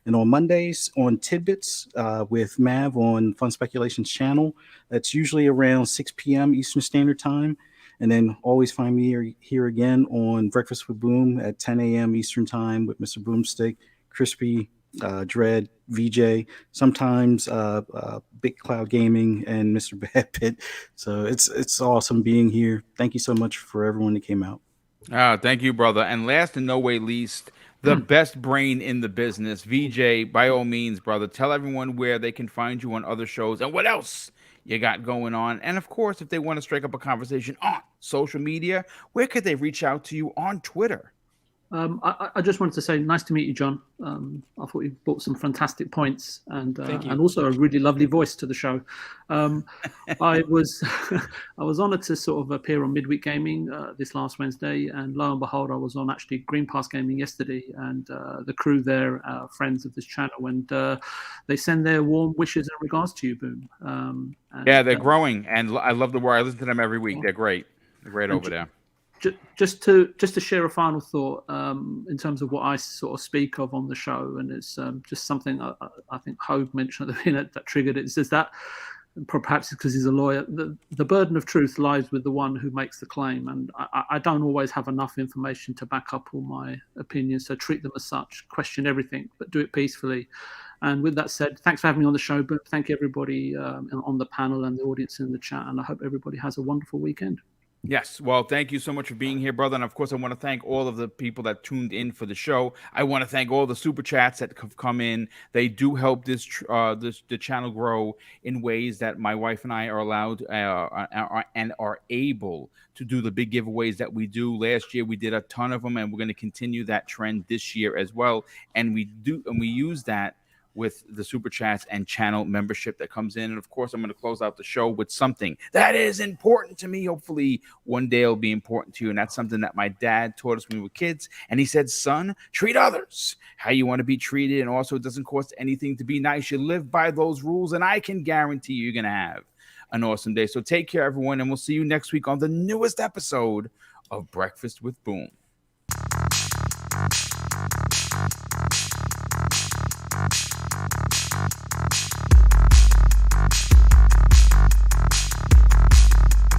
And on Mondays on Tidbits with Mav on Fun Speculations channel. That's usually around 6 p.m. Eastern Standard Time. And then always find me here again on Breakfast with Boom at 10 a.m. Eastern Time with Mr. BoomStick, Crispy, Dread, VJ, sometimes Big Cloud Gaming, and Mr. Bad Pit. So it's awesome being here. Thank you so much for everyone that came out. Thank you, brother. And last and no way least, the best brain in the business, VJ, by all means, brother, tell everyone where they can find you on other shows and what else you got going on. And of course, if they want to strike up a conversation on social media, where could they reach out to you on Twitter? I just wanted to say, nice to meet you, John. I thought you brought some fantastic points and also a really lovely voice to the show. I was honoured to sort of appear on Midweek Gaming this last Wednesday, and lo and behold, I was on actually Green Pass Gaming yesterday, and the crew there are friends of this channel, and they send their warm wishes and regards to you, Boom. They're growing, and I love the word. I listen to them every week. They're great. They're great over there. Just to share a final thought in terms of what I sort of speak of on the show, and it's just something I think Hoeg mentioned at the beginning that triggered it. It says that perhaps because he's a lawyer, the burden of truth lies with the one who makes the claim, and I don't always have enough information to back up all my opinions, so treat them as such, question everything, but do it peacefully. And with that said, thanks for having me on the show, but thank you everybody on the panel and the audience in the chat, and I hope everybody has a wonderful weekend. Yes. Well, thank you so much for being here, brother. And of course, I want to thank all of the people that tuned in for the show. I want to thank all the super chats that have come in. They do help the channel grow in ways that my wife and I are allowed and are able to do the big giveaways that we do. Last year, we did a ton of them, and we're going to continue that trend this year as well. And we use that with the super chats and channel membership that comes in. And of course, I'm going to close out the show with something that is important to me. Hopefully one day it'll be important to you. And that's something that my dad taught us when we were kids. And he said, son, treat others how you want to be treated. And also, it doesn't cost anything to be nice. You live by those rules, and I can guarantee you're going to have an awesome day. So take care, everyone. And we'll see you next week on the newest episode of Breakfast with Boom.